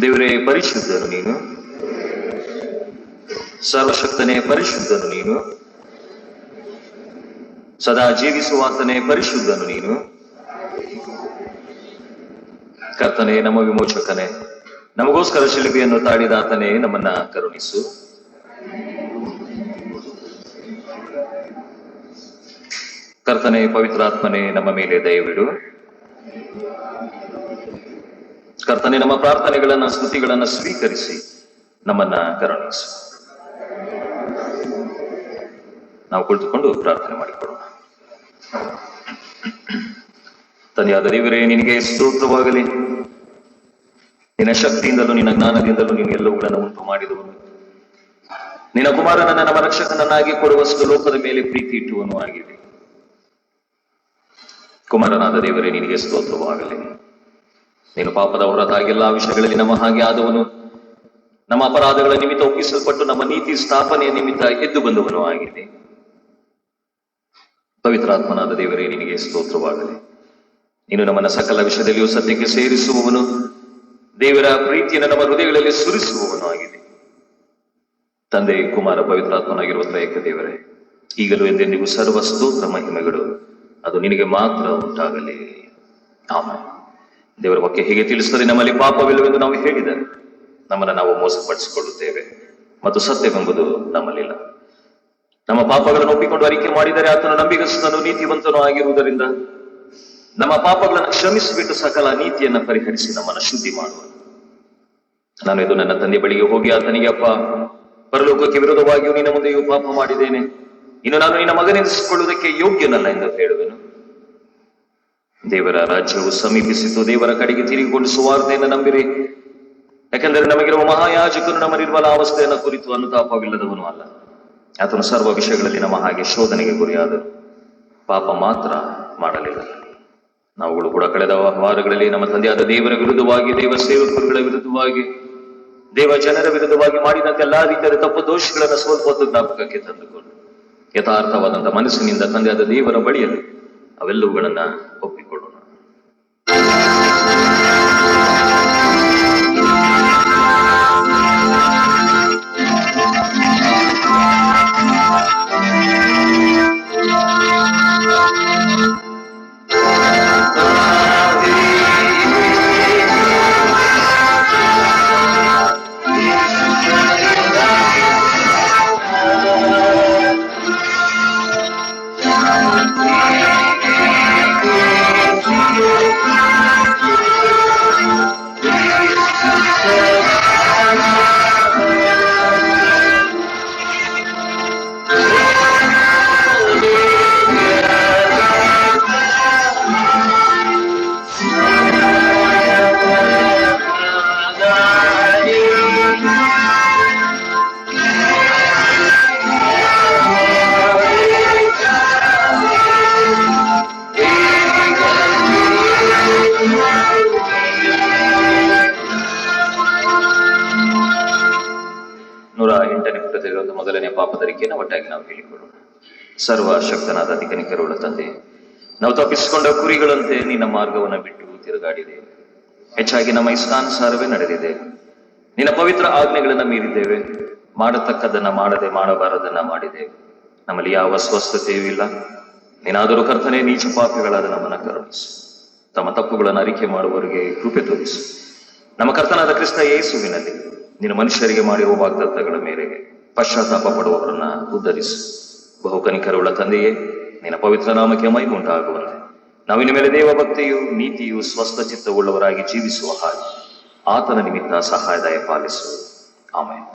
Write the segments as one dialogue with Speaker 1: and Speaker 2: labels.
Speaker 1: ದೇವರೇ ಪರಿಶುದ್ಧನು ನೀನು, ಸರ್ವಶಕ್ತನೇ ಪರಿಶುದ್ಧನು ನೀನು, ಸದಾ ಜೀವಿಸುವಾತನೇ ಪರಿಶುದ್ಧನು ನೀನು. ಕರ್ತನೇ, ನಮ್ಮ ವಿಮೋಚಕನೇ, ನಮಗೋಸ್ಕರ ಶಿಲುಬೆಯನ್ನು ತಾಳಿದಾತನೇ, ನಮ್ಮನ್ನ ಕರುಣಿಸು. ಕರ್ತನೇ, ಪವಿತ್ರಾತ್ಮನೇ, ನಮ್ಮ ಮೇಲೆ ದಯವಿಡು. ಕರ್ತನೇ, ನಮ್ಮ ಪ್ರಾರ್ಥನೆಗಳನ್ನ ಸ್ತುತಿಗಳನ್ನ ಸ್ವೀಕರಿಸಿ ನಮ್ಮನ್ನ ಕರುಣಿಸು. ನಾವು ಕುಳಿತುಕೊಂಡು ಪ್ರಾರ್ಥನೆ ಮಾಡಿಕೊಳ್ಳೋಣ. ತಂದೆಯಾದ ದೇವರೇ, ನಿನಗೆ ಸ್ತೋತ್ರವಾಗಲಿ. ನಿನ್ನ ಶಕ್ತಿಯಿಂದಲೂ ನಿನ್ನ ಜ್ಞಾನದಿಂದಲೂ ನೀನು ಎಲ್ಲವುಗಳನ್ನು ಉಂಟು ಮಾಡಿದವನು. ನಿನ್ನ ಕುಮಾರನನ್ನ ನಮ್ಮ ರಕ್ಷಕನನ್ನಾಗಿ ಕೊಡುವಷ್ಟು ಲೋಕದ ಮೇಲೆ ಪ್ರೀತಿ ಇಟ್ಟುವನು ಆಗಿದೆ. ಕುಮಾರನಾದ ದೇವರೇ, ನಿನಗೆ ಸ್ತೋತ್ರವಾಗಲಿ. ನೀನು ಪಾಪದ ಹೊರತಾಗಿ ಎಲ್ಲಾ ವಿಷಯಗಳಲ್ಲಿ ನಮ್ಮ ಹಾಗೆ ಆದವನು. ನಮ್ಮ ಅಪರಾಧಗಳ ನಿಮಿತ್ತ ಒಪ್ಪಿಸಲ್ಪಟ್ಟು ನಮ್ಮ ನೀತಿ ಸ್ಥಾಪನೆಯ ನಿಮಿತ್ತ ಎದ್ದು ಬಂದವನು ಆಗಿದೆ. ಪವಿತ್ರಾತ್ಮನಾದ ದೇವರೇ, ನಿನಗೆ ಸ್ತೋತ್ರವಾಗಲಿ. ನೀನು ನಮ್ಮನ್ನ ಸಕಲ ವಿಷಯದಲ್ಲಿಯೂ ಸತ್ಯಕ್ಕೆ ಸೇರಿಸುವವನು. ದೇವರ ಪ್ರೀತಿಯನ್ನು ನಮ್ಮ ಹೃದಯಗಳಲ್ಲಿ ಸುರಿಸುವವನು ಆಗಿದೆ. ತಂದೆ, ಕುಮಾರ, ಪವಿತ್ರಾತ್ಮನಾಗಿರುವ ತ್ರಯೇಕ ದೇವರೇ, ಈಗಲೂ ಎಂದೆಂದಿಗೂ ಸರ್ವ ಸ್ತೋತ್ರ ಮಹಿಮೆಗಳು ಅದು ನಿನಗೆ ಮಾತ್ರ ಉಂಟಾಗಲಿ. ಆಮೆನ್. ದೇವರ ವಾಕ್ಯ ಹೀಗೆ ತಿಳಿಸುತ್ತದೆ, ನಮ್ಮಲ್ಲಿ ಪಾಪವಿಲ್ಲವೆಂದು ನಾವು ಹೇಳಿದರೆ ನಮ್ಮನ್ನು ನಾವು ಮೋಸಪಡಿಸಿಕೊಳ್ಳುತ್ತೇವೆ ಮತ್ತು ಸತ್ಯವೆಂಬುದು ನಮ್ಮಲ್ಲಿಲ್ಲ. ನಮ್ಮ ಪಾಪಗಳನ್ನು ಒಪ್ಪಿಕೊಂಡು ಅರಿಕೆ ಮಾಡಿದರೆ ಆತನು ನಂಬಿಗಸ್ತನು ನೀತಿವಂತನೂ ಆಗಿರುವುದರಿಂದ ನಮ್ಮ ಪಾಪಗಳನ್ನು ಕ್ಷಮಿಸಿಬಿಟ್ಟು ಸಕಲ ನೀತಿಯನ್ನು ಪರಿಹರಿಸಿ ನಮ್ಮನ್ನು ಶುದ್ಧಿ ಮಾಡುವ. ನಾನು ಇದು ನನ್ನ ತಂದೆ ಬಳಿಗೆ ಹೋಗಿ ಆತನಿಗೆ, ಅಪ್ಪ, ಪರಲೋಕಕ್ಕೆ ವಿರೋಧವಾಗಿಯೂ ನಿನ್ನ ಮುಂದೆಯೂ ಪಾಪ ಮಾಡಿದ್ದೇನೆ, ಇನ್ನು ನಾನು ನಿನ್ನ ಮಗನೆನಿಸಿಕೊಳ್ಳುವುದಕ್ಕೆ ಯೋಗ್ಯನಲ್ಲ ಎಂದು ಹೇಳುವೆನು. ದೇವರ ರಾಜ್ಯವು ಸಮೀಪಿಸಿತು. ದೇವರ ಕಡೆಗೆ ತಿರುಗಿಕೊಂಡು ಸುವಾರ್ತೆಯನ್ನು ನಂಬಿರಿ. ಯಾಕೆಂದರೆ ನಮಗಿರುವ ಮಹಾಯಾಜಕನು ನಮ್ಮ ನಿರ್ಮಲ ಅವಸ್ಥೆಯನ್ನು ಕುರಿತು ಅನುತಾಪವಿಲ್ಲದವನು ಅಲ್ಲ. ಆತನು ಸರ್ವ ವಿಷಯಗಳಲ್ಲಿ ನಮ್ಮ ಹಾಗೆ ಶೋಧನೆಗೆ ಗುರಿಯಾದನು, ಪಾಪ ಮಾತ್ರ ಮಾಡಲಿಲ್ಲ. ನಾವುಗಳು ಕೂಡ ಕಳೆದ ವಾರಗಳಲ್ಲಿ ನಮ್ಮ ತಂದೆಯಾದ ದೇವರ ವಿರುದ್ಧವಾಗಿ, ದೇವ ಸೇವಕರುಗಳ ವಿರುದ್ಧವಾಗಿ, ದೇವ ಜನರ ವಿರುದ್ಧವಾಗಿ ಮಾಡಿದಂತೆ ಎಲ್ಲಾ ರೀತಿಯಾದ ತಪ್ಪು ದೋಷಗಳನ್ನು ಸ್ವಲ್ಪ ಹೊತ್ತು ಜ್ಞಾಪಕಕ್ಕೆ ತಂದುಕೊಂಡು ಯಥಾರ್ಥವಾದಂತಹ ಮನಸ್ಸಿನಿಂದ ತಂದೆಯಾದ ದೇವರ ಬಳಿಯಲ್ಲಿ ಅವೆಲ್ಲವುಗಳನ್ನ ಒಪ್ಪಿಕೊಳ್ಳೋಣ. ಮೊದಲನೇ ಪಾಪದರಿಕೆಯನ್ನು ಒಟ್ಟಾಗಿ ನಾವು ಹೇಳಿಕೊಳ್ಳೋಣ. ಸರ್ವಶಕ್ತನಾದ ಅಧಿಕನಿಕರುಳ್ಳ ತಂದೆ, ನಾವು ತಪ್ಪಿಸಿಕೊಂಡ ಕುರಿಗಳಂತೆ ನಿನ್ನ ಮಾರ್ಗವನ್ನು ಬಿಟ್ಟು ತಿರುಗಾಡಿದ್ದೇವೆ. ಹೆಚ್ಚಾಗಿ ನಮ್ಮ ಇಷ್ಟಾನುಸಾರವೇ ನಡೆದಿದೆ. ನಿನ್ನ ಪವಿತ್ರ ಆಜ್ಞೆಗಳನ್ನು ಮೀರಿದ್ದೇವೆ. ಮಾಡತಕ್ಕದನ್ನ ಮಾಡದೆ ಮಾಡಬಾರದನ್ನ ಮಾಡಿದ್ದೇವೆ. ನಮ್ಮಲ್ಲಿ ಯಾವ ಸ್ವಸ್ಥತೆಯೂ ಇಲ್ಲ. ನೀನಾದರೂ ಕರ್ತನೆ, ನೀಚ ಪಾಪಿಗಳಾದ ನಮ್ಮನ್ನ ಕರುಣಿಸು. ತಮ್ಮ ತಪ್ಪುಗಳನ್ನು ಅರಿಕೆ ಮಾಡುವವರಿಗೆ ಕೃಪೆ ತೋರಿಸು. ನಮ್ಮ ಕರ್ತನಾದ ಕ್ರಿಸ್ತ ಯೇಸುವಿನಲ್ಲಿ ನಿನ್ನ ಮನುಷ್ಯರಿಗೆ ಮಾಡಿರುವ ವಾಗ್ದತ್ತಗಳ ಮೇರೆಗೆ ಪಶ್ಚಾತ್ತಾಪ ಪಡುವವರನ್ನ ಉದ್ಧರಿಸು. ಬಹುಕನಿಕರುಳ್ಳ ತಂದೆಯೇ, ನಿನ್ನ ಪವಿತ್ರ ನಾಮಕ್ಕೆ ಮಹಿಮುಂಟಾಗುವಂತೆ ನಾವಿನ ಮೇಲೆ ದೇವಭಕ್ತಿಯು, ನೀತಿಯು, ಸ್ವಸ್ಥ ಚಿತ್ತವುಳ್ಳವರಾಗಿ ಜೀವಿಸುವ ಹಾಗೆ ಆತನ ನಿಮಿತ್ತ ಸಹಾಯದಾಯ ಪಾಲಿಸು. ಆಮೆನ್.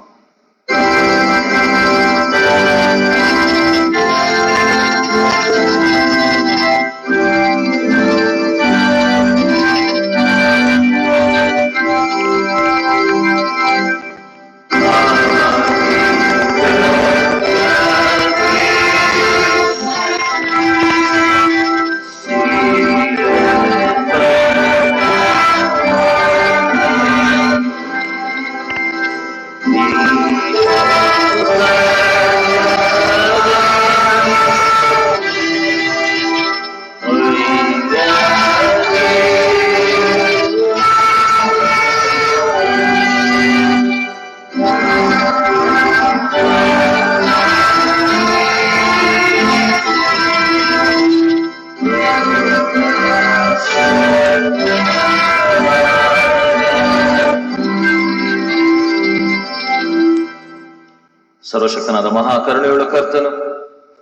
Speaker 1: ಸರ್ವಶಕ್ತನಾದ ಮಹಾಕರುಣೆಯುಳ್ಳ ಕರ್ತನು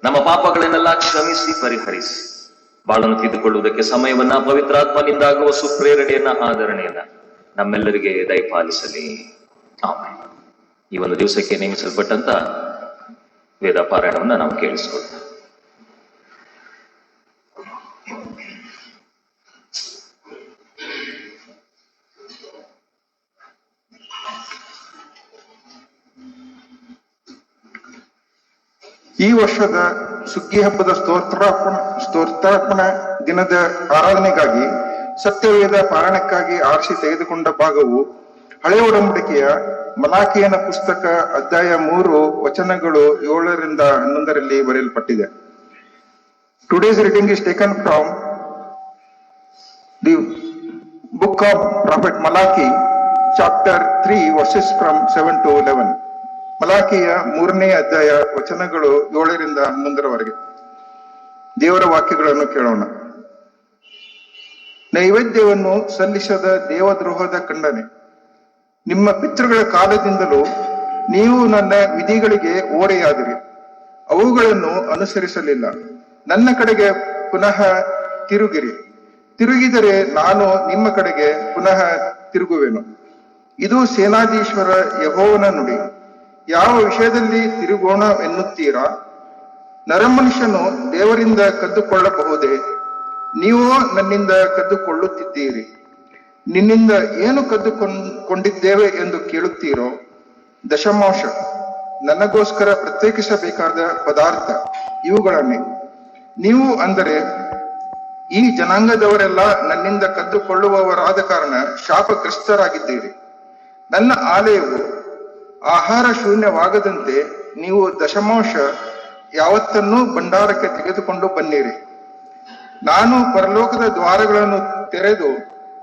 Speaker 1: ನಮ್ಮ ಪಾಪಗಳನ್ನೆಲ್ಲ ಕ್ಷಮಿಸಿ ಪರಿಹರಿಸಿ ಬಾಳನ್ನು ತಿದ್ದುಕೊಳ್ಳುವುದಕ್ಕೆ ಸಮಯವನ್ನ ಪವಿತ್ರಾತ್ಮನಿಂದಾಗುವ ಸುಪ್ರೇರಣೆಯನ್ನ ಆಧರಣೆಯನ್ನ ನಮ್ಮೆಲ್ಲರಿಗೆ ದಯಪಾಲಿಸಲಿ. ಆಮೇಲೆ ಈ ಒಂದು ದಿವಸಕ್ಕೆ ನೇಮಿಸಲ್ಪಟ್ಟಂತ ವೇದ ಪಾರಾಯಣವನ್ನ ನಾವು ಕೇಳಿಸ್ಕೊಳ್ತೇವೆ.
Speaker 2: ಈ ವರ್ಷದ ಸುಗ್ಗಿ ಹಬ್ಬದ ಸ್ತೋತ್ರಾರ್ಪಣ ದಿನದ ಆರಾಧನೆಗಾಗಿ ಸತ್ಯವೇದ ಪಾರಾಯಣಕ್ಕಾಗಿ ಆರಿಸಿ ತೆಗೆದುಕೊಂಡ ಭಾಗವು ಹಳೆಯ ಒಡಂಬಡಿಕೆಯ ಮಲಾಕಿಯನ ಪುಸ್ತಕ ಅಧ್ಯಾಯ 3 ವಚನಗಳು 7ರಿಂದ 11ರಲ್ಲಿ ಬರೆಯಲ್ಪಟ್ಟಿದೆ. Today's reading is taken from the book of prophet Malachi chapter 3 versus from 7 to 11. ಮಲಾಕಿಯ 3ನೇ ಅಧ್ಯಾಯ ವಚನಗಳು 7ರಿಂದ 11ರವರೆಗೆ. ದೇವರ ವಾಕ್ಯಗಳನ್ನು ಕೇಳೋಣ. ನೈವೇದ್ಯವನ್ನು ಸಲ್ಲಿಸದ ದೇವದ್ರೋಹದ ಖಂಡನೆ. ನಿಮ್ಮ ಪಿತೃಗಳ ಕಾಲದಿಂದಲೂ ನೀವು ನನ್ನ ವಿಧಿಗಳಿಗೆ ಓರೆಯಾದಿರಿ, ಅವುಗಳನ್ನು ಅನುಸರಿಸಲಿಲ್ಲ. ನನ್ನ ಕಡೆಗೆ ಪುನಃ ತಿರುಗಿದರೆ ನಾನು ನಿಮ್ಮ ಕಡೆಗೆ ಪುನಃ ತಿರುಗುವೆನು. ಇದು ಸೇನಾಧೀಶ್ವರ ಯೆಹೋವನ ನುಡಿ. ಯಾವ ವಿಷಯದಲ್ಲಿ ತಿರುಗೋಣ ಎನ್ನುತ್ತೀರಾ? ನರಮನುಷ್ಯನು ದೇವರಿಂದ ಕದ್ದುಕೊಳ್ಳಬಹುದೇ? ನೀವು ನನ್ನಿಂದ ಕದ್ದುಕೊಳ್ಳುತ್ತಿದ್ದೀರಿ. ನಿನ್ನಿಂದ ಏನು ಕದ್ದುಕೊಂಡಿದ್ದೇವೆ ಎಂದು ಕೇಳುತ್ತೀರೋ? ದಶಮಾಂಶ, ನನಗೋಸ್ಕರ ಪ್ರತ್ಯೇಕಿಸಬೇಕಾದ ಪದಾರ್ಥ ಇವುಗಳನ್ನೇ. ನೀವು ಅಂದರೆ ಈ ಜನಾಂಗದವರೆಲ್ಲ ನನ್ನಿಂದ ಕದ್ದುಕೊಳ್ಳುವವರಾದ ಕಾರಣ ಶಾಪಗ್ರಸ್ತರಾಗಿದ್ದೀರಿ. ನನ್ನ ಆಲಯವು ಆಹಾರ ಶೂನ್ಯವಾಗದಂತೆ ನೀವು ದಶಮಾಂಶ ಯಾವತ್ತನ್ನೂ ಭಂಡಾರಕ್ಕೆ ತೆಗೆದುಕೊಂಡು ಬನ್ನಿರಿ. ನಾನು ಪರಲೋಕದ ದ್ವಾರಗಳನ್ನು ತೆರೆದು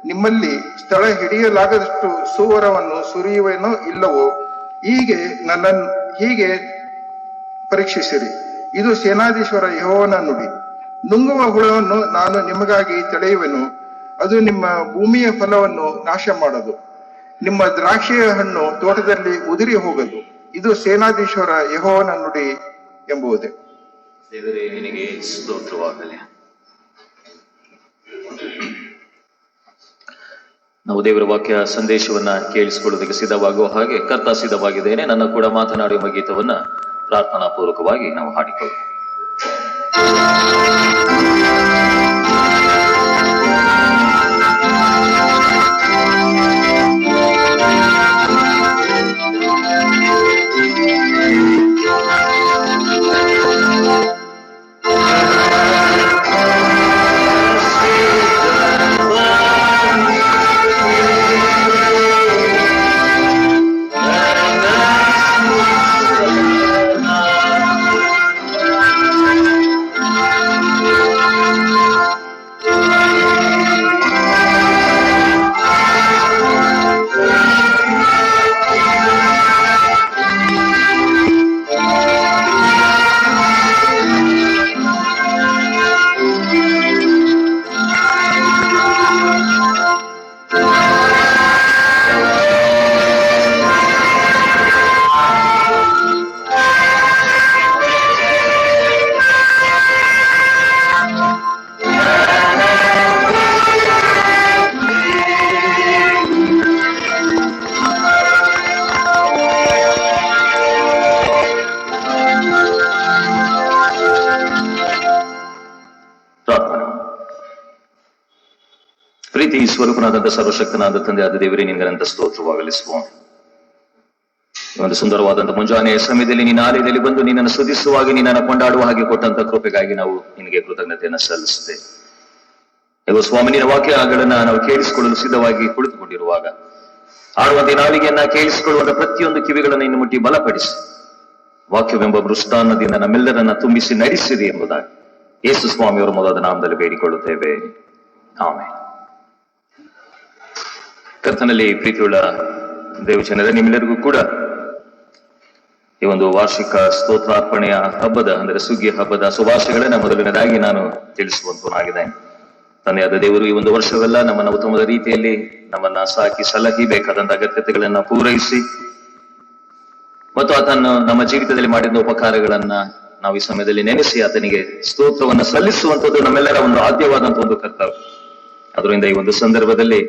Speaker 2: ನಿಮ್ಮಲ್ಲಿ ಸ್ಥಳ ಹಿಡಿಯಲಾಗದಷ್ಟು ಸುವರವನ್ನು ಸುರಿಯುವೆನೋ ಇಲ್ಲವೋ ಹೀಗೆ ಪರೀಕ್ಷಿಸಿರಿ. ಇದು ಸೇನಾಧೀಶ್ವರ ಯೆಹೋವನ ನುಡಿ. ನುಂಗುವ ಹುಳವನ್ನು ನಾನು ನಿಮಗಾಗಿ ತಡೆಯುವೆನು, ಅದು ನಿಮ್ಮ ಭೂಮಿಯ ಫಲವನ್ನು ನಾಶ ಮಾಡದು. ನಿಮ್ಮ ದ್ರಾಕ್ಷಿಯ ಹಣ್ಣು ತೋಟದಲ್ಲಿ ಉದುರಿ ಹೋಗದು. ಇದು ಸೇನಾಧೀಶ್ವರ ಯೆಹೋವನ ನುಡಿ ಎಂಬುದೇ.
Speaker 1: ದೇವರೇ ನಿನಗೆ ಸ್ತೋತ್ರವಾಗಲಿ. ನಾವು ದೇವರ ವಾಕ್ಯ ಸಂದೇಶವನ್ನ ಕೇಳಿಸಿಕೊಳ್ಳುವುದಕ್ಕೆ ಸಿದ್ಧವಾಗುವ ಹಾಗೆ ಕರ್ತ ಸಿದ್ಧವಾಗಿದ್ದೇನೆ. ನನ್ನ ಕೂಡ ಮಾತನಾಡುವ ಗೀತವನ್ನ ಪ್ರಾರ್ಥನಾ ಪೂರ್ವಕವಾಗಿ ನಾವು ಹಾಡಿಕೊಳ್ಳೋಣ. ಪ್ರೀತಿ ಸ್ವರೂಪನಾದಂಥ ಸರ್ವಶಕ್ತನಾದ ತಂದೆ ಆದ ದೇವರೇ ನಿನಗಂತ ಸ್ತೋತ್ರವಾಗಲಿ ಸ್ವಾಮಿ. ಒಂದು ಸುಂದರವಾದಂಥ ಮುಂಜಾನೆಯ ಸಮಯದಲ್ಲಿ ನಿನ್ನ ಆಲಯದಲ್ಲಿ ಬಂದು ನಿನ್ನನ್ನು ಸ್ತುತಿಸುವಾಗಿ ನಿನ್ನನ್ನು ಕೊಂಡಾಡುವ ಹಾಗೆ ಕೊಟ್ಟಂತ ಕೃಪೆಗಾಗಿ ನಾವು ನಿನಗೆ ಕೃತಜ್ಞತೆಯನ್ನು ಸಲ್ಲಿಸುತ್ತೇವೆ. ಇವ ಸ್ವಾಮಿ ನಿನ್ನ ವಾಕ್ಯಗಳನ್ನ ನಾವು ಕೇಳಿಸಿಕೊಳ್ಳಲು ಸಿದ್ಧವಾಗಿ ಕುಳಿತುಕೊಂಡಿರುವಾಗ ಆಡುವಂತೆ ನಾಲಿಗೆಯನ್ನ ಕೇಳಿಸಿಕೊಳ್ಳುವಂತ ಪ್ರತಿಯೊಂದು ಕಿವಿಗಳನ್ನು ಇನ್ನು ಮುಟ್ಟಿ ಬಲಪಡಿಸಿ ವಾಕ್ಯವೆಂಬ ಮೃಷ್ಟಾನ್ನದಿಂದ ನಮ್ಮೆಲ್ಲರನ್ನ ತುಂಬಿಸಿ ನಡೆಸಿದೆ ಎಂಬುದಾಗಿ ಯೇಸು ಸ್ವಾಮಿಯವರ ಮೊದಲಾದ ನಾಮದಲ್ಲಿ ಬೇಡಿಕೊಳ್ಳುತ್ತೇವೆ. ಆಮೇಲೆ ಕರ್ತನಲ್ಲಿ ಪ್ರೀತಿಯುಳ್ಳ ದೇವಜನರೇ, ನಿಮ್ಮೆಲ್ಲರಿಗೂ ಕೂಡ ಈ ಒಂದು ವಾರ್ಷಿಕ ಸ್ತೋತ್ರಾರ್ಪಣೆಯ ಹಬ್ಬದ ಅಂದರೆ ಸುಗ್ಗಿ ಹಬ್ಬದ ಶುಭಾಶಯಗಳನ್ನ ಮೊದಲನೇದಾಗಿ ನಾನು ತಿಳಿಸುವಂತನಾಗಿದ್ದೇನೆ. ತಂದೆಯಾದ ದೇವರು ಈ ಒಂದು ವರ್ಷವೆಲ್ಲ ನಮ್ಮನ್ನ ಉತ್ತಮದ ರೀತಿಯಲ್ಲಿ ನಮ್ಮನ್ನ ಸಾಕಿ ಸಲಹಿ ಬೇಕಾದಂತ ಅಗತ್ಯತೆಗಳನ್ನ ಪೂರೈಸಿ ಮತ್ತು ಆತನು ನಮ್ಮ ಜೀವಿತದಲ್ಲಿ ಮಾಡಿದ ಉಪಕಾರಗಳನ್ನ ನಾವು ಈ ಸಮಯದಲ್ಲಿ ನೆನೆಸಿ ಆತನಿಗೆ ಸ್ತೋತ್ರವನ್ನ ಸಲ್ಲಿಸುವಂಥದ್ದು ನಮ್ಮೆಲ್ಲರ ಒಂದು ಆದ್ಯವಾದಂತಹ ಒಂದು ಕರ್ತವ್ಯ. ಅದರಿಂದ ಈ ಒಂದು ಸಂದರ್ಭದಲ್ಲಿ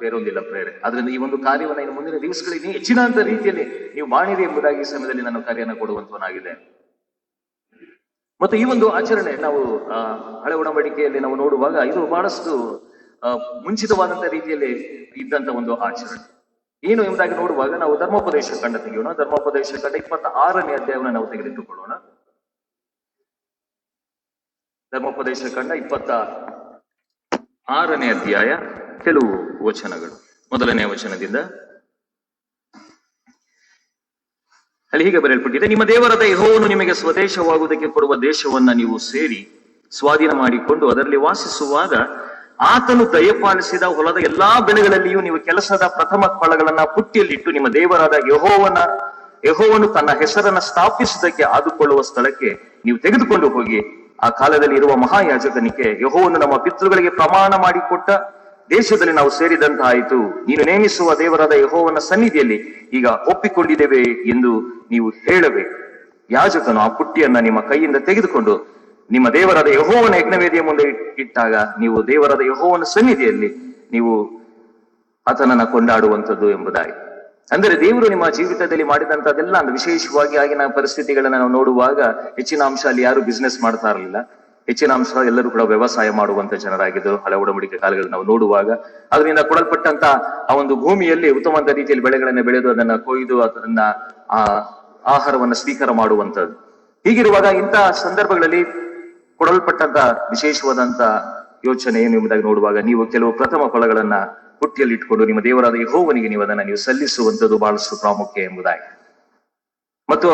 Speaker 1: ಬೇರೊಂದಿಲ್ಲ ಪ್ರೇರೆ. ಆದ್ರಿಂದ ಈ ಒಂದು ಕಾರ್ಯವನ್ನ ಇನ್ನು ಮುಂದಿನ ದಿವಸಗಳಲ್ಲಿ ಹೆಚ್ಚಿನ ರೀತಿಯಲ್ಲಿ ನೀವು ಮಾಡಿರಿ ಎಂಬುದಾಗಿ ಈ ಸಮಯದಲ್ಲಿ ನಾನು ಕಾರ್ಯನ ಕೊಡುವಂತವನಾಗಿದೆ. ಮತ್ತು ಈ ಒಂದು ಆಚರಣೆ ನಾವು ಹಳೆ ಒಡಂಬಡಿಕೆಯಲ್ಲಿ ನಾವು ನೋಡುವಾಗ ಇದು ಬಹಳಷ್ಟು ಮುಂಚಿತವಾದಂತ ರೀತಿಯಲ್ಲಿ ಇದ್ದಂತ ಒಂದು ಆಚರಣೆ ಏನು ಎಂಬುದಾಗಿ ನೋಡುವಾಗ ನಾವು ಧರ್ಮೋಪದೇಶ ಕಂಡ ತೆಗೆಯೋಣ. ಧರ್ಮೋಪದೇಶ ಕಂಡ 26ನೇ ಅಧ್ಯಾಯವನ್ನು ನಾವು ತೆಗೆದಿಟ್ಟುಕೊಳ್ಳೋಣ. ಧರ್ಮೋಪದೇಶ ಕಂಡ 26ನೇ ಅಧ್ಯಾಯ ಕೆಲವು ವಚನಗಳು. 1ನೇ ವಚನದಿಂದ ಅಲ್ಲಿ ಹೀಗೆ ಬರೆಯಲ್ಪಟ್ಟಿದೆ: ನಿಮ್ಮ ದೇವರಾದ ಯೆಹೋವನು ನಿಮಗೆ ಸ್ವದೇಶವಾಗುವುದಕ್ಕೆ ಕೊಡುವ ದೇಶವನ್ನ ನೀವು ಸೇರಿ ಸ್ವಾಧೀನ ಮಾಡಿಕೊಂಡು ಅದರಲ್ಲಿ ವಾಸಿಸುವಾಗ ಆತನು ದಯಪಾಲಿಸಿದ ಹೊಲದ ಎಲ್ಲಾ ಬೆಳೆಗಳಲ್ಲಿಯೂ ನೀವು ಕೆಲಸದ ಪ್ರಥಮ ಫಲಗಳನ್ನ ಪುಟ್ಟಿಯಲ್ಲಿಟ್ಟು ನಿಮ್ಮ ದೇವರಾದ ಯೆಹೋವನು ತನ್ನ ಹೆಸರನ್ನ ಸ್ಥಾಪಿಸುವುದಕ್ಕೆ ಆದುಕೊಳ್ಳುವ ಸ್ಥಳಕ್ಕೆ ನೀವು ತೆಗೆದುಕೊಂಡು ಹೋಗಿ ಆ ಕಾಲದಲ್ಲಿ ಇರುವ ಮಹಾಯಾಜಕನಿಗೆ ಯೆಹೋವನು ನಮ್ಮ ಪಿತೃಗಳಿಗೆ ಪ್ರಮಾಣ ಮಾಡಿಕೊಟ್ಟ ದೇಶದಲ್ಲಿ ನಾವು ಸೇರಿದಂತಾಯಿತು. ನೀನು ನೇಮಿಸುವ ದೇವರಾದ ಯೆಹೋವನ ಸನ್ನಿಧಿಯಲ್ಲಿ ಈಗ ಒಪ್ಪಿಕೊಂಡಿದ್ದೇವೆ ಎಂದು ನೀವು ಹೇಳಬೇಕು. ಯಾಜಕನು ಆ ಪುಟ್ಟಿಯನ್ನ ನಿಮ್ಮ ಕೈಯಿಂದ ತೆಗೆದುಕೊಂಡು ನಿಮ್ಮ ದೇವರಾದ ಯೆಹೋವನ ಯಜ್ಞವೇದಿಯ ಮುಂದೆ ಇಟ್ಟಾಗ ನೀವು ದೇವರಾದ ಯೆಹೋವನ ಸನ್ನಿಧಿಯಲ್ಲಿ ನೀವು ಆತನನ್ನ ಕೊಂಡಾಡುವಂಥದ್ದು ಎಂಬುದಾಗಿ. ಅಂದರೆ ದೇವರು ನಿಮ್ಮ ಜೀವಿತದಲ್ಲಿ ಮಾಡಿದಂತದೆಲ್ಲ ಅಂದ್ರೆ ವಿಶೇಷವಾಗಿ ಆಗಿನ ಪರಿಸ್ಥಿತಿಗಳನ್ನ ನಾವು ನೋಡುವಾಗ ಹೆಚ್ಚಿನ ಅಂಶ ಅಲ್ಲಿ ಯಾರು ಬಿಸ್ನೆಸ್ ಮಾಡ್ತಾ ಇರಲಿಲ್ಲ. ಹೆಚ್ಚಿನ ಅಂಶ ಎಲ್ಲರೂ ಕೂಡ ವ್ಯವಸಾಯ ಮಾಡುವಂತ ಜನರಾಗಿದ್ದರು. ಹಳೆ ಒಡಂಬಡಿಕೆ ಕಾಲಗಳಲ್ಲಿ ನಾವು ನೋಡುವಾಗ ಅದರಿಂದ ಕೊಡಲ್ಪಟ್ಟಂತ ಆ ಒಂದು ಭೂಮಿಯಲ್ಲಿ ಉತ್ತಮವಾದ ರೀತಿಯಲ್ಲಿ ಬೆಳೆಗಳನ್ನ ಬೆಳೆದು ಅದನ್ನ ಕೊಯ್ದು ಅದನ್ನ ಆಹಾರವನ್ನ ಸ್ವೀಕಾರ ಮಾಡುವಂತದ್ದು. ಹೀಗಿರುವಾಗ ಇಂತಹ ಸಂದರ್ಭಗಳಲ್ಲಿ ಕೊಡಲ್ಪಟ್ಟಂತ ವಿಶೇಷವಾದಂತ ಯೋಚನೆ ಏನು ಎಂಬುದಾಗಿ ನೋಡುವಾಗ ನೀವು ಕೆಲವು ಪ್ರಥಮ ಫಲಗಳನ್ನ ಪುಟ್ಟಿಯಲ್ಲಿ ಇಟ್ಕೊಂಡು ನಿಮ್ಮ ದೇವರಾದ ಯೆಹೋವನಿಗೆ ನೀವು ಅದನ್ನ ನೀವು ಸಲ್ಲಿಸುವಂತದ್ದು ಬಹಳಷ್ಟು ಪ್ರಾಮುಖ್ಯ ಎಂಬುದಾಗಿ. ಮತ್ತು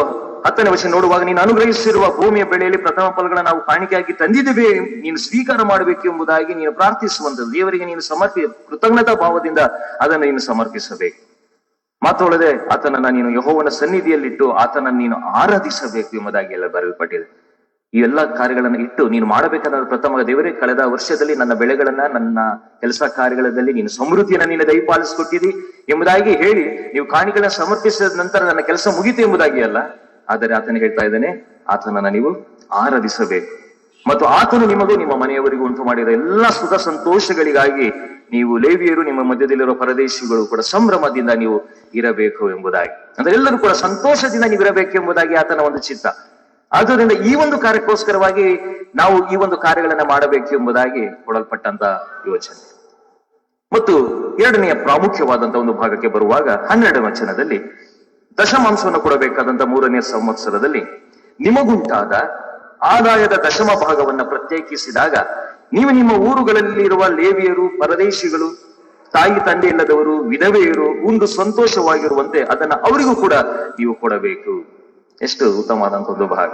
Speaker 1: 10ನೇ ವಚನ ನೋಡುವಾಗ, ನೀನು ಅನುಗ್ರಹಿಸಿರುವ ಭೂಮಿಯ ಬೆಳೆಯಲ್ಲಿ ಪ್ರಥಮ ಫಲಗಳನ್ನ ನಾವು ಕಾಣಿಕೆಯಾಗಿ ತಂದಿದ್ದೇವೆ, ನೀನು ಸ್ವೀಕಾರ ಮಾಡಬೇಕು ಎಂಬುದಾಗಿ ನೀನು ಪ್ರಾರ್ಥಿಸುವಂಥದ್ದು. ದೇವರಿಗೆ ನೀನು ಕೃತಜ್ಞತಾ ಭಾವದಿಂದ ಅದನ್ನು ನೀನು ಸಮರ್ಪಿಸಬೇಕು. ಮಾತ್ರೊಳದೆ ಆತನನ್ನ ನೀನು ಯೆಹೋವನ ಸನ್ನಿಧಿಯಲ್ಲಿಟ್ಟು ಆತನನ್ನು ನೀನು ಆರಾಧಿಸಬೇಕು ಎಂಬುದಾಗಿ ಎಲ್ಲ ಬರೆಯಲ್ಪಟ್ಟಿದೆ. ಈ ಎಲ್ಲ ಕಾರ್ಯಗಳನ್ನ ಇಟ್ಟು ನೀನು ಮಾಡಬೇಕಾದ ಪ್ರಥಮ ದೇವರೇ, ಕಳೆದ ವರ್ಷದಲ್ಲಿ ನನ್ನ ಬೆಳೆಗಳನ್ನ ನನ್ನ ಕೆಲಸ ಕಾರ್ಯಗಳಲ್ಲಿ ನೀನು ಸಮೃದ್ಧಿಯನ್ನ ನೀನು ದಯಪಾಲಿಸಿಕೊಟ್ಟಿದಿ ಎಂಬುದಾಗಿ ಹೇಳಿ ನೀವು ಕಾಣಿಕೆಗಳನ್ನ ಸಮರ್ಪಿಸಿದ ನಂತರ ನನ್ನ ಕೆಲಸ ಮುಗಿತು ಎಂಬುದಾಗಿ ಅಲ್ಲ, ಆದರೆ ಆತನ ಹೇಳ್ತಾ ಇದ್ದಾನೆ, ಆತನನ್ನ ನೀವು ಆರಾಧಿಸಬೇಕು. ಮತ್ತು ಆತನು ನಿಮಗೂ ನಿಮ್ಮ ಮನೆಯವರಿಗೂ ಉಂಟು ಮಾಡಿದ ಎಲ್ಲಾ ಸುಖ ಸಂತೋಷಗಳಿಗಾಗಿ ನೀವು ಲೇವಿಯರು ನಿಮ್ಮ ಮಧ್ಯದಲ್ಲಿರುವ ಪರದೇಶಿಗಳು ಕೂಡ ಸಂಭ್ರಮದಿಂದ ನೀವು ಇರಬೇಕು ಎಂಬುದಾಗಿ. ಅಂದ್ರೆ ಎಲ್ಲರೂ ಕೂಡ ಸಂತೋಷದಿಂದ ನೀವು ಇರಬೇಕು ಎಂಬುದಾಗಿ ಆತನ ಒಂದು ಚಿತ್ತ. ಆದ್ದರಿಂದ ಈ ಒಂದು ಕಾರ್ಯಕ್ಕೋಸ್ಕರವಾಗಿ ನಾವು ಈ ಒಂದು ಕಾರ್ಯಗಳನ್ನ ಮಾಡಬೇಕು ಎಂಬುದಾಗಿ ಕೊಡಲ್ಪಟ್ಟಂತ ಯೋಚನೆ. ಮತ್ತು ಎರಡನೆಯ ಪ್ರಾಮುಖ್ಯವಾದಂತಹ ಒಂದು ಭಾಗಕ್ಕೆ ಬರುವಾಗ 12ನೇ ವಚನದಲ್ಲಿ ದಶಮಾಂಶವನ್ನು ಕೊಡಬೇಕಾದಂತ 3ನೇ ಸಂವತ್ಸರದಲ್ಲಿ ನಿಮಗುಂಟಾದ ಆದಾಯದ ದಶಮ ಭಾಗವನ್ನ ಪ್ರತ್ಯೇಕಿಸಿದಾಗ ನೀವು ನಿಮ್ಮ ಊರುಗಳಲ್ಲಿರುವ ಲೇವಿಯರು, ಪರದೇಶಿಗಳು, ತಾಯಿ ತಂದೆ ಇಲ್ಲದವರು, ವಿಧವೆಯರು ಉಂಡು ಸಂತೋಷವಾಗಿರುವಂತೆ ಅದನ್ನ ಅವರಿಗೂ ಕೂಡ ನೀವು ಕೊಡಬೇಕು. ಎಷ್ಟು ಉತ್ತಮವಾದಂತ ಒಂದು ಭಾಗ.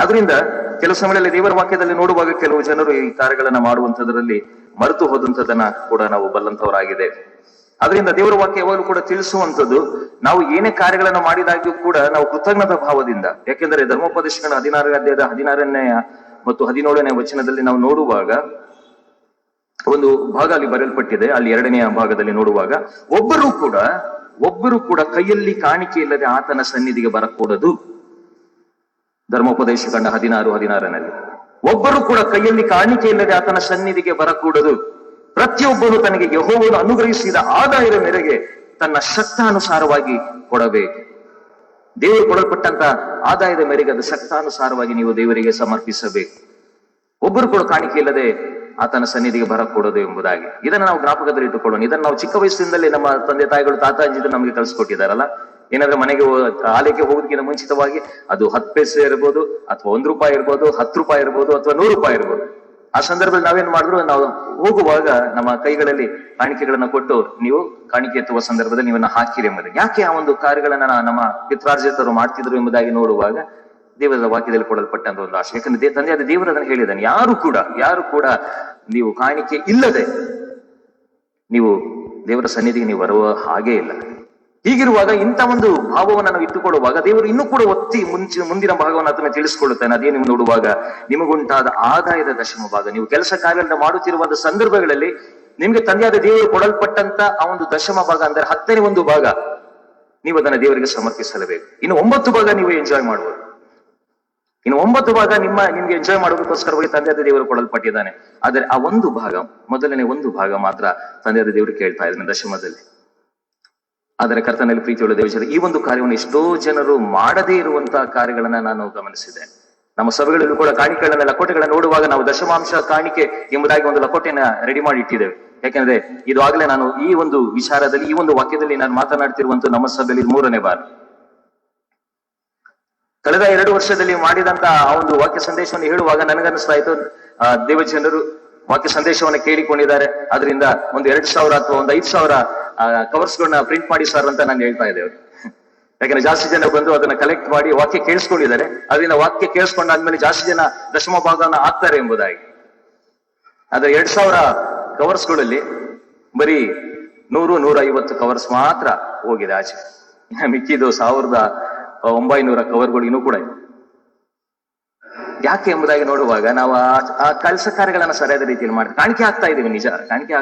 Speaker 1: ಆದ್ರಿಂದ ಕೆಲವು ಸಮಯದಲ್ಲಿ ದೇವರ ವಾಕ್ಯದಲ್ಲಿ ನೋಡುವಾಗ ಕೆಲವು ಜನರು ಈ ಕಾರ್ಯಗಳನ್ನ ಮಾಡುವಂತದ್ರಲ್ಲಿ ಮರೆತು ಹೋದಂಥದನ್ನ ಕೂಡ ನಾವು ಬಲ್ಲಂತವರಾಗಿದೆ. ಅದರಿಂದ ದೇವರ ವಾಕ್ಯ ಯಾವಾಗಲೂ ಕೂಡ ತಿಳಿಸುವಂಥದ್ದು, ನಾವು ಏನೇ ಕಾರ್ಯಗಳನ್ನ ಮಾಡಿದಾಗ್ಯೂ ಕೂಡ ನಾವು ಕೃತಜ್ಞತಾ ಭಾವದಿಂದ, ಯಾಕೆಂದರೆ ಧರ್ಮೋಪದೇಶಗಳ 16ನೇ ಅಧ್ಯಾಯದ 16ನೇ ಮತ್ತು 17ನೇ ವಚನದಲ್ಲಿ ನಾವು ನೋಡುವಾಗ ಒಂದು ಭಾಗ ಅಲ್ಲಿ ಬರೆಯಲ್ಪಟ್ಟಿದೆ. ಅಲ್ಲಿ 2ನೇ ಭಾಗದಲ್ಲಿ ನೋಡುವಾಗ ಒಬ್ಬರು ಕೂಡ ಕೈಯಲ್ಲಿ ಕಾಣಿಕೆ ಇಲ್ಲದೆ ಆತನ ಸನ್ನಿಧಿಗೆ ಬರಕೂಡದು. ಧರ್ಮೋಪದೇಶ ಕಂಡ 16:16ನಲ್ಲಿ ಒಬ್ಬರು ಕೂಡ ಕೈಯಲ್ಲಿ ಕಾಣಿಕೆ ಇಲ್ಲದೆ ಆತನ ಸನ್ನಿಧಿಗೆ ಬರಕೂಡದು. ಪ್ರತಿಯೊಬ್ಬನು ತನಗೆ ಯೆಹೋವನು ಅನುಗ್ರಹಿಸಿದ ಆದಾಯದ ಮೇರೆಗೆ ತನ್ನ ಶಕ್ತಾನುಸಾರವಾಗಿ ಕೊಡಬೇಕು. ದೇವರು ಕೊಡಲ್ಪಟ್ಟಂತ ಆದಾಯದ ಮೇರೆಗೆ ಅದು ಶಕ್ತಾನುಸಾರವಾಗಿ ನೀವು ದೇವರಿಗೆ ಸಮರ್ಪಿಸಬೇಕು. ಒಬ್ಬರು ಕೂಡ ಕಾಣಿಕೆ ಇಲ್ಲದೆ ಆತನ ಸನ್ನಿಧಿಗೆ ಬರಕೂಡದು ಎಂಬುದಾಗಿ. ಇದನ್ನ ನಾವು ಜ್ಞಾಪಕದಲ್ಲಿ ಇಟ್ಟುಕೊಳ್ಳೋಣ. ಇದನ್ನ ನಾವು ಚಿಕ್ಕ ವಯಸ್ಸಿನಲ್ಲೇ ನಮ್ಮ ತಂದೆ ತಾಯಿಗಳು, ತಾತಾಜಿದ್ರು ನಮಗೆ ಕಲಿಸ್ಕೊಟ್ಟಿದಾರಲ್ಲ. ಏನಾದ್ರೆ ಮನೆಗೆ ಆಲಯಕ್ಕೆ ಹೋಗೋದಕ್ಕಿಂತ ಮುಂಚಿತವಾಗಿ ಅದು 10 ಪೈಸೆ ಇರ್ಬೋದು, ಅಥವಾ 1 ರೂಪಾಯಿ ಇರ್ಬೋದು, 10 ರೂಪಾಯಿ ಇರ್ಬೋದು, ಅಥವಾ 100 ರೂಪಾಯಿ ಇರ್ಬೋದು. ಆ ಸಂದರ್ಭದಲ್ಲಿ ನಾವೇನ್ ಮಾಡಿದ್ರು, ನಾವು ಹೋಗುವಾಗ ನಮ್ಮ ಕೈಗಳಲ್ಲಿ ಕಾಣಿಕೆಗಳನ್ನ ಕೊಟ್ಟು ನೀವು ಕಾಣಿಕೆ ಎತ್ತುವ ಸಂದರ್ಭದಲ್ಲಿ ನೀವನ್ನ ಹಾಕಿರಿ ಎಂಬುದಾಗಿ. ಯಾಕೆ ಆ ಒಂದು ಕಾರ್ಯಗಳನ್ನ ನಮ್ಮ ಪಿತ್ರಾರ್ಜಿತರು ಮಾಡ್ತಿದ್ರು ಎಂಬುದಾಗಿ ನೋಡುವಾಗ ದೇವರ ವಾಕ್ಯದಲ್ಲಿ ಕೊಡಲ್ಪಟ್ಟಂತ ಒಂದು ಆಶೆ. ಯಾಕಂದ್ರೆ ತಂದೆಯಾದ ದೇವರು ಅದನ್ನು ಹೇಳಿದ್ದಾನೆ, ಯಾರು ಕೂಡ ನೀವು ಕಾಣಿಕೆ ಇಲ್ಲದೆ ನೀವು ದೇವರ ಸನ್ನಿಧಿಗೆ ನೀವು ಬರುವ ಹಾಗೇ ಇಲ್ಲ. ಹೀಗಿರುವಾಗ ಇಂಥ ಒಂದು ಭಾವವನ್ನು ನಾವು ಇಟ್ಟುಕೊಳ್ಳುವಾಗ ದೇವರು ಇನ್ನೂ ಕೂಡ ಒತ್ತಿ ಮುಂದಿನ ಭಾಗವನ್ನು ಅದನ್ನ ತಿಳಿಸ್ಕೊಳ್ಳುತ್ತಾನೆ. ಅದೇ ನೀವು ನೋಡುವಾಗ, ನಿಮಗುಂಟಾದ ಆದಾಯದ ದಶಮ ಭಾಗ, ನೀವು ಕೆಲಸ ಕಾರ್ಯಗಳನ್ನ ಮಾಡುತ್ತಿರುವಂತಹ ಸಂದರ್ಭಗಳಲ್ಲಿ ನಿಮ್ಗೆ ತಂದೆಯಾದ ದೇವರು ಕೊಡಲ್ಪಟ್ಟಂತ ಆ ಒಂದು ದಶಮ ಭಾಗ, ಅಂದ್ರೆ 10ನೇ ಒಂದು ಭಾಗ ನೀವು ಅದನ್ನ ದೇವರಿಗೆ ಸಮರ್ಪಿಸಲೇಬೇಕು. ಇನ್ನು 9 ಭಾಗ ನೀವು ಎಂಜಾಯ್ ಮಾಡುವುದು. ಇನ್ನು 9 ಭಾಗ ನಿಮ್ಗೆ ಎಂಜಾಯ್ ಮಾಡೋದಕ್ಕೋಸ್ಕರವಾಗಿ ತಂದೆಯಾದ ದೇವರು ಕೊಡಲ್ಪಟ್ಟಿದ್ದಾನೆ. ಆದರೆ ಆ ಒಂದು ಭಾಗ, ಮೊದಲನೇ ಒಂದು ಭಾಗ ಮಾತ್ರ ತಂದೆಯಾದ ದೇವರು ಕೇಳ್ತಾ ಇದ್ದಾನೆ ದಶಮದಲ್ಲಿ. ಆದರೆ ಕರ್ತನಲ್ಲಿ ಪ್ರೀತಿಯುಳ್ಳ ದೇವಜನರು, ಈ ಒಂದು ಕಾರ್ಯವನ್ನು ಎಷ್ಟೋ ಜನರು ಮಾಡದೇ ಇರುವಂತಹ ಕಾರ್ಯಗಳನ್ನ ನಾನು ಗಮನಿಸಿದೆ. ನಮ್ಮ ಸಭೆಗಳಲ್ಲೂ ಕೂಡ ಕಾಣಿಕೆಗಳನ್ನ, ಲಕೋಟೆಗಳನ್ನ ನೋಡುವಾಗ ನಾವು ದಶಮಾಂಶ ಕಾಣಿಕೆ ಎಂಬುದಾಗಿ ಒಂದು ಲಕೋಟೆನ ರೆಡಿ ಮಾಡಿ ಇಟ್ಟಿದ್ದೇವೆ. ಯಾಕೆಂದ್ರೆ ಇದು ಆಗ್ಲೇ ನಾನು ಈ ಒಂದು ವಿಚಾರದಲ್ಲಿ, ಈ ಒಂದು ವಾಕ್ಯದಲ್ಲಿ ನಾನು ಮಾತನಾಡ್ತಿರುವಂತ ನಮ್ಮ ಸಭೆಯಲ್ಲಿ 3ನೇ ಬಾರಿ. ಕಳೆದ 2 ವರ್ಷದಲ್ಲಿ ಮಾಡಿದಂತ ಆ ಒಂದು ವಾಕ್ಯ ಸಂದೇಶವನ್ನು ಹೇಳುವಾಗ ನನಗನ್ನಿಸ್ತಾ ಇತ್ತು, ದೇವಜನರು ವಾಕ್ಯ ಸಂದೇಶವನ್ನ ಕೇಳಿಕೊಂಡಿದ್ದಾರೆ, ಅದರಿಂದ ಒಂದು 2,000 ಅಥವಾ ಒಂದು 5,000 ಕವರ್ಸ್ಗಳನ್ನ ಪ್ರಿಂಟ್ ಮಾಡಿ ಸರ್ ಅಂತ ನಾನು ಹೇಳ್ತಾ ಇದ್ದೇವೆ. ಯಾಕಂದ್ರೆ ಜಾಸ್ತಿ ಜನ ಬಂದು ಅದನ್ನ ಕಲೆಕ್ಟ್ ಮಾಡಿ ವಾಕ್ಯ ಕೇಳಿಸ್ಕೊಂಡಿದ್ದಾರೆ. ಅದರಿಂದ ವಾಕ್ಯ ಕೇಳಿಸ್ಕೊಂಡಾದ್ಮೇಲೆ ಜಾಸ್ತಿ ಜನ ದಶಮ ಭಾಗವನ್ನ ಹಾಕ್ತಾರೆ ಎಂಬುದಾಗಿ. ಆದ್ರೆ 2,000 ಕವರ್ಸ್ಗಳಲ್ಲಿ ಬರೀ 100-150 ಕವರ್ಸ್ ಮಾತ್ರ ಹೋಗಿದೆ ಆಚೆ. ಮಿಕ್ಕಿದ್ದು 1,900 ಕವರ್ಗಳು ಇನ್ನೂ ಕೂಡ ಇದೆ. ಯಾಕೆ ಎಂಬುದಾಗಿ ನೋಡುವಾಗ ನಾವು ಆ ಕೆಲಸ ಕಾರ್ಯಗಳನ್ನ ಸರಿಯಾದ ರೀತಿಯಲ್ಲಿ ಮಾಡಿ ಕಾಣಿಕೆ ಹಾಕ್ತಾ ಇದೀವಿ. ನಿಜ, ಕಾಣಿಕೆ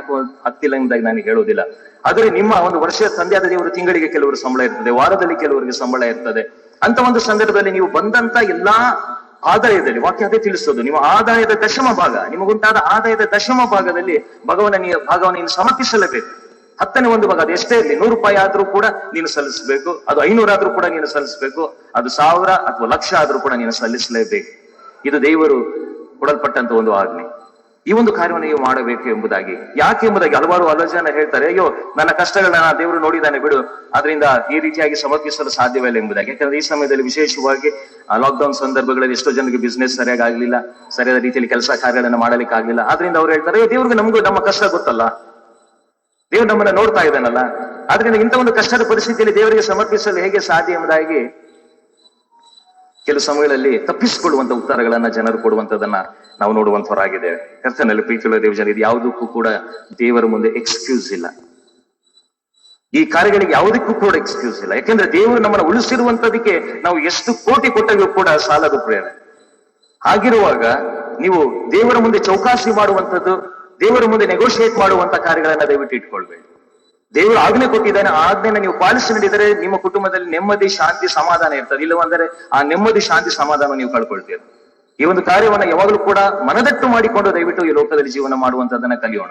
Speaker 1: ಹಾಕ್ತಿಲ್ಲ ಎಂಬುದಾಗಿ ನಾನು ಹೇಳೋದಿಲ್ಲ. ಆದರೆ ನಿಮ್ಮ ಒಂದು ವರ್ಷ ತಂದೆಯಾದ ದೇವರು ತಿಂಗಳಿಗೆ ಕೆಲವರು ಸಂಬಳ ಇರ್ತದೆ, ವಾರದಲ್ಲಿ ಕೆಲವರಿಗೆ ಸಂಬಳ ಇರ್ತದೆ. ಅಂತ ಒಂದು ಸಂದರ್ಭದಲ್ಲಿ ನೀವು ಬಂದಂತ ಎಲ್ಲಾ ಆದಾಯದಲ್ಲಿ ವಾಕ್ಯ ಅದೇ ತಿಳಿಸೋದು. ನಿಮ್ಮ ಆದಾಯದ ದಶಮ ಭಾಗ, ನಿಮಗುಂಟಾದ ಆದಾಯದ ದಶಮ ಭಾಗದಲ್ಲಿ ಭಾಗವನ್ನು ನೀನು ಸಮರ್ಪಿಸಲೇಬೇಕು. 10ನೇ 1 ಭಾಗ, ಅದು ಎಷ್ಟೇ ಇರಲಿ, 100 ರೂಪಾಯಿ ಆದ್ರೂ ಕೂಡ ನೀನು ಸಲ್ಲಿಸಬೇಕು, ಅದು 500 ಆದ್ರೂ ಕೂಡ ನೀನು ಸಲ್ಲಿಸಬೇಕು, ಅದು 1000 ಅಥವಾ 1,00,000 ಆದ್ರೂ ಕೂಡ ನೀನು ಸಲ್ಲಿಸಲೇಬೇಕು. ಇದು ದೇವರು ಕೊಡಲ್ಪಟ್ಟಂತ ಒಂದು ಆಜ್ಞೆ. ಈ ಒಂದು ಕಾರ್ಯವನ್ನು ನೀವು ಮಾಡಬೇಕು ಎಂಬುದಾಗಿ. ಯಾಕೆ ಎಂಬುದಾಗಿ ಹಲವಾರು ಜನ ಹೇಳ್ತಾರೆ, ಅಯ್ಯೋ ನನ್ನ ಕಷ್ಟಗಳನ್ನ ದೇವರು ನೋಡಿದ್ದಾನೆ ಬಿಡು, ಅದರಿಂದ ಈ ರೀತಿಯಾಗಿ ಸಮರ್ಪಿಸಲು ಸಾಧ್ಯವಿಲ್ಲ ಎಂಬುದಾಗಿ. ಯಾಕಂದ್ರೆ ಈ ಸಮಯದಲ್ಲಿ ವಿಶೇಷವಾಗಿ ಲಾಕ್ಡೌನ್ ಸಂದರ್ಭಗಳಲ್ಲಿ ಎಷ್ಟೋ ಜನರಿಗೆ ಬಿಸ್ನೆಸ್ ಸರಿಯಾಗಿ ಆಗ್ಲಿಲ್ಲ, ಸರಿಯಾದ ರೀತಿಯಲ್ಲಿ ಕೆಲಸ ಕಾರ್ಯಗಳನ್ನ ಮಾಡಲಿಕ್ಕೆ ಆಗ್ಲಿಲ್ಲ. ಆದ್ರಿಂದ ಅವ್ರು ಹೇಳ್ತಾರೆ, ದೇವ್ರಿಗೆ ನಮಗೂ ನಮ್ಮ ಕಷ್ಟ ಗೊತ್ತಲ್ಲ, ದೇವ್ರು ನಮ್ಮನ್ನ ನೋಡ್ತಾ ಇದ್ದಾನಲ್ಲ, ಆದ್ರಿಂದ ಇಂಥ ಒಂದು ಕಷ್ಟದ ಪರಿಸ್ಥಿತಿಯಲ್ಲಿ ದೇವರಿಗೆ ಸಮರ್ಪಿಸಲು ಹೇಗೆ ಸಾಧ್ಯ ಎಂಬುದಾಗಿ ಕೆಲವು ಸಮಯಗಳಲ್ಲಿ ತಪ್ಪಿಸಿಕೊಳ್ಳುವಂತ ಉತ್ತರಗಳನ್ನ ಜನರು ಕೊಡುವಂತದನ್ನ ನಾವು ನೋಡುವಂತವರಾಗಿದ್ದೇವೆ. ಕರ್ತನಲ್ಲಿ ಪ್ರೀತಿಯುಳ್ಳ ದೇವಜನ, ಇದು ಯಾವುದಕ್ಕೂ ಕೂಡ ದೇವರ ಮುಂದೆ ಎಕ್ಸ್ಕ್ಯೂಸ್ ಇಲ್ಲ. ಈ ಕಾರ್ಯಗಳಿಗೆ ಯಾವುದಕ್ಕೂ ಕೂಡ ಎಕ್ಸ್ಕ್ಯೂಸ್ ಇಲ್ಲ. ಯಾಕೆಂದ್ರೆ ದೇವರು ನಮ್ಮನ್ನ ಉಳಿಸಿರುವಂತದಕ್ಕೆ ನಾವು ಎಷ್ಟು ಕೋಟಿ ಕೊಟ್ಟರೂ ಕೂಡ ಸಾಲದು ಪ್ರೇರಣೆ. ಹಾಗಿರುವಾಗ ನೀವು ದೇವರ ಮುಂದೆ ಚೌಕಾಸಿ ಮಾಡುವಂಥದ್ದು, ದೇವರ ಮುಂದೆ ನೆಗೋಷಿಯೇಟ್ ಮಾಡುವಂತ ಕಾರ್ಯಗಳನ್ನ ದಯವಿಟ್ಟು ಇಟ್ಕೊಳ್ಬೇಡಿ. ದೇವರು ಆಜ್ಞೆ ಕೊಟ್ಟಿದ್ದಾನೆ, ಆ ಆಜ್ಞೆನ ನೀವು ಪಾಲಿಸಿ ನಡೆದರೆ ನಿಮ್ಮ ಕುಟುಂಬದಲ್ಲಿ ನೆಮ್ಮದಿ, ಶಾಂತಿ, ಸಮಾಧಾನ ಇರ್ತದೆ. ಇಲ್ಲವಂದರೆ ಆ ನೆಮ್ಮದಿ, ಶಾಂತಿ, ಸಮಾಧಾನ ನೀವು ಕಳ್ಕೊಳ್ತೀರಿ. ಈ ಒಂದು ಕಾರ್ಯವನ್ನ ಯಾವಾಗಲೂ ಕೂಡ ಮನದಟ್ಟು ಮಾಡಿಕೊಂಡು ದಯವಿಟ್ಟು ಈ ಲೋಕದಲ್ಲಿ ಜೀವನ ಮಾಡುವಂತದನ್ನ ಕಲಿಯೋಣ.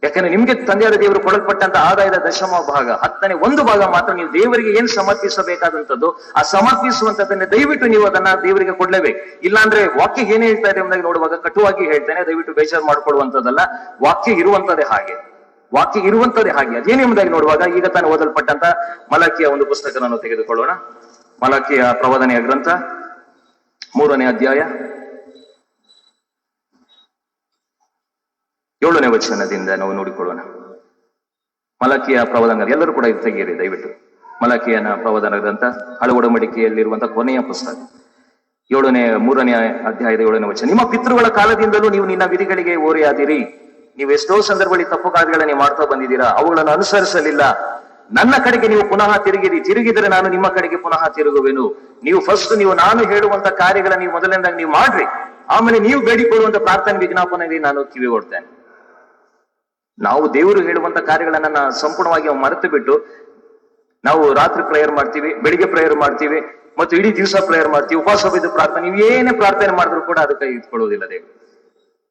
Speaker 1: ಯಾಕಂದ್ರೆ ನಿಮ್ಗೆ ತಂದೆಯಾದ ದೇವರು ಕೊಡಲ್ಪಟ್ಟಂತ ಆದಾಯದ ದಶಮ ಭಾಗ, 10ನೇ 1 ಭಾಗ ಮಾತ್ರ ನೀವು ದೇವರಿಗೆ ಏನ್ ಸಮರ್ಪಿಸಬೇಕಾದಂಥದ್ದು, ಆ ಸಮರ್ಪಿಸುವಂತದನ್ನ ದಯವಿಟ್ಟು ನೀವು ಅದನ್ನ ದೇವರಿಗೆ ಕೊಡ್ಲೇಬೇಕು. ಇಲ್ಲಾಂದ್ರೆ ವಾಕ್ಯ ಏನೇ ಹೇಳ್ತಾ ಇದೆ ಎಂಬುದಾಗಿ ನೋಡುವಾಗ ಕಟುವಾಗಿ ಹೇಳ್ತೇನೆ, ದಯವಿಟ್ಟು ಬೇಜಾರು ಮಾಡ್ಕೊಳ್ಳುವಂತದ್ದಲ್ಲ. ವಾಕ್ಯ ಇರುವಂತದ್ದೇ ಹಾಗೆ, ವಾಕ್ಯ ಇರುವಂತದ್ದೇ ಹಾಗೆ. ಅದೇನು ಎಂಬುದಾಗಿ ನೋಡುವಾಗ ಈಗ ತಾನು ಓದಲ್ಪಟ್ಟಂತ ಮಲಕಿಯ ಒಂದು ಪುಸ್ತಕವನ್ನು ತೆಗೆದುಕೊಳ್ಳೋಣ. ಮಲಕಿಯ ಪ್ರವಾದನೆಯ ಗ್ರಂಥ 3ನೇ ಅಧ್ಯಾಯ 7ನೇ ವಚನದಿಂದ ನಾವು ನೋಡಿಕೊಳ್ಳೋಣ. ಮಲಕಿಯ ಪ್ರವಾದನ, ಎಲ್ಲರೂ ಕೂಡ ಇದು ತೆಗೆಯಿರಿ ದಯವಿಟ್ಟು. ಮಲಕಿಯನ ಪ್ರವಾದನ ಗ್ರಂಥ ಹಳೆ ಒಡಂಬಡಿಕೆಯಲ್ಲಿರುವಂತಹ ಕೊನೆಯ ಪುಸ್ತಕ, 3ನೇ ಅಧ್ಯಾಯದ 7ನೇ ವಚನ. ನಿಮ್ಮ ಪಿತೃಗಳ ಕಾಲದಿಂದಲೂ ನೀವು ನಿನ್ನ ವಿಧಿಗಳಿಗೆ ಓರೆಯಾದಿರಿ. ನೀವು ಎಷ್ಟೋ ಸಂದರ್ಭದಲ್ಲಿ ತಪ್ಪು ಕಾರ್ಯಗಳನ್ನ ನೀವು ಮಾಡ್ತಾ ಬಂದಿದ್ದೀರಾ, ಅವುಗಳನ್ನು ಅನುಸರಿಸಲಿಲ್ಲ. ನನ್ನ ಕಡೆಗೆ ನೀವು ಪುನಃ ತಿರುಗಿದರೆ ನಾನು ನಿಮ್ಮ ಕಡೆಗೆ ಪುನಃ ತಿರುಗುವೆನು. ನೀವು ನಾನು ಹೇಳುವಂತ ಕಾರ್ಯಗಳನ್ನ ನೀವು ಮೊದಲನೇದಾಗಿ ನೀವು ಮಾಡ್ರಿ, ಆಮೇಲೆ ನೀವು ಬೇಡಿಕೊಳ್ಳುವಂತ ಪ್ರಾರ್ಥನೆ ವಿಜ್ಞಾಪನೆಗೆ ನಾನು ಕಿವಿ ಕೊಡ್ತೇನೆ. ನಾವು ದೇವರು ಹೇಳುವಂತ ಕಾರ್ಯಗಳನ್ನ ಸಂಪೂರ್ಣವಾಗಿ ಮರೆತು ಬಿಟ್ಟು ನಾವು ರಾತ್ರಿ ಪ್ರೇಯರ್ ಮಾಡ್ತೀವಿ, ಬೆಳಿಗ್ಗೆ ಪ್ರೇಯರ್ ಮಾಡ್ತೀವಿ, ಮತ್ತು ಇಡೀ ದಿವಸ ಪ್ರೇಯರ್ ಮಾಡ್ತೀವಿ, ಉಪವಾಸ ಬಿದ್ದು ಪ್ರಾರ್ಥನೆ, ನೀವು ಏನೇ ಪ್ರಾರ್ಥನೆ ಮಾಡಿದ್ರು ಕೂಡ ಅದಕ್ಕೆ ಇಟ್ಕೊಳ್ಳೋದಿಲ್ಲ ದೇವರು.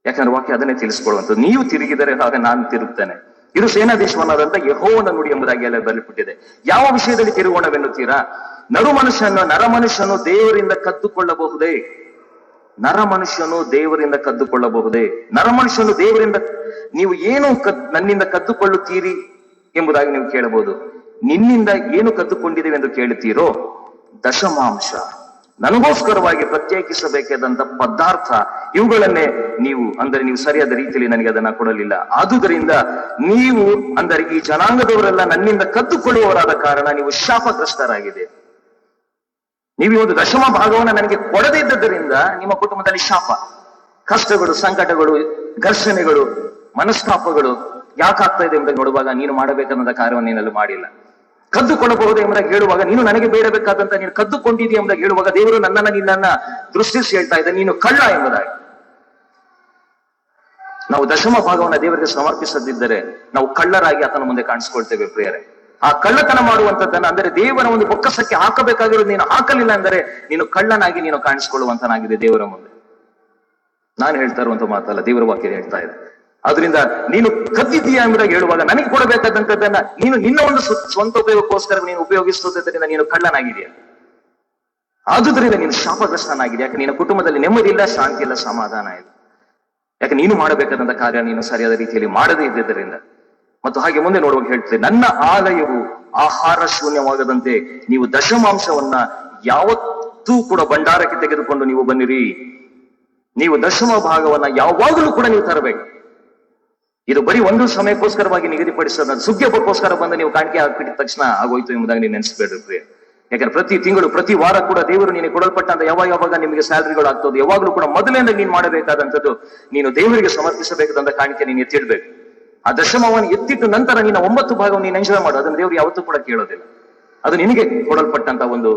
Speaker 1: ಯಾಕಂದ್ರೆ ವಾಕ್ಯ ಅದನ್ನೇ ತಿಳಿಸ್ಕೊಳ್ಳುವಂಥದ್ದು. ನೀವು ತಿರುಗಿದರೆ ಆಗ ನಾನು ತಿರುಗ್ತೇನೆ. ಇದು ಸೇನಾಧೀಶವನಾದಂತ ಯೆಹೋವನ ನುಡಿ ಎಂಬುದಾಗಿ ಎಲ್ಲ ಬರೆಯಲ್ಪಟ್ಟಿದೆ. ಯಾವ ವಿಷಯದಲ್ಲಿ ತಿರುಗೋಣವೆನ್ನುತ್ತೀರಾ? ನರಮನುಷ್ಯನು ದೇವರಿಂದ ಕದ್ದುಕೊಳ್ಳಬಹುದೇ? ನರಮನುಷ್ಯನು ದೇವರಿಂದ ಕದ್ದುಕೊಳ್ಳಬಹುದೇ? ನರಮನುಷ್ಯನು ದೇವರಿಂದ ನೀವು ಏನು ನನ್ನಿಂದ ಕದ್ದುಕೊಳ್ಳುತ್ತೀರಿ ಎಂಬುದಾಗಿ ನೀವು ಕೇಳಬಹುದು. ನಿನ್ನಿಂದ ಏನು ಕದ್ದುಕೊಂಡಿದ್ದೇವೆ ಎಂದು ಕೇಳುತ್ತೀರೋ? ದಶಮಾಂಶ, ನನಗೋಸ್ಕರವಾಗಿ ಪ್ರತ್ಯೇಕಿಸಬೇಕಾದಂತ ಪದಾರ್ಥ, ಇವುಗಳನ್ನೇ ನೀವು ಸರಿಯಾದ ರೀತಿಯಲ್ಲಿ ನನಗೆ ಅದನ್ನ ಕೊಡಲಿಲ್ಲ. ಆದುದರಿಂದ ನೀವು ಈ ಜನಾಂಗದವರೆಲ್ಲ ನನ್ನಿಂದ ಕದ್ದುಕೊಳ್ಳುವವರಾದ ಕಾರಣ ನೀವು ಶಾಪಗ್ರಸ್ತರಾಗಿದೆ. ನೀವು ಈ ಒಂದು ದಶಮ ಭಾಗವನ್ನು ನನಗೆ ಕೊಡದೇ ಇದ್ದದರಿಂದ ನಿಮ್ಮ ಕುಟುಂಬದಲ್ಲಿ ಶಾಪ, ಕಷ್ಟಗಳು, ಸಂಕಟಗಳು, ಘರ್ಷಣೆಗಳು, ಮನಸ್ತಾಪಗಳು ಯಾಕಾಗ್ತಾ ಇದೆ ಎಂಬುದಾಗಿ ನೋಡುವಾಗ ನೀನು ಮಾಡಬೇಕಾದಂತ ಕಾರ್ಯವನ್ನು ನೀನಲ್ಲಿ ಮಾಡಿಲ್ಲ. ಕದ್ದುಕೊಳ್ಳಬಹುದು ಎಂಬುದಾಗಿ ಹೇಳುವಾಗ ನೀನು ನನಗೆ ಬೇಡಬೇಕಾದಂತ ನೀನು ಕದ್ದುಕೊಂಡಿದ್ದೀಯ ಎಂಬುದಾಗಿ ಹೇಳುವಾಗ ದೇವರು ನಿನ್ನನ್ನ ದೃಷ್ಟಿಸಿ ಹೇಳ್ತಾ ಇದ್ದ, ನೀನು ಕಳ್ಳ ಎಂಬುದಾಗಿ. ನಾವು ದಶಮ ಭಾಗವನ್ನು ದೇವರಿಗೆ ಸಮರ್ಪಿಸದಿದ್ದರೆ ನಾವು ಕಳ್ಳರಾಗಿ ಆತನ ಮುಂದೆ ಕಾಣಿಸ್ಕೊಳ್ತೇವೆ ಪ್ರಿಯರೇ. ಆ ಕಳ್ಳತನ ಮಾಡುವಂತದ್ದನ್ನ ದೇವರ ಒಂದು ಬೊಕ್ಕಸಕ್ಕೆ ಹಾಕಬೇಕಾಗಿರೋದು ನೀನು ಹಾಕಲಿಲ್ಲ ಅಂದರೆ ನೀನು ಕಳ್ಳನಾಗಿ ನೀನು ಕಾಣಿಸ್ಕೊಳ್ಳುವಂತನಾಗಿದೆ ದೇವರ ಮುಂದೆ. ನಾನು ಹೇಳ್ತಾ ಇರುವಂತ ಮಾತಲ್ಲ, ದೇವರ ವಾಕ್ಯ ಹೇಳ್ತಾ ಇದೆ. ಆದ್ರಿಂದ ನೀನು ಕದ್ದಿದ್ದೀಯಾ ಎಂಬುದಾಗಿ ಹೇಳುವಾಗ ನನಗೆ ಕೊಡಬೇಕಾದಂತದ್ದನ್ನ ನೀನು ನಿನ್ನ ಒಂದು ಸ್ವಂತ ಉಪಯೋಗಕ್ಕೋಸ್ಕರ ನೀನು ಉಪಯೋಗಿಸುವುದರಿಂದ ನೀನು ಕಳ್ಳನಾಗಿದೆಯಾ. ಆದುದರಿಂದ ನೀನು ಶಾಪಗ್ರಸ್ತನಾಗಿದೆ. ಯಾಕೆ ನಿನ್ನ ಕುಟುಂಬದಲ್ಲಿ ನೆಮ್ಮದಿ ಇಲ್ಲ, ಶಾಂತಿ ಇಲ್ಲ, ಸಮಾಧಾನ ಇಲ್ಲ. ಯಾಕೆ ನೀನು ಮಾಡಬೇಕಾದಂತ ಕಾರ್ಯ ನೀನು ಸರಿಯಾದ ರೀತಿಯಲ್ಲಿ ಮಾಡದೇ ಇದ್ದಿದ್ದರಿಂದ. ಮತ್ತು ಹಾಗೆ ಮುಂದೆ ನೋಡುವಾಗ ಹೇಳ್ತೇನೆ, ನನ್ನ ಆಲಯವು ಆಹಾರ ಶೂನ್ಯವಾಗದಂತೆ ನೀವು ದಶಮಾಂಶವನ್ನ ಯಾವತ್ತೂ ಕೂಡ ಭಂಡಾರಕ್ಕೆ ತೆಗೆದುಕೊಂಡು ನೀವು ಬನ್ನಿರಿ. ನೀವು ದಶಮ ಭಾಗವನ್ನ ಯಾವಾಗಲೂ ಕೂಡ ನೀವು ತರಬೇಕು. ಇದು ಬರೀ ಒಂದು ಸಮಯಕ್ಕೋಸ್ಕರವಾಗಿ ನಿಗದಿಪಡಿಸೋದು, ಸುಗ್ಗಿಹಬ್ಬಕ್ಕೋಸ್ಕರ ಬಂದು ನೀವು ಕಾಣಿಕೆ ಹಾಕಿದ ತಕ್ಷಣ ಆಗೋಯ್ತು ಎಂಬುದಾಗಿ ನೀವು ನೆನೆಸ್ಬೇಡ್ರಿ ಪ್ರಿಯ. ಯಾಕಂದ್ರೆ ಪ್ರತಿ ತಿಂಗಳು, ಪ್ರತಿ ವಾರ ಕೂಡ ದೇವರು ನಿನಗೆ ಕೊಡಲ್ಪಟ್ಟಂತ ಯಾವಾಗ ನಿಮಗೆ ಸ್ಯಾಲರಿಗಳು ಆಗ್ತದೆ, ಯಾವಾಗಲೂ ಕೂಡ ಮೊದಲಿಂದ ನೀನು ಮಾಡಬೇಕಾದಂಥದ್ದು ನೀನು ದೇವರಿಗೆ ಸಮರ್ಪಿಸಬೇಕಾದಂತ ಕಾಣಿಕೆ ನೀನು ಎತ್ತಿಡ್ಬೇಕು. ಆ ದಶಮವನ್ನು ಎತ್ತಿಟ್ಟು ನಂತರ ನಿನ್ನ 9 ಭಾಗವನ್ನು ನೀನು ಎಂಜಾಯ್ ಮಾಡು. ಅದನ್ನು ದೇವರು ಯಾವತ್ತೂ ಕೂಡ ಕೇಳೋದಿಲ್ಲ. ಅದು ನಿನಗೆ ಕೊಡಲ್ಪಟ್ಟಂತ ಒಂದು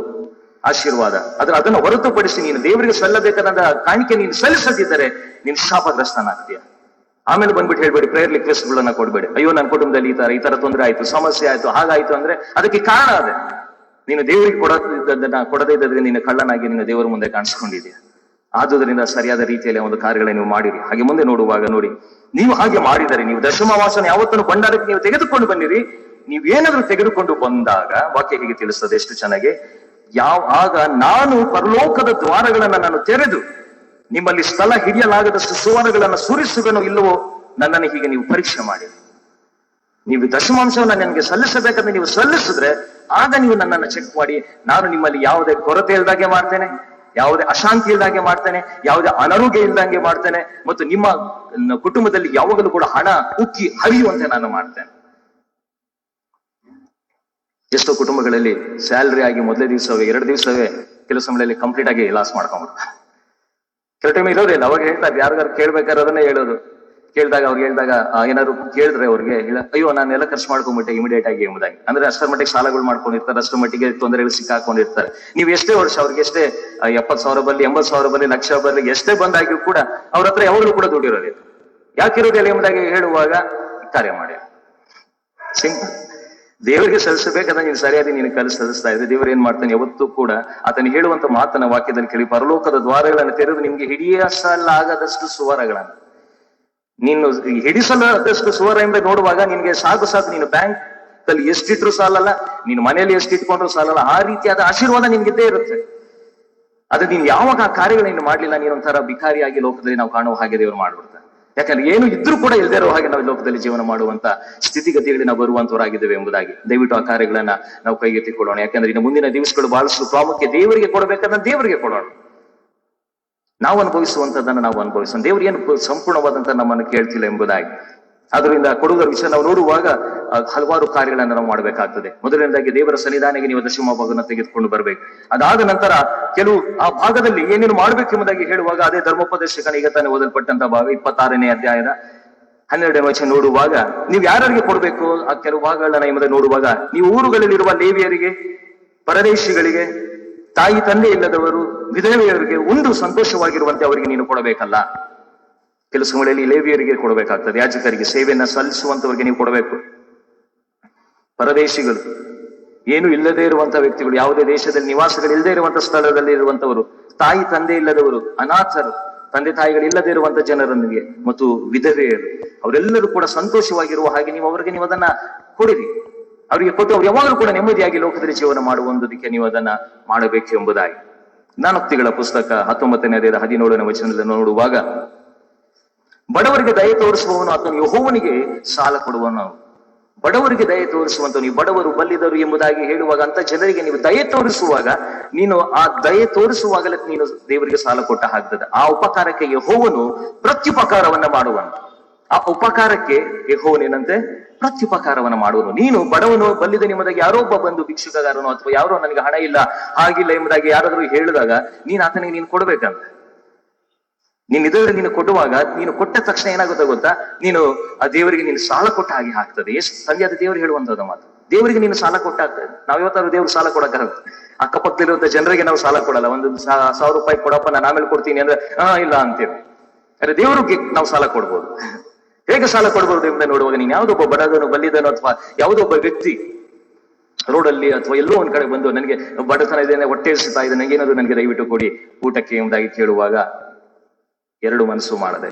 Speaker 1: ಆಶೀರ್ವಾದ. ಅದನ್ನು ಹೊರತುಪಡಿಸಿ ನೀನು ದೇವರಿಗೆ ಸಲ್ಲಬೇಕಾದಂತ ಕಾಣಿಕೆ ನೀನು ಸಲ್ಲಿಸದಿದ್ದರೆ ನೀನು ಶಾಪಗ್ರಸ್ತನಾಗ್ತೀಯ. ಆಮೇಲೆ ಬಂದ್ಬಿಟ್ಟು ಹೇಳ್ಬೇಡಿ, ಪ್ರೇಯರ್ ರಿಕ್ವೆಸ್ಟ್ ಗಳನ್ನ ಕೊಡ್ಬೇಡಿ. ಅಯ್ಯೋ ನನ್ನ ಕುಟುಂಬದಲ್ಲಿ ಈ ತರ ತೊಂದರೆ ಆಯ್ತು, ಸಮಸ್ಯೆ ಆಯ್ತು, ಹಾಗಾಯ್ತು ಅಂದ್ರೆ ಅದಕ್ಕೆ ಕಾರಣ ಅದೇ. ನೀನು ದೇವರಿಗೆ ಕೊಡದೇ ಇದ್ದದ್ರಿಂದ ನೀನು ಕಳ್ಳನಾಗಿ ನೀನು ದೇವರ ಮುಂದೆ ಕಾಣಿಸ್ಕೊಂಡಿದ್ಯಾ. ಆದುದರಿಂದ ಸರಿಯಾದ ರೀತಿಯಲ್ಲಿ ಒಂದು ಕಾರ್ಯಗಳನ್ನು ನೀವು ಮಾಡಿರಿ. ಹಾಗೆ ಮುಂದೆ ನೋಡುವಾಗ ನೋಡಿ, ನೀವು ಹಾಗೆ ಮಾಡಿದರೆ, ನೀವು ದಶಮವಾಸನ ಯಾವತ್ತನ್ನು ಭಂಡಾರಕ್ಕೆ ನೀವು ತೆಗೆದುಕೊಂಡು ಬನ್ನಿರಿ. ನೀವೇನಾದ್ರೂ ತೆಗೆದುಕೊಂಡು ಬಂದಾಗ ವಾಕ್ಯ ಹೀಗೆ ತಿಳಿಸ್ತದೆ ಎಷ್ಟು ಚೆನ್ನಾಗಿ, ಆಗ ನಾನು ಪರಲೋಕದ ದ್ವಾರಗಳನ್ನ ನಾನು ತೆರೆದು ನಿಮ್ಮಲ್ಲಿ ಸ್ಥಳ ಹಿಡಿಯಲಾಗದಷ್ಟು ಸುವರ್ಣಗಳನ್ನ ಸುರಿಸುವನೋ ಇಲ್ಲವೋ ನನ್ನನ್ನು ಹೀಗೆ ನೀವು ಪರೀಕ್ಷೆ ಮಾಡಿ. ನೀವು ದಶಮಾಂಶವನ್ನ ನನಗೆ ಸಲ್ಲಿಸಬೇಕಂದ್ರೆ ನೀವು ಸಲ್ಲಿಸಿದ್ರೆ ಆಗ ನೀವು ನನ್ನನ್ನು ಚೆಕ್ ಮಾಡಿ, ನಾನು ನಿಮ್ಮಲ್ಲಿ ಯಾವುದೇ ಕೊರತೆ ಇಲ್ದಾಗೆ ಮಾಡ್ತೇನೆ, ಯಾವುದೇ ಅಶಾಂತಿ ಇಲ್ದಂಗೆ ಮಾಡ್ತೇನೆ, ಯಾವುದೇ ಅನಾರೋಗ್ಯ ಇಲ್ದಂಗೆ ಮಾಡ್ತೇನೆ, ಮತ್ತು ನಿಮ್ಮ ಕುಟುಂಬದಲ್ಲಿ ಯಾವಾಗಲೂ ಕೂಡ ಹಣ ಉಕ್ಕಿ ಹರಿಯುವಂತೆ ನಾನು ಮಾಡ್ತೇನೆ. ಎಷ್ಟೋ ಕುಟುಂಬಗಳಲ್ಲಿ ಸ್ಯಾಲರಿ ಆಗಿ ಮೊದಲೇ ದಿವಸವೇ 2 ದಿವಸವೇ ಕೆಲವು ಸಮಯದಲ್ಲಿ ಕಂಪ್ಲೀಟ್ ಆಗಿ ಲಾಸ್ ಮಾಡ್ಕೊಂಡ್ಬಿಡ್ತಾರೆ. ಕೆಲವು ಟೈಮ್ ಇರೋದಿಲ್ಲ. ಅವಾಗ ಹೇಳ್ತಾರೆ, ಯಾರಿಗಾರು ಕೇಳ್ಬೇಕಾದ್ರೆ ಅದನ್ನೇ ಹೇಳೋದು. ಕೇಳಿದಾಗ ಅವ್ರಿಗೆ ಹೇಳಿದಾಗ ಏನಾದ್ರು ಕೇಳಿದ್ರೆ ಅವ್ರಿಗೆ ಅಯ್ಯೋ ನಾನೆಲ್ಲ ಖರ್ಚು ಮಾಡ್ಕೊಂಡ್ಬಿಟ್ಟೆ ಇಮಿಡಿಯೇಟ್ ಆಗಿ ಎಂಬುದಾಗಿ. ಅಂದ್ರೆ ಅಷ್ಟರ ಮಟ್ಟಿಗೆ ಸಾಲಗಳು ಮಾಡ್ಕೊಂಡಿರ್ತಾರೆ, ಅಷ್ಟರ ಮಟ್ಟಿಗೆ ತೊಂದರೆಗಳು ಸಿಕ್ಕಾಕೊಂಡಿರ್ತಾರೆ. ನೀವು ಎಷ್ಟೇ ವರ್ಷ ಅವ್ರಿಗೆ ಎಷ್ಟೇ 70,000 ಬರಲಿ, 80,000 ಬರಲಿ, ಲಕ್ಷ ಬರಲಿ, ಎಷ್ಟೇ ಬಂದಾಗಿಯೂ ಕೂಡ ಅವ್ರ ಹತ್ರ ಯಾವಾಗಲೂ ಕೂಡ ದುಡ್ಡಿರೋದಿಲ್ಲ. ಯಾಕಿರೋದಿಲ್ಲ ಎಂಬುದಾಗಿ ಹೇಳುವಾಗ ಕಾರ್ಯ ಮಾಡಿ ಸಿಂಪಲ್. ದೇವರಿಗೆ ಸಲ್ಲಿಸಬೇಕಾದ್ರೆ ನೀನು ಸರಿಯಾಗಿ ನೀನು ಸಲ್ಲಿಸ್ತಾ ಇದ್ದೆ. ದೇವರು ಏನ್ ಮಾಡ್ತಾನೆ ಯಾವತ್ತೂ ಕೂಡ ಆತನು ಹೇಳುವಂತ ಮಾತನ್ನ ವಾಕ್ಯದಲ್ಲಿ ಕೇಳಿ, ಪರಲೋಕದ ದ್ವಾರಗಳನ್ನು ತೆರೆದು ನಿಮ್ಗೆ ಹಿಡಿಯಸಲಾಗದಷ್ಟು ಸುವರಗಳನ್ನು, ನೀನು ಹಿಡಿಸಲಾದಷ್ಟು ಸುವರ ಎಂಬ ನೋಡುವಾಗ ನಿನ್ಗೆ ಸಾಕು ನೀನು ಬ್ಯಾಂಕ್ ಅಲ್ಲಿ ಎಷ್ಟಿಟ್ರು ಸಾಲಲ್ಲ, ನೀನು ಮನೆಯಲ್ಲಿ ಎಷ್ಟಿಟ್ಕೊಂಡ್ರು ಸಾಲಲ್ಲ. ಆ ರೀತಿಯಾದ ಆಶೀರ್ವಾದ ನಿನ್ಗಿದ್ದೇ ಇರುತ್ತೆ. ಅದು ನೀನ್ ಯಾವಾಗ ಆ ಕಾರ್ಯಗಳನ್ನ ಮಾಡ್ಲಿಲ್ಲ, ನೀನೊಂಥರ ಬಿಕಾರಿಯಾಗಿ ಲೋಕದಲ್ಲಿ ನಾವು ಕಾಣುವ ಹಾಗೆ ದೇವರು ಮಾಡ್ಬಿಡ್ತಾರೆ. ಯಾಕಂದ್ರೆ ಏನು ಇದ್ರೂ ಕೂಡ ಇಲ್ಲದೆ ಇರೋ ಹಾಗೆ ನಾವು ಲೋಕದಲ್ಲಿ ಜೀವನ ಮಾಡುವಂತ ಸ್ಥಿತಿಗತಿಗಳಿಗೆ ನಾವು ಬರುವಂತವರಾಗಿದ್ದೇವೆ ಎಂಬುದಾಗಿ. ದಯವಿಟ್ಟು ಆ ಕಾರ್ಯಗಳನ್ನ ನಾವು ಕೈಗೆತ್ತಿಕೊಳ್ಳೋಣ. ಯಾಕಂದ್ರೆ ಇನ್ನು ಮುಂದಿನ ದಿವಸಗಳು ಬಹಳಷ್ಟು ಪ್ರಾಮುಖ್ಯ. ದೇವರಿಗೆ ಕೊಡಬೇಕಾದ್ರೆ ದೇವರಿಗೆ ಕೊಡೋಣ. ನಾವು ಅನುಭವಿಸುವಂತದ್ದನ್ನು ನಾವು ಅನುಭವಿಸೋಣ. ದೇವರು ಏನು ಸಂಪೂರ್ಣವಾದಂತ ನಮ್ಮನ್ನು ಕೇಳ್ತಿಲ್ಲ ಎಂಬುದಾಗಿ. ಅದರಿಂದ ಕೊಡುವುದರ ವಿಷಯ ನಾವು ನೋಡುವಾಗ ಹಲವಾರು ಕಾರ್ಯಗಳನ್ನು ನಾವು ಮಾಡಬೇಕಾಗ್ತದೆ. ಮೊದಲನೇದಾಗಿ ದೇವರ ಸನ್ನಿಧಾನಕ್ಕೆ ನೀವು ದಶಮ ಭಾಗವನ್ನು ತೆಗೆದುಕೊಂಡು ಬರ್ಬೇಕು. ಅದಾದ ನಂತರ ಕೆಲವು ಆ ಭಾಗದಲ್ಲಿ ಏನೇನು ಮಾಡ್ಬೇಕೆಂಬುದಾಗಿ ಹೇಳುವಾಗ ಅದೇ ಧರ್ಮೋಪದೇಶಕನ ಈಗ ತಾನೇ ಓದಲ್ಪಟ್ಟಂತ ಭಾಗ 26ನೇ ಅಧ್ಯಾಯದ 12ನೇ ವಚನ ನೋಡುವಾಗ, ನೀವು ಯಾರಿಗೆ ಕೊಡ್ಬೇಕು ಆ ಕೆಲವು ಭಾಗಗಳನ್ನ ಎಂಬುದಾಗಿ ನೋಡುವಾಗ, ನೀವು ಊರುಗಳಲ್ಲಿರುವ ಲೇವಿಯರಿಗೆ, ಪರದೇಶಿಗಳಿಗೆ, ತಾಯಿ ತಂದೆ ಇಲ್ಲದವರು, ವಿಧವೆಯರಿಗೆ ಒಂದು ಸಂತೋಷವಾಗಿರುವಂತೆ ಅವರಿಗೆ ನೀನು ಕೊಡಬೇಕಲ್ಲ. ಕೆಲವು ಸಮಯದಲ್ಲಿ ಲೇವಿಯರಿಗೆ ಕೊಡಬೇಕಾಗ್ತದೆ, ಯಾಜಕರಿಗೆ, ಸೇವೆಯನ್ನ ಸಲ್ಲಿಸುವಂತವರಿಗೆ ನೀವು ಕೊಡಬೇಕು. ಪರದೇಶಿಗಳು, ಏನು ಇಲ್ಲದೆ ಇರುವಂತಹ ವ್ಯಕ್ತಿಗಳು, ಯಾವುದೇ ದೇಶದಲ್ಲಿ ನಿವಾಸಗಳು ಇಲ್ಲದೆ ಇರುವಂತಹ ಸ್ಥಳದಲ್ಲಿ ಇರುವಂತವರು, ತಾಯಿ ತಂದೆ ಇಲ್ಲದವರು, ಅನಾಥರು, ತಂದೆ ತಾಯಿಗಳಿಲ್ಲದೆ ಇರುವಂತ ಜನರೊಂದಿಗೆ, ಮತ್ತು ವಿಧವೆಯರು, ಅವರೆಲ್ಲರೂ ಕೂಡ ಸಂತೋಷವಾಗಿರುವ ಹಾಗೆ ನೀವು ಅದನ್ನ ಕೊಡಿರಿ. ಅವರಿಗೆ ಕೊಟ್ಟು ಅವ್ರು ಯಾವಾಗಲೂ ಕೂಡ ನೆಮ್ಮದಿಯಾಗಿ ಲೋಕದಲ್ಲಿ ಜೀವನ ಮಾಡುವುದಕ್ಕೆ ನೀವು ಅದನ್ನ ಮಾಡಬೇಕು ಎಂಬುದಾಗಿ. ಜ್ಞಾನೋಕ್ತಿಗಳ ಪುಸ್ತಕ 19ನೇ ಅಧ್ಯಾಯದ 17ನೇ ವಚನದಲ್ಲಿ ನೋಡುವಾಗ, ಬಡವರಿಗೆ ದಯೆ ತೋರಿಸುವವನು ಆತನು ಯೆಹೋವನಿಗೆ ಸಾಲ ಕೊಡುವನು. ಬಡವರಿಗೆ ದಯೆ ತೋರಿಸುವಂತ, ನೀವು ಬಡವರು ಬಲ್ಲಿದರು ಎಂಬುದಾಗಿ ಹೇಳುವಾಗ ಅಂತ ಜನರಿಗೆ ನೀವು ದಯೆ ತೋರಿಸುವಾಗ, ನೀನು ಆ ದಯೆ ತೋರಿಸುವಾಗಲೇ ನೀನು ದೇವರಿಗೆ ಸಾಲ ಕೊಟ್ಟ ಹಾಕ್ತದೆ. ಆ ಉಪಕಾರಕ್ಕೆ ಯೆಹೋವನು ಪ್ರತ್ಯುಪಕಾರವನ್ನ ಮಾಡುವನು. ಆ ಉಪಕಾರಕ್ಕೆ ಯೆಹೋವನೇನಂತೆ ಪ್ರತ್ಯುಪಕಾರವನ್ನ ಮಾಡುವನು. ನೀನು ಬಡವನು ಬಲ್ಲಿದ ನಿಮ್ಮದಾಗಿ ಯಾರೋ ಒಬ್ಬ ಬಂದು ಭಿಕ್ಷುಕಗಾರನು ಅಥವಾ ಯಾರೋ ನನಗೆ ಹಣ ಇಲ್ಲ ಹಾಗಿಲ್ಲ ಎಂಬುದಾಗಿ ಯಾರಾದ್ರೂ ಹೇಳಿದಾಗ ನೀನು ಆತನಿಗೆ ನೀನು ಕೊಡ್ಬೇಕಂತ. ನೀನ್ ಇದರಲ್ಲಿ ನೀನು ಕೊಡುವಾಗ, ನೀನು ಕೊಟ್ಟ ತಕ್ಷಣ ಏನಾಗುತ್ತೆ ಗೊತ್ತಾ, ನೀನು ಆ ದೇವರಿಗೆ ನೀನು ಸಾಲ ಕೊಟ್ಟ ಹಾಗೆ ಆಗ್ತದೆ. ಎಷ್ಟು ತಂದೆಯಾದ ದೇವರು ಹೇಳುವಂತದ್ದು ಮಾತು. ದೇವರಿಗೆ ನೀನು ಸಾಲ ಕೊಟ್ಟ ಆಗ್ತದೆ. ನಾವ್ ಇವತ್ತಾದ್ರೂ ದೇವ್ರು ಸಾಲ ಕೊಡಕ್ಕಾಗುತ್ತೆ? ಅಕ್ಕಪಕ್ಕದಲ್ಲಿರುವಂತ ಜನರಿಗೆ ನಾವು ಸಾಲ ಕೊಡಲ್ಲ. ಒಂದು 1,000 ರೂಪಾಯಿ ಕೊಡಪ್ಪ, ನಾನು ಆಮೇಲೆ ಕೊಡ್ತೀನಿ ಅಂದ್ರೆ ಇಲ್ಲ ಅಂತೇವೆ. ಅರೆ ದೇವರಿಗೆ ನಾವು ಸಾಲ ಕೊಡ್ಬೋದು. ಹೇಗೆ ಸಾಲ ಕೊಡ್ಬೋದು ಎಂಬುದನ್ನು ನೋಡುವಾಗ, ನೀನು ಯಾವುದೊಬ್ಬ ಬಡವನು ಬಲ್ಲಿದನು ಅಥವಾ ಯಾವುದೊಬ್ಬ ವ್ಯಕ್ತಿ ರೋಡಲ್ಲಿ ಅಥವಾ ಎಲ್ಲೋ ಒಂದ್ ಕಡೆ ಬಂದು ನನಗೆ ಬಡತನ ಇದೆ, ಹೊಟ್ಟೆ ಇರಿಸ್ತಾ ಇದೆ, ನಂಗೇನಾದ್ರು ನನಗೆ ದಯವಿಟ್ಟು ಕೊಡಿ ಊಟಕ್ಕೆ ಎಂಬುದಾಗಿ ಕೇಳುವಾಗ, ಎರಡು ಮನಸ್ಸು ಮಾಡದೆ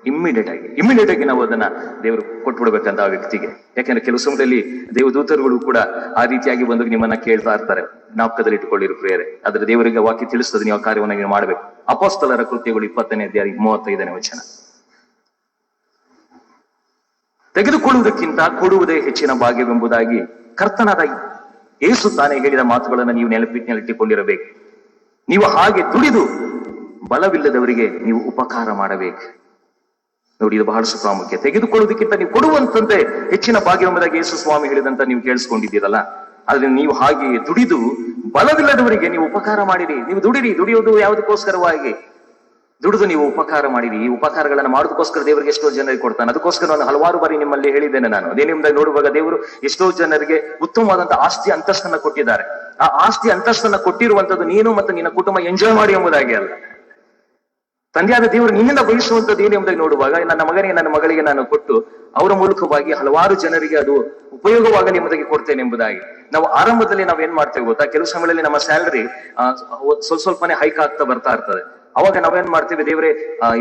Speaker 1: ಇಮ್ಮಿಡಿಯೇಟ್ ಆಗಿ ನಾವು ಅದನ್ನ ದೇವರು ಕೊಟ್ಬಿಡ್ಬೇಕಂತ ಆ ವ್ಯಕ್ತಿಗೆ. ಯಾಕಂದ್ರೆ ಕೆಲವು ಸಮಯದಲ್ಲಿ ದೇವದೂತರುಗಳು ಕೂಡ ಆ ರೀತಿಯಾಗಿ ಬಂದು ನಿಮ್ಮನ್ನ ಕೇಳ್ತಾ ಇರ್ತಾರೆ. ಜ್ಞಾಪಕದಲ್ಲಿ ಇಟ್ಟುಕೊಳ್ಳಿರು ಪ್ರಿಯರೇ. ಆದ್ರೆ ದೇವರಿಗೆ ವಾಕ್ಯ ತಿಳಿಸ್ತದೆ, ನೀವು ಆ ಕಾರ್ಯವನ್ನ ನೀವು ಮಾಡಬೇಕು. ಅಪೊಸ್ತಲರ ಕೃತ್ಯಗಳು 20ನೇ ಅಧ್ಯಾಯ 35ನೇ ವಚನ. ತೆಗೆದುಕೊಳ್ಳುವುದಕ್ಕಿಂತ ಕೊಡುವುದೇ ಹೆಚ್ಚಿನ ಭಾಗ್ಯವೆಂಬುದಾಗಿ ಕರ್ತನಾದ ಯೇಸು ತಾನೇ ಹೇಳಿದ ಮಾತುಗಳನ್ನು ನೀವು ನೆನಪಿಟ್ಟಿಕೊಂಡಿರಬೇಕು. ನೀವು ಹಾಗೆ ದುಡಿದು ಬಲವಿಲ್ಲದವರಿಗೆ ನೀವು ಉಪಕಾರ ಮಾಡಬೇಕು. ನೋಡಿ, ಇದು ಬಹಳಷ್ಟು ಪ್ರಾಮುಖ್ಯ. ತೆಗೆದುಕೊಳ್ಳುವುದಕ್ಕಿಂತ ನೀವು ಕೊಡುವಂತಂತೆ ಹೆಚ್ಚಿನ ಭಾಗ್ಯವೆಂಬುದಾಗಿ ಯೇಸು ಸ್ವಾಮಿ ಹೇಳಿದಂತ ನೀವು ಕೇಳಿಸ್ಕೊಂಡಿದ್ದೀರಲ್ಲ. ಆದ್ರೆ ನೀವು ಹಾಗೆ ದುಡಿದು ಬಲವಿಲ್ಲದವರಿಗೆ ನೀವು ಉಪಕಾರ ಮಾಡಿರಿ. ನೀವು ದುಡಿಯುವುದು ಯಾವುದಕ್ಕೋಸ್ಕರವಾಗಿ? ದುಡಿದು ನೀವು ಉಪಕಾರ ಮಾಡಿರಿ. ಈ ಉಪಕಾರಗಳನ್ನು ಮಾಡೋದಕ್ಕೋಸ್ಕರ ದೇವರಿಗೆ ಎಷ್ಟೋ ಜನರಿಗೆ ಕೊಡ್ತಾನೆ. ಅದಕ್ಕೋಸ್ಕರ ನಾನು ಹಲವಾರು ಬಾರಿ ನಿಮ್ಮಲ್ಲಿ ಹೇಳಿದ್ದೇನೆ. ನಾನು ಅದೇ ನಿಮ್ದಾಗ ನೋಡುವಾಗ ದೇವರು ಎಷ್ಟೋ ಜನರಿಗೆ ಉತ್ತಮವಾದಂತ ಆಸ್ತಿ ಅಂತಸ್ತನ್ನ ಕೊಟ್ಟಿದ್ದಾರೆ. ಆ ಆಸ್ತಿ ಅಂತಸ್ತನ್ನ ಕೊಟ್ಟಿರುವಂತದ್ದು ನೀನು ಮತ್ತು ನಿನ್ನ ಕುಟುಂಬ ಎಂಜಾಯ್ ಮಾಡಿ ಎಂಬುದಾಗಿ ಅಲ್ಲ. ತಂದೆಯಾದ ದೇವರು ನಿನ್ನಿಂದ ಬಯಸುವಂತದ್ದು ಏನು ಎಂಬುದಾಗಿ ನೋಡುವಾಗ, ನನ್ನ ಮಗಳಿಗೆ ನಾನು ಕೊಟ್ಟು ಅವರ ಮೂಲಕವಾಗಿ ಹಲವಾರು ಜನರಿಗೆ ಅದು ಉಪಯೋಗವಾಗಲಿ ಎಂಬುದಾಗಿ ಕೊಡ್ತೇನೆ ಎಂಬುದಾಗಿ. ನಾವು ಆರಂಭದಲ್ಲಿ ನಾವ್ ಏನ್ ಮಾಡ್ತೇವೆ ಗೊತ್ತಾ, ಕೆಲವು ಸಮಯದಲ್ಲಿ ನಮ್ಮ ಸ್ಯಾಲರಿ ಸ್ವಲ್ಪನೇ ಹೈಕ್ ಆಗ್ತಾ ಬರ್ತಾ ಇರ್ತದೆ. ಅವಾಗ ನಾವೇನ್ ಮಾಡ್ತೀವಿ, ದೇವ್ರೆ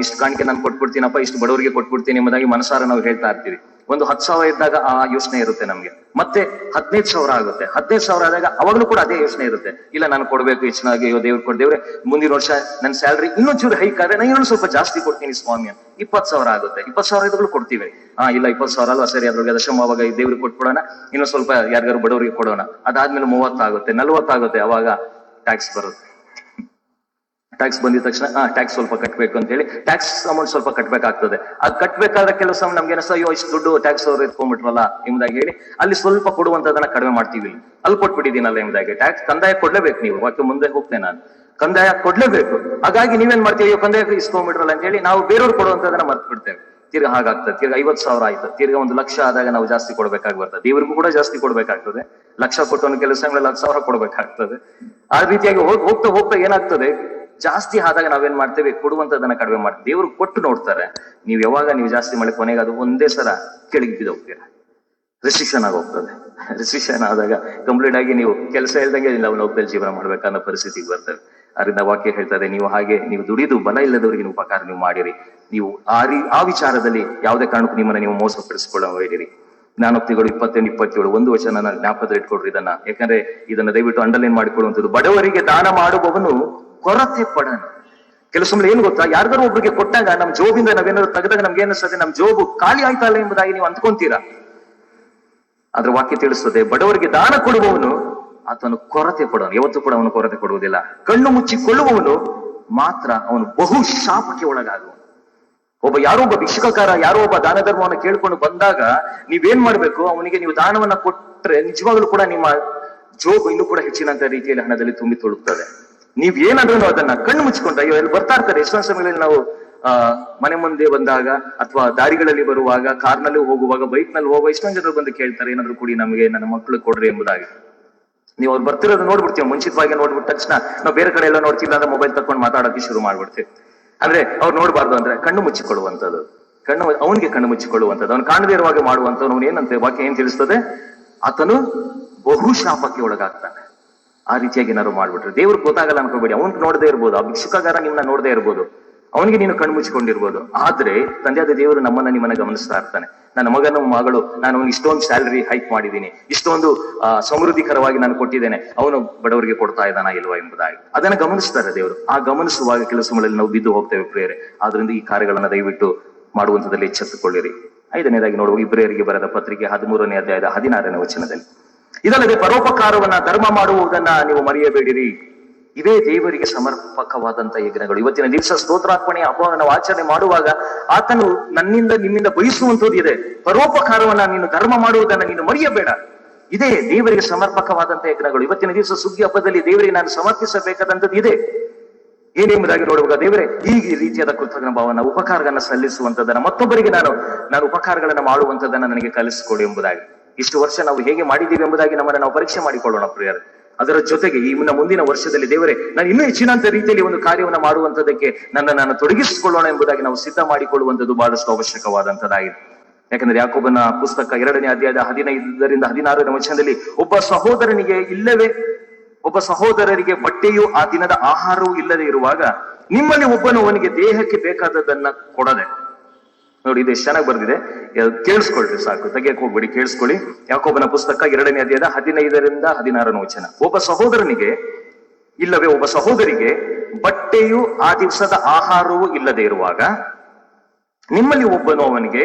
Speaker 1: ಇಷ್ಟು ಕಾಣಿಕೆ ನಾನು ಕೊಟ್ಬಿಡ್ತೀನಪ್ಪ, ಇಷ್ಟು ಬಡವರಿಗೆ ಕೊಟ್ಬಿಡ್ತೀನಿ ಎಂಬುದಾಗಿ ಮನಸಾರ ನಾವು ಹೇಳ್ತಾ ಇರ್ತೀವಿ. ಒಂದು 10,000 ಇದ್ದಾಗ ಆ ಯೋಚನೆ ಇರುತ್ತೆ ನಮ್ಗೆ. ಮತ್ತೆ 15,000 ಆಗುತ್ತೆ. 15,000 ಆದಾಗ ಅವಾಗಲೂ ಕೂಡ ಅದೇ ಯೋಚನೆ ಇರುತ್ತೆ, ಇಲ್ಲ ನಾನು ಕೊಡ್ಬೇಕು ಹೆಚ್ಚಿನಾಗಿ, ಅಯ್ಯೋ ದೇವ್ರು ಕೊಡ್ದೇವ್ರೆ ಮುಂದಿನ ವರ್ಷ ನನ್ನ ಸ್ಯಾಲ್ರಿ ಇನ್ನೊಂಚೂರು ಹೈಕ್ ಆದ್ರೆ ನಾನು ಇನ್ನೊಂದು ಸ್ವಲ್ಪ ಜಾಸ್ತಿ ಕೊಡ್ತೀನಿ ಸ್ವಾಮಿ ಅಂತ. 20,000 ಆಗುತ್ತೆ. 20,000 ಇದ್ರೂ ಕೊಡ್ತೀವಿ. ಇಲ್ಲ 20,000 ಅಲ್ವಾ, ಸರಿ ಅದ್ರೊಳಗೆ ದಶಮವಾಗ ದೇವ್ರಿಗೆ ಕೊಟ್ಬಿಡೋಣ, ಇನ್ನೊಂದು ಸ್ವಲ್ಪ ಯಾರಿಗಾರು ಬಡವರಿಗೆ ಕೊಡೋಣ. ಅದಾದ್ಮೇಲೆ 30 ಆಗುತ್ತೆ, 40 ಆಗುತ್ತೆ. ಅವಾಗ ಟ್ಯಾಕ್ಸ್ ಬರುತ್ತೆ. ಟ್ಯಾಕ್ಸ್ ಬಂದಿದ ತಕ್ಷಣ ಟ್ಯಾಕ್ಸ್ ಸ್ವಲ್ಪ ಕಟ್ಬೇಕು ಅಂತ ಹೇಳಿ ಟ್ಯಾಕ್ಸ್ ಅಮೌಂಟ್ ಸ್ವಲ್ಪ ಕಟ್ಬೇಕಾಗ್ತದೆ. ಅದ್ ಕಟ್ಬೇಕಾದ ಕೆಲಸ ನಮ್ಗೆ ಅನಿಸ್ತಾ, ಅಯ್ಯೋ ಇಷ್ಟು ದುಡ್ಡು ಟ್ಯಾಕ್ಸ್ ಅವ್ರು ಎತ್ಕೊಂಡ್ಬಿಟ್ರಲ್ಲ ಎಂಬುದಾಗಿ ಹೇಳಿ ಅಲ್ಲಿ ಸ್ವಲ್ಪ ಕೊಡುವಂತದನ್ನ ಕಡಿಮೆ ಮಾಡ್ತೀವಿ. ಅಲ್ಲಿ ಕೊಟ್ಬಿಟ್ಟಿದ್ದೀನಲ್ಲ ಎಂಬುದಾಗಿ. ಟ್ಯಾಕ್ಸ್ ಕಂದಾಯ ಕೊಡ್ಲೇಬೇಕು ನೀವು, ವಾಕ್ಯ ಮುಂದೆ ಹೋಗ್ತೇನೆ ನಾನು, ಕಂದಾಯ ಕೊಡ್ಲೇಬೇಕು. ಹಾಗಾಗಿ ನೀವೇನ್ ಮಾಡ್ತೀವಿ, ಅಯ್ಯೋ ಕಂದಾಯ ಇಸ್ಕೊಂಡ್ಬಿಟ್ರಲ್ಲ ಅಂತ ಹೇಳಿ ನಾವು ಬೇರೆಯವ್ರು ಕೊಡುವಂತದನ್ನ ಮರ್ತು ಬಿಡ್ತೇವೆ. ತಿರ್ಗಾ ಹಾಗಾಗ್ತದೆ. ತಿರ್ಗಾ 50,000 ಆಯ್ತು, ತಿರ್ಗಾ 1,00,000 ಆದಾಗ ನಾವು ಜಾಸ್ತಿ ಕೊಡ್ಬೇಕಾಗಿ ಬರ್ತದೆ. ದೇವರಿಗೂ ಕೂಡ ಜಾಸ್ತಿ ಕೊಡ್ಬೇಕಾಗ್ತದೆ. 1,00,000 ಕೊಟ್ಟು ಒಂದು ಕೆಲಸಗಳಲ್ಲಿ 10,000 ಕೊಡ್ಬೇಕಾಗ್ತದೆ. ಆ ರೀತಿಯಾಗಿ ಹೋಗ್ತಾ ಹೋಗ್ತಾ ಏನಾಗ್ತದೆ, ಜಾಸ್ತಿ ಆದಾಗ ನಾವೇನ್ ಮಾಡ್ತೇವೆ, ಕೊಡುವಂತದನ್ನ ಕಡಿಮೆ ಮಾಡ್ತೀವಿ. ದೇವ್ರು ಕೊಟ್ಟು ನೋಡ್ತಾರೆ. ನೀವು ಯಾವಾಗ ನೀವು ಜಾಸ್ತಿ ಮಾಡಿ ಕೊನೆಗೆ ಅದು ಒಂದೇ ಸಲ ಕೆಳಗೆ ಬಿದ್ದೋಗ್ತೀರ, ರೆಸ್ಟ್ರಿಕ್ಷನ್ ಆಗಿ ಹೋಗ್ತದೆ. ರೆಸ್ಟ್ರಿಕ್ಷನ್ ಆದಾಗ ಕಂಪ್ಲೀಟ್ ಆಗಿ ನೀವು ಕೆಲಸ ಇಲ್ದಂಗೆ ನಾವು ಲೋಕದಲ್ಲಿ ಜೀವನ ಮಾಡ್ಬೇಕನ್ನೋ ಪರಿಸ್ಥಿತಿಗೆ ಬರ್ತದೆ. ಅದರಿಂದ ವಾಕ್ಯ ಹೇಳ್ತಾರೆ, ನೀವು ಹಾಗೆ ನೀವು ದುಡಿದು ಬಲ ಇಲ್ಲದವರಿಗೆ ಉಪಕಾರ ನೀವು ಮಾಡಿರಿ. ನೀವು ಆ ವಿಚಾರದಲ್ಲಿ ಯಾವುದೇ ಕಾರಣಕ್ಕೂ ನಿಮ್ಮನ್ನ ನೀವು ಮೋಸಪಡಿಸಿಕೊಳ್ಳಬೇಡಿರಿ. ಜ್ಞಾನೋಕ್ತಿಗಳು 28-27 ಒಂದು ವಚನ ಜ್ಞಾಪಕದಲ್ಲಿ ಇಟ್ಕೊಡ್ರಿ ಇದನ್ನ. ಯಾಕಂದ್ರೆ ಇದನ್ನ ದಯವಿಟ್ಟು ಅಂಡರ್ಲೈನ್ ಮಾಡಿಕೊಳ್ಳುವಂಥದ್ದು. ಬಡವರಿಗೆ ದಾನ ಮಾಡುವವನು ಕೊರತೆ ಪಡನು. ಕೆಲವು ಸಮಯ ಏನ್ ಗೊತ್ತಾ, ಯಾರಿಗಾರು ಒಬ್ರಿಗೆ ಕೊಟ್ಟಾಗ ನಮ್ ಜೋಬಿಂದ ನಾವೇನಾದ್ರು ತೆಗೆದಾಗ ನಮ್ಗೆ ಏನಿಸ್ತದೆ, ನಮ್ ಜೋಬು ಖಾಲಿ ಆಯ್ತಲ್ಲ ಎಂಬುದಾಗಿ ನೀವು ಅಂದ್ಕೊಂತೀರಾ. ಅದ್ರ ವಾಕ್ಯ ತಿಳಿಸ್ತದೆ, ಬಡವರಿಗೆ ದಾನ ಕೊಡುವವನು ಆತನು ಕೊರತೆ ಪಡೋನು. ಯಾವತ್ತೂ ಕೂಡ ಅವನು ಕೊರತೆ ಕೊಡುವುದಿಲ್ಲ. ಕಣ್ಣು ಮುಚ್ಚಿಕೊಳ್ಳುವವನು ಮಾತ್ರ ಅವನು ಬಹು ಶಾಪಕ್ಕೆ ಒಳಗಾಗುವನು. ಯಾರೋ ಒಬ್ಬ ಭಿಕ್ಷುಕಕಾರ ಯಾರೋ ಒಬ್ಬ ದಾನ ಧರ್ಮವನ್ನು ಕೇಳ್ಕೊಂಡು ಬಂದಾಗ ನೀವೇನ್ ಮಾಡ್ಬೇಕು, ಅವನಿಗೆ ನೀವು ದಾನವನ್ನ ಕೊಟ್ರೆ ನಿಜವಾಗ್ಲೂ ಕೂಡ ನಿಮ್ಮ ಜೋಬು ಇನ್ನೂ ಕೂಡ ಹೆಚ್ಚಿನಂತ ರೀತಿಯಲ್ಲಿ ಹಣದಲ್ಲಿ ತುಂಬಿ ತುಳುಕ್ತದೆ. ನೀವ್ ಏನಾದ್ರೂ ಅದನ್ನ ಕಣ್ಣು ಮುಚ್ಕೊಂಡ್ರೆ, ಅಯ್ಯೋ ಅಲ್ಲಿ ಬರ್ತಾ ಇರ್ತಾರೆ ಎಷ್ಟೊಂದು ಸಮಯದಲ್ಲಿ ನಾವು ಮನೆ ಮುಂದೆ ಬಂದಾಗ ಅಥವಾ ದಾರಿಗಳಲ್ಲಿ ಬರುವಾಗ, ಕಾರ್ನಲ್ಲಿ ಹೋಗುವಾಗ, ಬೈಕ್ ನಲ್ಲಿ ಹೋಗುವ ಎಷ್ಟೊಂದು ಜನರು ಬಂದು ಕೇಳ್ತಾರೆ, ಏನಾದ್ರು ಕೊಡಿ ನಮಗೆ, ನನ್ನ ಮಕ್ಕಳು ಕೊಡ್ರಿ ಎಂಬುದಾಗಿ. ನೀವು ಅವ್ರು ಬರ್ತಿರೋದು ನೋಡ್ಬಿಡ್ತೀವಿ, ಮುಂಚಿತವಾಗಿ ನೋಡ್ಬಿಟ್ಟ ತಕ್ಷಣ ನಾವು ಬೇರೆ ಕಡೆ ಎಲ್ಲ ನೋಡ್ತಿಲ್ಲ ಅಂದ್ರೆ ಮೊಬೈಲ್ ತಕೊಂಡು ಮಾತಾಡೋಕೆ ಶುರು ಮಾಡ್ಬಿಡ್ತೀವಿ. ಅಂದ್ರೆ ಅವ್ರು ನೋಡ್ಬಾರ್ದು ಅಂದ್ರೆ ಕಣ್ಣು ಮುಚ್ಚಿಕೊಳ್ಳುವಂಥದ್ದು, ಅವನಿಗೆ ಕಣ್ಣು ಮುಚ್ಚಿಕೊಳ್ಳುವಂಥದ್ದು, ಅವ್ನು ಕಾಣದೇ ಇರುವಾಗ ಮಾಡುವಂಥವ್ನು. ಅವನು ಏನಂತೆ ವಾಕ್ಯ ಏನ್ ತಿಳಿಸ್ತದೆ, ಆತನು ಬಹು ಶಾಪಕ್ಕೆ ಒಳಗಾಗ್ತಾನೆ. ಆ ರೀತಿಯಾಗಿ ಏನಾದ್ರು ಮಾಡ್ಬಿಟ್ರೆ ದೇವ್ರಿಗೆ ಗೊತ್ತಾಗಲ್ಲ ಅನ್ಕೋಬೇಡಿ. ಅವನ್ ನೋಡದೇ ಇರ್ಬೋದು, ಆ ಭಿಕ್ಷುಕಗಾರ ನಿಮ್ನ ನೋಡದೇ ಇರ್ಬೋದು, ಅವನಿಗೆ ನೀನು ಕಣ್ಣು ಮುಚ್ಚಿಕೊಂಡಿರ್ಬೋದು. ಆದ್ರೆ ತಂದೆಯಾದ ದೇವರು ನಿಮ್ಮನ್ನ ಗಮನಿಸ್ತಾ ಇರ್ತಾನೆ. ನನ್ನ ಮಗನ ಮಗಳು, ನಾನು ಅವನು ಇಷ್ಟೊಂದು ಸ್ಯಾಲರಿ ಹೈಕ್ ಮಾಡಿದ್ದೀನಿ, ಇಷ್ಟೊಂದು ಸಮೃದ್ಧಿಕರವಾಗಿ ನಾನು ಕೊಟ್ಟಿದ್ದೇನೆ, ಅವನು ಬಡವರಿಗೆ ಕೊಡ್ತಾ ಇದ್ದಾನ ಇಲ್ವಾ ಎಂಬುದಾಗಿ ಅದನ್ನ ಗಮನಿಸ್ತಾರೆ ದೇವರು. ಆ ಗಮನಿಸುವಾಗ ಕೆಲಸಗಳಲ್ಲಿ ನಾವು ಬಿದ್ದು ಹೋಗ್ತೇವೆ ಪ್ರಿಯರೇ. ಆದ್ರಿಂದ ಈ ಕಾರ್ಯಗಳನ್ನ ದಯವಿಟ್ಟು ಮಾಡುವಂತದಲ್ಲಿ ಎಚ್ಚೆತ್ತುಕೊಳ್ಳಿರಿ. 5ನೇದಾಗಿ ನೋಡುವ ಇಬ್ರಿಯರಿಗೆ ಬರೆದ ಪತ್ರಿಕೆ 13ನೇ ಅಧ್ಯಾಯದ 16ನೇ ವಚನದಲ್ಲಿ, ಇದಲ್ಲದೆ ಪರೋಪಕಾರವನ್ನ ಧರ್ಮ ಮಾಡುವುದನ್ನ ನೀವು ಮರೆಯಬೇಡಿರಿ, ಇವೇ ದೇವರಿಗೆ ಸಮರ್ಪಕವಾದಂತ ಯಜ್ಞಗಳು. ಇವತ್ತಿನ ದಿವಸ ಸ್ತೋತ್ರಾರ್ಪಣೆ ಹಬ್ಬವನ್ನು ನಾವು ಆಚರಣೆ ಮಾಡುವಾಗ ಆತನು ನನ್ನಿಂದ ನಿಮ್ಮಿಂದ ಬಯಸುವಂತದ್ದು ಇದೆ. ಪರೋಪಕಾರವನ್ನ ನೀನು ಧರ್ಮ ಮಾಡುವುದನ್ನ ನೀನು ಮರೆಯಬೇಡ, ಇದೇ ದೇವರಿಗೆ ಸಮರ್ಪಕವಾದಂತ ಯಜ್ಞಗಳು. ಇವತ್ತಿನ ದಿವಸ ಸುಗ್ಗಿ ಹಬ್ಬದಲ್ಲಿ ದೇವರಿಗೆ ನಾನು ಸಮರ್ಪಿಸಬೇಕಾದಂಥದ್ದು ಇದೆ. ಏನೆಂಬುದಾಗಿ ನೋಡುವಾಗ, ದೇವರೇ ಈ ರೀತಿಯಾದ ಕೃತಜ್ಞ ಭಾವನ ಉಪಕಾರಗಳನ್ನ ಸಲ್ಲಿಸುವಂತದನ್ನ, ಮತ್ತೊಬ್ಬರಿಗೆ ನಾನು ಉಪಕಾರಗಳನ್ನ ಮಾಡುವಂತದನ್ನ ನನಗೆ ಕಲಿಸಿಕೊಡು ಎಂಬುದಾಗಿ. ಇಷ್ಟು ವರ್ಷ ನಾವು ಹೇಗೆ ಮಾಡಿದ್ದೀವಿ ಎಂಬುದಾಗಿ ನಮ್ಮನ್ನು ನಾವು ಪರೀಕ್ಷೆ ಮಾಡಿಕೊಳ್ಳೋಣ ಪ್ರಿಯರೇ. ಅದರ ಜೊತೆಗೆ ಈ ಮುಂದಿನ ವರ್ಷದಲ್ಲಿ ದೇವರೇ ನಾನು ಇನ್ನೂ ಹೆಚ್ಚಿನಂತ ರೀತಿಯಲ್ಲಿ ಒಂದು ಕಾರ್ಯವನ್ನು ಮಾಡುವಂತದಕ್ಕೆ ನಾನು ತೊಡಗಿಸಿಕೊಳ್ಳೋಣ ಎಂಬುದಾಗಿ ನಾವು ಸಿದ್ಧ ಮಾಡಿಕೊಳ್ಳುವಂಥದ್ದು ಬಹಳಷ್ಟು ಅವಶ್ಯಕವಾದಂತದ್ದಾಗಿದೆ. ಯಾಕಂದ್ರೆ ಯಾಕೋಬನ ಪುಸ್ತಕ 2ನೇ ಅಧ್ಯಾಯದ 15ರಿಂದ 16ನೇ ವಚನದಲ್ಲಿ, ಒಬ್ಬ ಸಹೋದರರಿಗೆ ಬಟ್ಟೆಯು ಆ ದಿನದ ಆಹಾರವೂ ಇಲ್ಲದೆ ಇರುವಾಗ ನಿಮ್ಮಲ್ಲಿ ಒಬ್ಬನು ಅವನಿಗೆ ದೇಹಕ್ಕೆ ಬೇಕಾದದನ್ನ ಕೊಡದೆ. ನೋಡಿ, ಇದು ಎಷ್ಟು ಚೆನ್ನಾಗಿ ಬರ್ದಿದೆ, ಕೇಳಿಸ್ಕೊಳ್ರಿ, ಸಾಕು ತೆಗಿಯಕ್ಕೆ ಹೋಗ್ಬೇಡಿ, ಕೇಳಿಸ್ಕೊಳ್ಳಿ. ಯಾಕೋಬನ ಪುಸ್ತಕ 2ನೇ ಅಧ್ಯಾಯದ 15ರಿಂದ 16ನೇ ವಚನ. ಒಬ್ಬ ಸಹೋದರನಿಗೆ ಇಲ್ಲವೇ ಒಬ್ಬ ಸಹೋದರಿಗೆ ಬಟ್ಟೆಯು ಆ ದಿವಸದ ಆಹಾರವೂ ಇಲ್ಲದೆ ಇರುವಾಗ ನಿಮ್ಮಲ್ಲಿ ಒಬ್ಬನು ಅವನಿಗೆ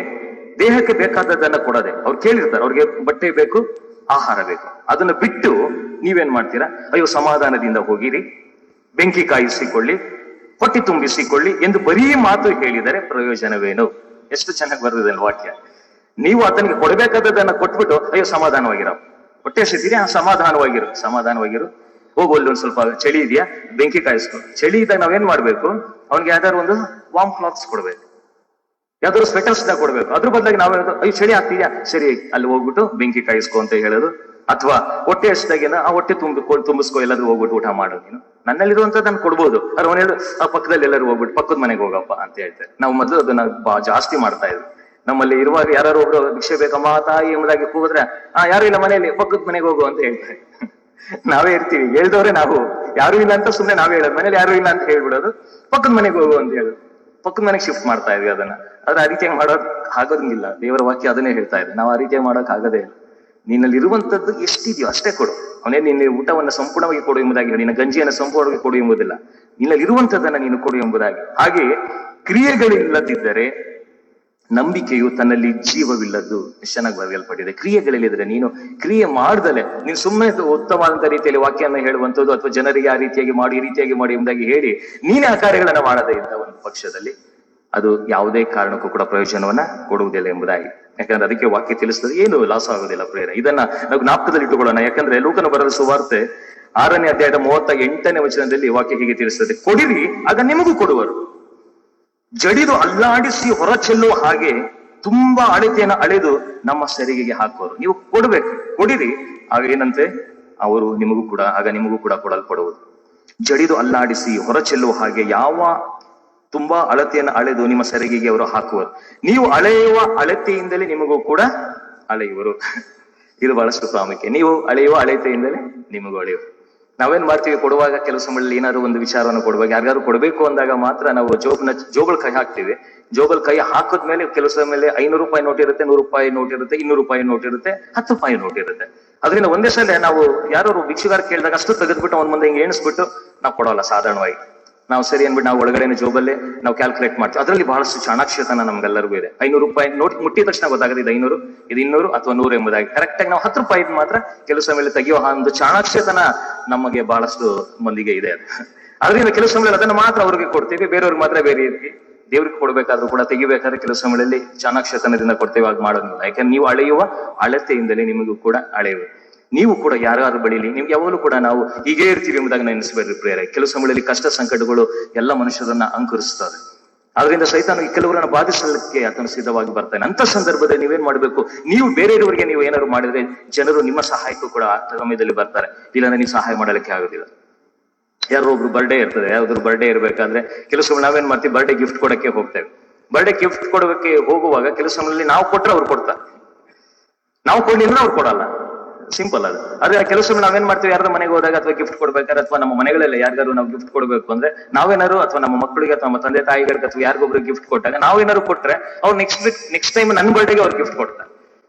Speaker 1: ದೇಹಕ್ಕೆ ಬೇಕಾದದನ್ನ ಕೊಡದೆ. ಅವ್ರು ಕೇಳಿರ್ತಾರೆ, ಅವ್ರಿಗೆ ಬಟ್ಟೆ ಬೇಕು, ಆಹಾರ ಬೇಕು, ಅದನ್ನು ಬಿಟ್ಟು ನೀವೇನ್ ಮಾಡ್ತೀರಾ, ಅಯ್ಯೋ ಸಮಾಧಾನದಿಂದ ಹೋಗಿರಿ, ಬೆಂಕಿ ಕಾಯಿಸಿಕೊಳ್ಳಿ, ಹೊಟ್ಟೆ ತುಂಬಿಸಿಕೊಳ್ಳಿ ಎಂದು ಬರೀ ಮಾತು ಹೇಳಿದರೆ ಪ್ರಯೋಜನವೇನು? ಎಷ್ಟು ಚೆನ್ನಾಗಿ ಬರ್ದಿದೆ ವಾಕ್ಯ. ನೀವು ಆತನಿಗೆ ಕೊಡಬೇಕಾದದನ್ನ ಕೊಟ್ಬಿಟ್ಟು ಅಯ್ಯೋ ಸಮಾಧಾನವಾಗಿರೋ, ಹೊಟ್ಟೆ ಹಸಿದಿದೆ, ಸಮಾಧಾನವಾಗಿರು, ಹೋಗು, ಅಲ್ಲಿ ಒಂದ್ ಸ್ವಲ್ಪ ಚಳಿ ಇದೆಯಾ, ಬೆಂಕಿ ಕಾಯಿಸ್ಕೊ. ಚಳಿ ಇದ್ದಾಗ ನಾವೇನ್ ಮಾಡ್ಬೇಕು, ಅವ್ನಿಗೆ ಯಾವ್ದಾದ್ರು ಒಂದು ವಾರ್ಮ್ ಕ್ಲಾತ್ಸ್ ಕೊಡ್ಬೇಕು, ಯಾವ್ದಾದ್ರು ಸ್ವೆಟರ್ಸ್ ಕೊಡ್ಬೇಕು. ಅದ್ರ ಬದಲಾಗಿ ನಾವ್ ಅಯ್ಯೋ ಚಳಿ ಆಗ್ತಿದ್ಯಾ, ಸರಿ ಅಲ್ಲಿ ಹೋಗ್ಬಿಟ್ಟು ಬೆಂಕಿ ಕಾಯಿಸ್ಕೊ ಅಂತ ಹೇಳೋದು. ಅಥವಾ ಹೊಟ್ಟೆ ಹಸಿದಾಗೇನ ಆ ಹೊಟ್ಟೆ ತುಂಬಿಸ್ಕೊ, ಎಲ್ಲಾದ್ರೂ ಹೋಗ್ಬಿಟ್ಟು ಊಟ ಮಾಡು. ನೀನು ನನ್ನಲ್ಲಿರುವಂತದ್ದು ನಾನು ಕೊಡ್ಬೋದು, ಅವ್ರು ಅವನು ಹೇಳು ಆ ಪಕ್ಕದಲ್ಲಿ ಎಲ್ಲರೂ ಹೋಗ್ಬಿಟ್ಟು ಪಕ್ಕದ ಮನೆಗೆ ಹೋಗಪ್ಪ ಅಂತ ಹೇಳ್ತಾರೆ. ನಾವು ಮೊದಲು ಅದನ್ನ ಜಾಸ್ತಿ ಮಾಡ್ತಾ ಇದ್ವಿ. ನಮ್ಮಲ್ಲಿ ಇರುವಾಗ ಯಾರು ಒಬ್ರು ಭಿಕ್ಷೆ ಬೇಕಮ್ಮ ತಾಯಿ ಎಂಬುದಾಗಿ ಕೂಗಿದ್ರೆ ಯಾರು ಇಲ್ಲ ಮನೆಯಲ್ಲಿ, ಪಕ್ಕದ ಮನೆಗೆ ಹೋಗು ಅಂತ ಹೇಳ್ತಾರೆ. ನಾವೇ ಇರ್ತೀವಿ, ಹೇಳ್ದವ್ರೆ ನಾವು
Speaker 3: ಯಾರು ಇಲ್ಲ ಅಂತ ಸುಮ್ನೆ ನಾವೇ ಹೇಳೋದು, ಮನೇಲಿ ಯಾರು ಇಲ್ಲ ಅಂತ ಹೇಳ್ಬಿಡೋದು, ಪಕ್ಕದ ಮನೆಗೆ ಹೋಗು ಅಂತ ಹೇಳೋದು, ಪಕ್ಕದ ಮನೆಗೆ ಶಿಫ್ಟ್ ಮಾಡ್ತಾ ಇದ್ವಿ ಅದನ್ನ. ಆದ್ರೆ ಆ ರೀತಿಯಾಗಿ ಮಾಡೋಕ್ ಆಗೋದಿಲ್ಲ. ದೇವರ ವಾಕ್ಯ ಅದನ್ನೇ ಹೇಳ್ತಾ ಇದೆ, ನಾವು ಆ ರೀತಿಯಾಗಿ ಮಾಡೋಕ್ ಆಗದೇ ಇಲ್ಲ. ನಿನ್ನಲ್ಲಿ ಇರುವಂತದ್ದು ಎಷ್ಟಿದೆಯೋ ಅಷ್ಟೇ ಕೊಡು. ಅವನೇ ನಿನ್ನ ಊಟವನ್ನು ಸಂಪೂರ್ಣವಾಗಿ ಕೊಡು ಎಂಬುದಾಗಿ ಹೇಳಿ, ನಿನ್ನ ಗಂಜಿಯನ್ನು ಸಂಪೂರ್ಣವಾಗಿ ಕೊಡು ಎಂಬುದಿಲ್ಲ, ನಿನ್ನಲ್ಲಿ ಇರುವಂತದ್ದನ್ನ ನೀನು ಕೊಡು ಎಂಬುದಾಗಿ. ಹಾಗೆ ಕ್ರಿಯೆಗಳಿಲ್ಲದಿದ್ದರೆ ನಂಬಿಕೆಯು ತನ್ನಲ್ಲಿ ಜೀವವಿಲ್ಲದ್ದು ಚೆನ್ನಾಗಿ ಬರೆಯಲ್ಪಟ್ಟಿದೆ. ಕ್ರಿಯೆಗಳಿಲ್ಲದ್ರೆ, ನೀನು ಕ್ರಿಯೆ ಮಾಡ್ದಲೆ ನೀನು ಸುಮ್ಮನೆ ಉತ್ತಮವಾದಂತ ರೀತಿಯಲ್ಲಿ ವಾಕ್ಯವನ್ನು ಹೇಳುವಂಥದ್ದು ಅಥವಾ ಜನರಿಗೆ ಆ ರೀತಿಯಾಗಿ ಮಾಡಿ ಈ ರೀತಿಯಾಗಿ ಮಾಡಿ ಎಂಬುದಾಗಿ ಹೇಳಿ ನೀನೇ ಆ ಕಾರ್ಯಗಳನ್ನ ಮಾಡದೇ ಇದ್ದ ಒಂದು ಪಕ್ಷದಲ್ಲಿ ಅದು ಯಾವುದೇ ಕಾರಣಕ್ಕೂ ಕೂಡ ಪ್ರಯೋಜನವನ್ನ ಕೊಡುವುದಿಲ್ಲ ಎಂಬುದಾಗಿ. ಯಾಕಂದ್ರೆ ಅದಕ್ಕೆ ವಾಕ್ಯ ತಿಳಿಸ್ತದೆ, ಏನು ಲಾಸ್ ಆಗೋದಿಲ್ಲ ಪ್ರೇರೆ. ಇದನ್ನ ನಾವು ಜ್ಞಾಪಕದಲ್ಲಿ ಇಟ್ಟುಕೊಳ್ಳೋಣ. ಯಾಕಂದ್ರೆ ಲೂಕನ ಬರೆದ ಸುವಾರ್ತೆ 6ನೇ ಅಧ್ಯಾಯದ 38ನೇ ವಚನದಲ್ಲಿ ವಾಕ್ಯ ಹೀಗೆ ತಿಳಿಸ್ತದೆ, ಕೊಡಿರಿ ಆಗ ನಿಮಗೂ ಕೊಡುವರು, ಜಡಿದು ಅಲ್ಲಾಡಿಸಿ ಹೊರ ಚೆಲ್ಲುವ ಹಾಗೆ ತುಂಬಾ ಅಳತೆಯನ್ನು ಅಳೆದು ನಮ್ಮ ಸೆರಿಗೆಗೆ ಹಾಕುವರು. ನೀವು ಕೊಡ್ಬೇಕು, ಕೊಡಿರಿ ಆಗ ಏನಂತೆ, ಅವರು ನಿಮಗೂ ಕೂಡ ಆಗ ನಿಮಗೂ ಕೂಡ ಕೊಡಲ್ಪಡುವುದು. ಜಡಿದು ಅಲ್ಲಾಡಿಸಿ ಹೊರ ಚೆಲ್ಲುವ ಹಾಗೆ ಯಾವ ತುಂಬಾ ಅಳತೆಯನ್ನು ಅಳೆದು ನಿಮ್ಮ ಸೆರಿಗೆಗೆ ಅವರು ಹಾಕುವರು. ನೀವು ಅಳೆಯುವ ಅಳತೆಯಿಂದಲೇ ನಿಮಗೂ ಕೂಡ ಅಳೆಯುವರು. ಇದು ಬಹಳಷ್ಟು ಪ್ರಾಮುಖ್ಯ. ನೀವು ಅಳೆಯುವ ಅಳತೆಯಿಂದಲೇ ನಿಮಗೂ ಅಳೆಯುವರು. ನಾವೇನ್ ಮಾಡ್ತೀವಿ, ಕೊಡುವಾಗ ಕೆಲವು ಸಮಯದಲ್ಲಿ ಏನಾದ್ರು ಒಂದು ವಿಚಾರವನ್ನು ಕೊಡುವಾಗ, ಯಾರಿಗಾದ್ರು ಕೊಡಬೇಕು ಅಂದಾಗ ಮಾತ್ರ ನಾವು ಜೋಬಲ್ ಕೈ ಹಾಕ್ತಿವಿ. ಜೋಬಲ್ ಕೈ ಹಾಕಿದ್ಮೇಲೆ ಕೆಲವು ಸಮಯದಲ್ಲಿ 500 ರೂಪಾಯಿ ನೋಟ್ ಇರುತ್ತೆ, 100 ರೂಪಾಯಿ ನೋಟ್ ಇರುತ್ತೆ, 200 ರೂಪಾಯಿ ನೋಟ್ ಇರುತ್ತೆ, 10 ರೂಪಾಯಿ ನೋಟ್ ಇರುತ್ತೆ. ಅದರಿಂದ ಒಂದೇ ಸಲ ನಾವು ಯಾರು ಭಿಕ್ಷುಗಾರ ಕೇಳಿದಾಗ ಅಷ್ಟು ತೆಗೆದ್ಬಿಟ್ಟು ಅವ್ನ ಮುಂದೆ ಹಿಂಗೆ ಎಣಿಸ್ಬಿಟ್ಟು ನಾವು ಕೊಡೋಲ್ಲ. ಸಾಧಾರಣವಾಗಿ ನಾವು ಸರಿ ಅನ್ಬಿಟ್ಟು ನಾವು ಒಳಗಡೆ ಜೋಬಲ್ಲೇ ನಾವು ಕ್ಯಾಲ್ಕುಲೇಟ್ ಮಾಡ್ತೀವಿ. ಅದರಲ್ಲಿ ಬಹಳಷ್ಟು ಚಾಣಾಕ್ಷತನ ನಮ್ಗೆಲ್ಲರಿಗೂ ಇದೆ. 500 ರೂಪಾಯಿ ನೋಟ್ ಮುಟ್ಟಿದ ತಕ್ಷಣ ಗೊತ್ತಾಗುತ್ತೆ ಇದು 500, ಇದು 200 ಅಥವಾ 100 ಎಂಬುದಾಗಿ. ಕರೆಕ್ಟ್ ಆಗಿ ನಾವು 10 ರೂಪಾಯಿ ಮಾತ್ರ ಕೆಲವು ಸಮಯದಲ್ಲಿ ತೆಗೆಯುವ ಒಂದು ಚಾಣಾಕ್ಷತನ ನಮಗೆ ಬಹಳಷ್ಟು ಮಂದಿಗೆ ಇದೆ. ಅದರಿಂದ ಕೆಲವು ಸಮಯದಲ್ಲಿ ಅದನ್ನ ಮಾತ್ರ ಅವ್ರಿಗೆ ಕೊಡ್ತೀವಿ, ಬೇರೆಯವ್ರಿಗೆ ಮಾತ್ರ ಬೇರೆ ರೀತಿ. ದೇವ್ರಿಗೆ ಕೊಡ್ಬೇಕಾದ್ರೂ ಕೂಡ ತೆಗಿಬೇಕಾದ್ರೆ ಕೆಲವು ಸಮಯದಲ್ಲಿ ಚಾಣಾಕ್ಷತನದಿಂದ ಕೊಡ್ತೇವೆ, ಆಗ ಮಾಡೋದಿಲ್ಲ. ಯಾಕಂದ್ರೆ ನೀವು ಅಳೆಯುವ ಅಳತೆಯಿಂದಲೇ ನಿಮಗೂ ಕೂಡ ಅಳೆಯುವ. ನೀವು ಕೂಡ ಯಾರು ಬಳಿಲಿ ನಿಮ್ಗೆ ಯಾವಾಗಲೂ ಕೂಡ ನಾವು ಹೀಗೆ ಇರ್ತೀವಿ ಎಂಬುದಾಗಿ ನೆನೆಸಬೇಡ್ರಿ ಪ್ರೇರೆ. ಕೆಲವು ಸಮಯದಲ್ಲಿ ಕಷ್ಟ ಸಂಕಟಗಳು ಎಲ್ಲ ಮನುಷ್ಯರನ್ನ ಅಂಕುರಿಸ್ತವೆ. ಆದ್ರಿಂದ ಸೈತಾನ ಕೆಲವರನ್ನ ಬಾಧಿಸಲಿಕ್ಕೆ ಆತನು ಸಿದ್ಧವಾಗಿ ಬರ್ತಾನೆ. ಅಂತ ಸಂದರ್ಭದಲ್ಲಿ ನೀವೇನ್ ಮಾಡ್ಬೇಕು, ನೀವು ಬೇರೆಯವರಿಗೆ ನೀವು ಏನಾದ್ರು ಮಾಡಿದ್ರೆ ಜನರು ನಿಮ್ಮ ಸಹಾಯಕ್ಕೂ ಕೂಡ ಆ ಸಮಯದಲ್ಲಿ ಬರ್ತಾರೆ. ಇಲ್ಲಾಂದ್ರೆ ನೀವು ಸಹಾಯ ಮಾಡಲಿಕ್ಕೆ ಆಗೋದಿಲ್ಲ. ಯಾರೋ ಒಬ್ರು ಬರ್ಡೇ ಇರ್ತದೆ, ಯಾವ್ದಾದ್ರು ಬರ್ಡೇ ಇರ್ಬೇಕಾದ್ರೆ ಕೆಲವು ಸಮಯ ನಾವೇನ್ ಮಾಡ್ತೀವಿ, ಬರ್ಡೇ ಗಿಫ್ಟ್ ಕೊಡಕ್ಕೆ ಹೋಗ್ತೇವೆ. ಬರ್ಡೇ ಗಿಫ್ಟ್ ಕೊಡೋಕೆ ಹೋಗುವಾಗ ಕೆಲವು ಸಮಯದಲ್ಲಿ ನಾವು ಕೊಟ್ರೆ ಅವ್ರು ಕೊಡ್ತಾರೆ, ನಾವು ಕೊಡ್ಲಿಲ್ಲ ಅವ್ರು ಕೊಡಲ್ಲ. ಸಿಂಪಲ್ ಅದು. ಆದ್ರೆ ಕೆಲವು ಸಮಯ ನಾವೇನ್ ಮಾಡ್ತೀವಿ, ಯಾರ ಮನೆಗೆ ಹೋದಾಗ ಅಥವಾ ಗಿಫ್ಟ್ ಕೊಡ್ಬೇಕಾದ್ರೆ ಅಥವಾ ನಮ್ಮ ಮನೆಗಳೆಲ್ಲ ಯಾರಿಗಾರು ನಾವು ಗಿಫ್ಟ್ ಕೊಡ್ಬೇಕು ಅಂದ್ರೆ ನಾವೇನಾರು ಅಥವಾ ನಮ್ಮ ಮಕ್ಕಳಿಗೆ ಅಥವಾ ನಮ್ಮ ತಂದೆ ತಾಯಿಗಳಿಗೆ ಅಥವಾ ಯಾರಿಗೊಬ್ರು ಗಿಫ್ಟ್ ಕೊಟ್ಟಾಗ ನಾವೇನಾರು ಕೊಟ್ರೆ ಅವ್ರು ನೆಕ್ಸ್ಟ್ ಟೈಮ್ ನನ್ನ ಬರ್ಡೇಗೆ ಅವ್ರು ಗಿಫ್ಟ್ ಕೊಡ್ತಾರೆ.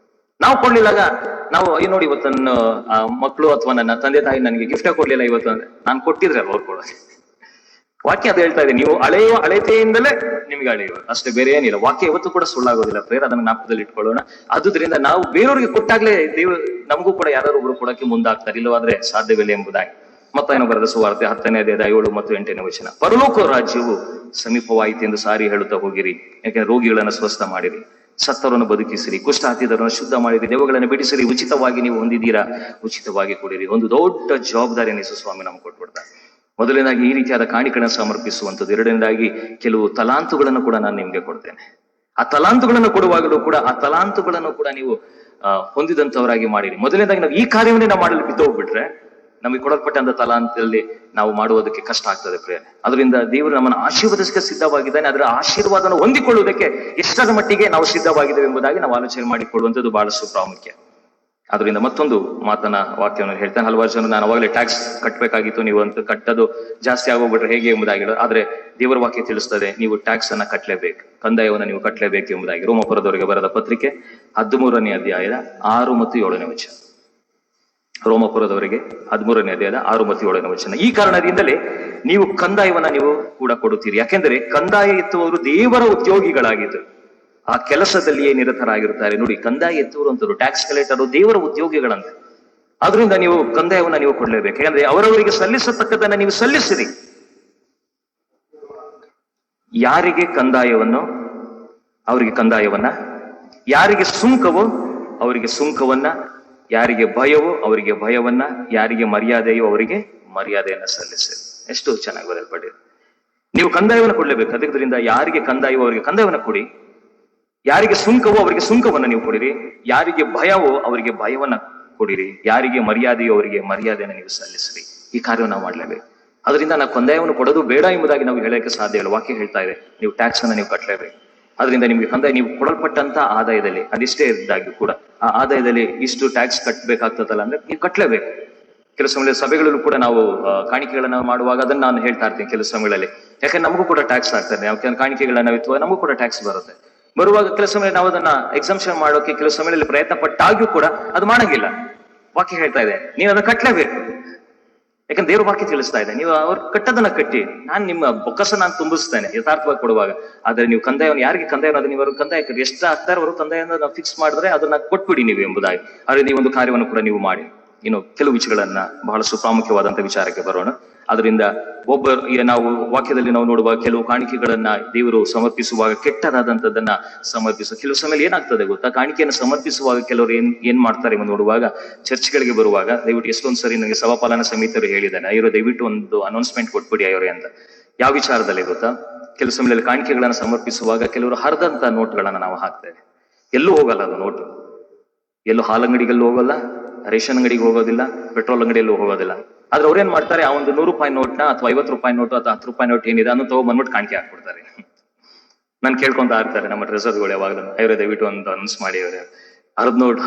Speaker 3: ನಾವು ಕೊಡ್ಲಿಲ್ಲಾಗ ನಾವು ನೋಡಿ ಇವತ್ತು ನನ್ನ ಮಕ್ಕಳು ಅಥವಾ ನನ್ನ ತಂದೆ ತಾಯಿ ನನಗೆ ಗಿಫ್ಟೇ ಕೊಡ್ಲಿಲ್ಲ ಇವತ್ತು ಅಂದ್ರೆ ನಾನು ಕೊಟ್ಟಿದ್ರೆ ಅವ್ರು ಕೊಡೋದು. ವಾಕ್ಯ ಅದು ಹೇಳ್ತಾ ಇದೆ, ನೀವು ಅಳೆಯುವ ಅಳತೆಯಿಂದಲೇ ನಿಮ್ಗೆ ಅಳೆಯುವ, ಅಷ್ಟೇ, ಬೇರೆ ಏನಿಲ್ಲ. ವಾಕ್ಯ ಯಾವತ್ತೂ ಕೂಡ ಸುಳ್ಳಾಗೋದಿಲ್ಲ ಪ್ರೇರ್, ಅದನ್ನ ಜ್ಞಾಪಕದಲ್ಲಿ ಇಟ್ಕೊಳ್ಳೋಣ. ಆದುದರಿಂದ ನಾವು ಬೇರೆಯವ್ರಿಗೆ ಕೊಟ್ಟಾಗ್ಲೇ ನಮಗೂ ಕೂಡ ಯಾರು ಒಬ್ರು ಕೊಡಕ್ಕೆ ಮುಂದಾಗ್ತಾರೆ, ಇಲ್ಲವಾದ್ರೆ ಸಾಧ್ಯವಿಲ್ಲ ಎಂಬುದಾಗಿ. ಮತ್ತಾಯನು ಬರೆದ ಸುವಾರ್ತೆ 10ನೇ ಅಧ್ಯಾಯದ 7 ಮತ್ತು 8ನೇ ವಚನ, ಪರಲೋಕ ರಾಜ್ಯವು ಸಮೀಪವಾಯಿತು ಎಂದು ಸಾರಿ ಹೇಳುತ್ತಾ ಹೋಗಿರಿ. ಯಾಕೆಂದ್ರೆ ರೋಗಿಗಳನ್ನು ಸ್ವಸ್ಥ ಮಾಡಿರಿ, ಸತ್ತವರನ್ನು ಬದುಕಿಸಿರಿ, ಕುಷ್ಠ ಹತ್ತಿದವರನ್ನು ಶುದ್ಧ ಮಾಡಿರಿ, ದೆವ್ವಗಳನ್ನು ಬಿಡಿಸಿರಿ, ಉಚಿತವಾಗಿ ನೀವು ಹೊಂದಿದ್ದೀರಾ, ಉಚಿತವಾಗಿ ಕೊಡಿರಿ. ಒಂದು ದೊಡ್ಡ ಜವಾಬ್ದಾರಿಯನ್ನು ಯೇಸು ಸ್ವಾಮಿ ನಮ್ಗೆ ಕೊಟ್ಬಿಡ್ತಾರೆ. ಮೊದಲನೇದಾಗಿ ಈ ರೀತಿಯಾದ ಕಾಣಿಕೆಗಳನ್ನು ಸಮರ್ಪಿಸುವಂಥದ್ದು. ಎರಡನೇದಾಗಿ ಕೆಲವು ತಲಾಂತುಗಳನ್ನು ಕೂಡ ನಾನು ನಿಮ್ಗೆ ಕೊಡ್ತೇನೆ. ಆ ತಲಾಂತುಗಳನ್ನು ಕೊಡುವಾಗಲೂ ಕೂಡ ಆ ತಲಾಂತುಗಳನ್ನು ಕೂಡ ನೀವು ಹೊಂದಿದಂತವರಾಗಿ ಮಾಡಿರಿ. ಮೊದಲನೇದಾಗಿ ನಾವು ಈ ಕಾರ್ಯವನ್ನೇ ನಾವು ಮಾಡಲು ಬಿದ್ದೋಗ್ಬಿಟ್ರೆ ನಮಗೆ ಕೊಡಲ್ಪಟ್ಟಂತ ತಲಾಂತದಲ್ಲಿ ನಾವು ಮಾಡುವುದಕ್ಕೆ ಕಷ್ಟ ಆಗ್ತದೆ ಪ್ರೇರಣೆ. ಅದರಿಂದ ದೇವರು ನಮ್ಮನ್ನು ಆಶೀರ್ವದಿಸಕ್ಕೆ ಸಿದ್ಧವಾಗಿದ್ದಾನೆ. ಅದರ ಆಶೀರ್ವಾದವನ್ನು ಹೊಂದಿಕೊಳ್ಳುವುದಕ್ಕೆ ಎಷ್ಟರ ಮಟ್ಟಿಗೆ ನಾವು ಸಿದ್ಧವಾಗಿದ್ದೇವೆ ಎಂಬುದಾಗಿ ನಾವು ಆಲೋಚನೆ ಮಾಡಿಕೊಳ್ಳುವಂಥದ್ದು ಬಹಳಷ್ಟು ಪ್ರಾಮುಖ್ಯ. ಅದರಿಂದ ಮತ್ತೊಂದು ಮಾತನ್ನ ವಾಕ್ಯವನ್ನು ಹೇಳ್ತಾನೆ. ಹಲವಾರು ಜನ ನಾನು ಅವಾಗಲೇ ಟ್ಯಾಕ್ಸ್ ಕಟ್ಟಬೇಕಾಗಿತ್ತು, ನೀವು ಅಂತ ಕಟ್ಟೋದು ಜಾಸ್ತಿ ಆಗೋಗ್ಬಿಟ್ರೆ ಹೇಗೆ ಎಂಬುದಾಗಿ. ಆದ್ರೆ ದೇವರ ವಾಕ್ಯ ತಿಳಿಸ್ತದೆ, ನೀವು ಟ್ಯಾಕ್ಸ್ ಅನ್ನ ಕಟ್ಟಲೇಬೇಕು, ಕಂದಾಯವನ್ನು ನೀವು ಕಟ್ಟಲೇಬೇಕು ಎಂಬುದಾಗಿ. ರೋಮಪುರದವರಿಗೆ ಬರೆದ ಪತ್ರಿಕೆ 13ನೇ ಅಧ್ಯಾಯದ 6 ಮತ್ತು 7ನೇ ವಚನ. ರೋಮಪುರದವರಿಗೆ 13ನೇ ಅಧ್ಯಾಯದ 6 ಮತ್ತು 7ನೇ ವಚನ. ಈ ಕಾರಣದಿಂದಲೇ ನೀವು ಕಂದಾಯವನ್ನ ನೀವು ಕೂಡ ಕೊಡುತ್ತೀರಿ. ಯಾಕೆಂದ್ರೆ ಕಂದಾಯ ಎತ್ತುವವರು ದೇವರ ಉದ್ಯೋಗಿಗಳಾಗಿದ್ದರು, ಆ ಕೆಲಸದಲ್ಲಿಯೇ ನಿರತರಾಗಿರುತ್ತಾರೆ. ನೋಡಿ, ಕಂದಾಯ ಎತ್ತುವರು ಅಂತರು, ಟ್ಯಾಕ್ಸ್ ಕಲೆಕ್ಟರು ದೇವರ ಉದ್ಯೋಗಿಗಳಂತೆ. ಆದ್ರಿಂದ ನೀವು ಕಂದಾಯವನ್ನ ನೀವು ಕೊಡ್ಲೇಬೇಕು. ಯಾಕಂದ್ರೆ ಅವರವರಿಗೆ ಸಲ್ಲಿಸತಕ್ಕದನ್ನ ನೀವು ಸಲ್ಲಿಸಿರಿ. ಯಾರಿಗೆ ಕಂದಾಯವನ್ನು ಅವರಿಗೆ ಕಂದಾಯವನ್ನ, ಯಾರಿಗೆ ಸುಂಕವೋ ಅವರಿಗೆ ಸುಂಕವನ್ನ, ಯಾರಿಗೆ ಭಯವೋ ಅವರಿಗೆ ಭಯವನ್ನ, ಯಾರಿಗೆ ಮರ್ಯಾದೆಯೋ ಅವರಿಗೆ ಮರ್ಯಾದೆಯನ್ನ ಸಲ್ಲಿಸಿರಿ. ಎಷ್ಟು ಚೆನ್ನಾಗಿ ಬರೆಯಲ್ಪಟ್ಟಿದೆ. ನೀವು ಕಂದಾಯವನ್ನು ಕೊಡ್ಲೇಬೇಕು. ಅದರಿಂದ ಯಾರಿಗೆ ಕಂದಾಯವೋ ಅವರಿಗೆ ಕಂದಾಯವನ್ನ ಕೊಡಿ, ಯಾರಿಗೆ ಸುಂಕವೋ ಅವರಿಗೆ ಸುಂಕವನ್ನ ನೀವು ಕೊಡಿರಿ, ಯಾರಿಗೆ ಭಯವೋ ಅವರಿಗೆ ಭಯವನ್ನ ಕೊಡಿರಿ, ಯಾರಿಗೆ ಮರ್ಯಾದೆಯೋ ಅವರಿಗೆ ಮರ್ಯಾದೆಯನ್ನು ನೀವು ಸಲ್ಲಿಸಿರಿ. ಈ ಕಾರ್ಯವನ್ನು ನಾವು ಮಾಡ್ಲೇಬೇಕು. ಅದರಿಂದ ನಾವು ಕಂದಾಯವನ್ನು ಕೊಡೋದು ಬೇಡ ಎಂಬುದಾಗಿ ನಾವು ಹೇಳಕ್ಕೆ ಸಾಧ್ಯ ಇಲ್ಲ. ವಾಕ್ಯ ಹೇಳ್ತಾ ಇದೆ, ನೀವು ಟ್ಯಾಕ್ಸ್ ಅನ್ನ ನೀವು ಕಟ್ಟಲೇಬೇಕು. ಅದರಿಂದ ನಿಮ್ಗೆ ಕಂದಾಯ, ನೀವು ಕೊಡಲ್ಪಟ್ಟಂತ ಆದಾಯದಲ್ಲಿ ಅದಿಷ್ಟೇ ಇದ್ದಾಗಿ ಕೂಡ ಆ ಆದಾಯದಲ್ಲಿ ಇಷ್ಟು ಟ್ಯಾಕ್ಸ್ ಕಟ್ಟಬೇಕಾಗ್ತದಲ್ಲ ಅಂದ್ರೆ ನೀವು ಕಟ್ಟಲೇಬೇಕು.
Speaker 1: ಕೆಲವು ಸಮಯದಲ್ಲಿ ಸಭೆಗಳಲ್ಲೂ ಕೂಡ ನಾವು ಕಾಣಿಕೆಗಳನ್ನ ಮಾಡುವಾಗ ಅದನ್ನ ನಾನು ಹೇಳ್ತಾ ಇರ್ತೀನಿ ಕೆಲವು ಸಮಯಗಳಲ್ಲಿ. ಯಾಕಂದ್ರೆ ನಮಗೂ ಕೂಡ ಟ್ಯಾಕ್ಸ್ ಆಗ್ತದೆ, ಯಾಕಂದ್ರೆ ಕಾಣಿಕೆಗಳನ್ನ ಇತ್ತು ನಮಗೂ ಕೂಡ ಟ್ಯಾಕ್ಸ್ ಬರುತ್ತೆ. ಬರುವಾಗ ಕೆಲವು ಸಮಯ ನಾವು ಅದನ್ನ ಎಕ್ಸಂಪ್ಷನ್ ಮಾಡೋಕೆ ಕೆಲವು ಸಮಯದಲ್ಲಿ ಪ್ರಯತ್ನ ಪಟ್ಟಾಗ್ಯೂ ಕೂಡ ಅದು ಮಾಡಂಗಿಲ್ಲ. ವಾಕ್ಯ ಹೇಳ್ತಾ ಇದೆ ನೀವು ಅದನ್ನ ಕಟ್ಟಲೇಬೇಕು. ಯಾಕಂದ್ರೆ ದೇವ್ರ ವಾಕ್ಯ ತಿಳಿಸ್ತಾ ಇದೆ, ನೀವು ಅವ್ರು ಕಟ್ಟದನ್ನ ಕಟ್ಟಿ, ನಾನು ನಿಮ್ಮ ಬೊಕ್ಕಸ ನಾನು ತುಂಬಿಸ್ತೇನೆ ಯಥಾರ್ಥವಾಗಿ ಕೊಡುವಾಗ. ಆದ್ರೆ ನೀವು ಕಂದಾಯವನ್ನು ಯಾರಿಗೆ ಕಂದಾಯ ಅನ್ನೋದು ನೀವು ಕಂದಾಯ ಕಟ್ಟಿ ಎಷ್ಟು ಆಗ್ತಾರೆ ಅವರು ಕಂದಾಯವನ್ನು ನಾವು ಫಿಕ್ಸ್ ಮಾಡಿದ್ರೆ ಅದನ್ನ ಕೊಟ್ಬಿಡಿ ನೀವು ಎಂಬುದಾಗಿ. ಆದ್ರೆ ನೀವು ಒಂದು ಕಾರ್ಯವನ್ನು ಕೂಡ ನೀವು ಮಾಡಿ. ಇನ್ನು ಕೆಲವು ವಿಷಯಗಳನ್ನ ಬಹಳಷ್ಟು ಪ್ರಾಮುಖ್ಯವಾದಂತ ವಿಚಾರಕ್ಕೆ ಬರೋಣ. ಅದರಿಂದ ನಾವು ವಾಕ್ಯದಲ್ಲಿ ನಾವು ನೋಡುವ ಕೆಲವು ಕಾಣಿಕೆಗಳನ್ನ ದೇವರು ಸಮರ್ಪಿಸುವಾಗ ಕೆಟ್ಟದಾದಂತದನ್ನ ಕೆಲವು ಸಮಯ ಏನಾಗ್ತದೆ ಗೊತ್ತಾ, ಕಾಣಿಕೆಯನ್ನು ಸಮರ್ಪಿಸುವಾಗ ಕೆಲವರು ಏನ್ ಮಾಡ್ತಾರೆ ನೋಡುವಾಗ, ಚರ್ಚ್ಗಳಿಗೆ ಬರುವಾಗ ದಯವಿಟ್ಟು ಎಷ್ಟೊಂದ್ ಸರಿ ನನಗೆ ಸಭಾಪಾಲನಾ ಸಮಿತಿಯವರು ಹೇಳಿದ್ದಾರೆ, ಅಯ್ಯೋ ದಯವಿಟ್ಟು ಒಂದು ಅನೌನ್ಸ್ಮೆಂಟ್ ಕೊಟ್ಬಿಡಿ ಅಯ್ಯೋರೆ ಅಂತ. ಯಾವ ವಿಚಾರದಲ್ಲಿ ಗೊತ್ತಾ, ಕೆಲವು ಸಮಯದಲ್ಲಿ ಕಾಣಿಕೆಗಳನ್ನ ಸಮರ್ಪಿಸುವಾಗ ಕೆಲವರು ಹರಿದಂತ ನೋಟ್ಗಳನ್ನ ನಾವು ಹಾಕ್ತೇವೆ. ಎಲ್ಲೂ ಹೋಗಲ್ಲ ಅದು ನೋಟು, ಎಲ್ಲೂ ಹಾಲಂಗಡಿಗಲ್ಲೂ ಹೋಗಲ್ಲ, ರೇಷನ್ ಅಂಗಡಿಗೆ ಹೋಗೋದಿಲ್ಲ, ಪೆಟ್ರೋಲ್ ಅಂಗಡಿಯಲ್ಲೂ ಹೋಗೋದಿಲ್ಲ. ಆದ್ರೆ ಅವ್ರೇನ್ ಮಾಡ್ತಾರೆ, ಆ ಒಂದು 100 ರೂಪಾಯಿ ನೋಟ್ನ ಅಥವಾ 50 ರೂಪಾಯಿ ನೋಟು ಅಥವಾ 10 ರೂಪಾಯಿ ನೋಟ್ ಏನಿದೆ ಅದನ್ನು ತಗೊಂಡ್ಬಂದ್ಬಿಟ್ಟು ಕಾಣಿಕೆ ಹಾಕ್ಬಿಡ್ತಾರೆ. ನಾನು ಕೇಳ್ಕೊಂತ ಇರ್ತಾರೆ ನಮ್ಮ ಟ್ರೆಸರ್ಗಳು ಯಾವಾಗಲೂ, ಅವರೇ ದಯವಿಟ್ಟು ಒಂದು ಅನೌನ್ಸ್ ಮಾಡಿ ಅವರೇ,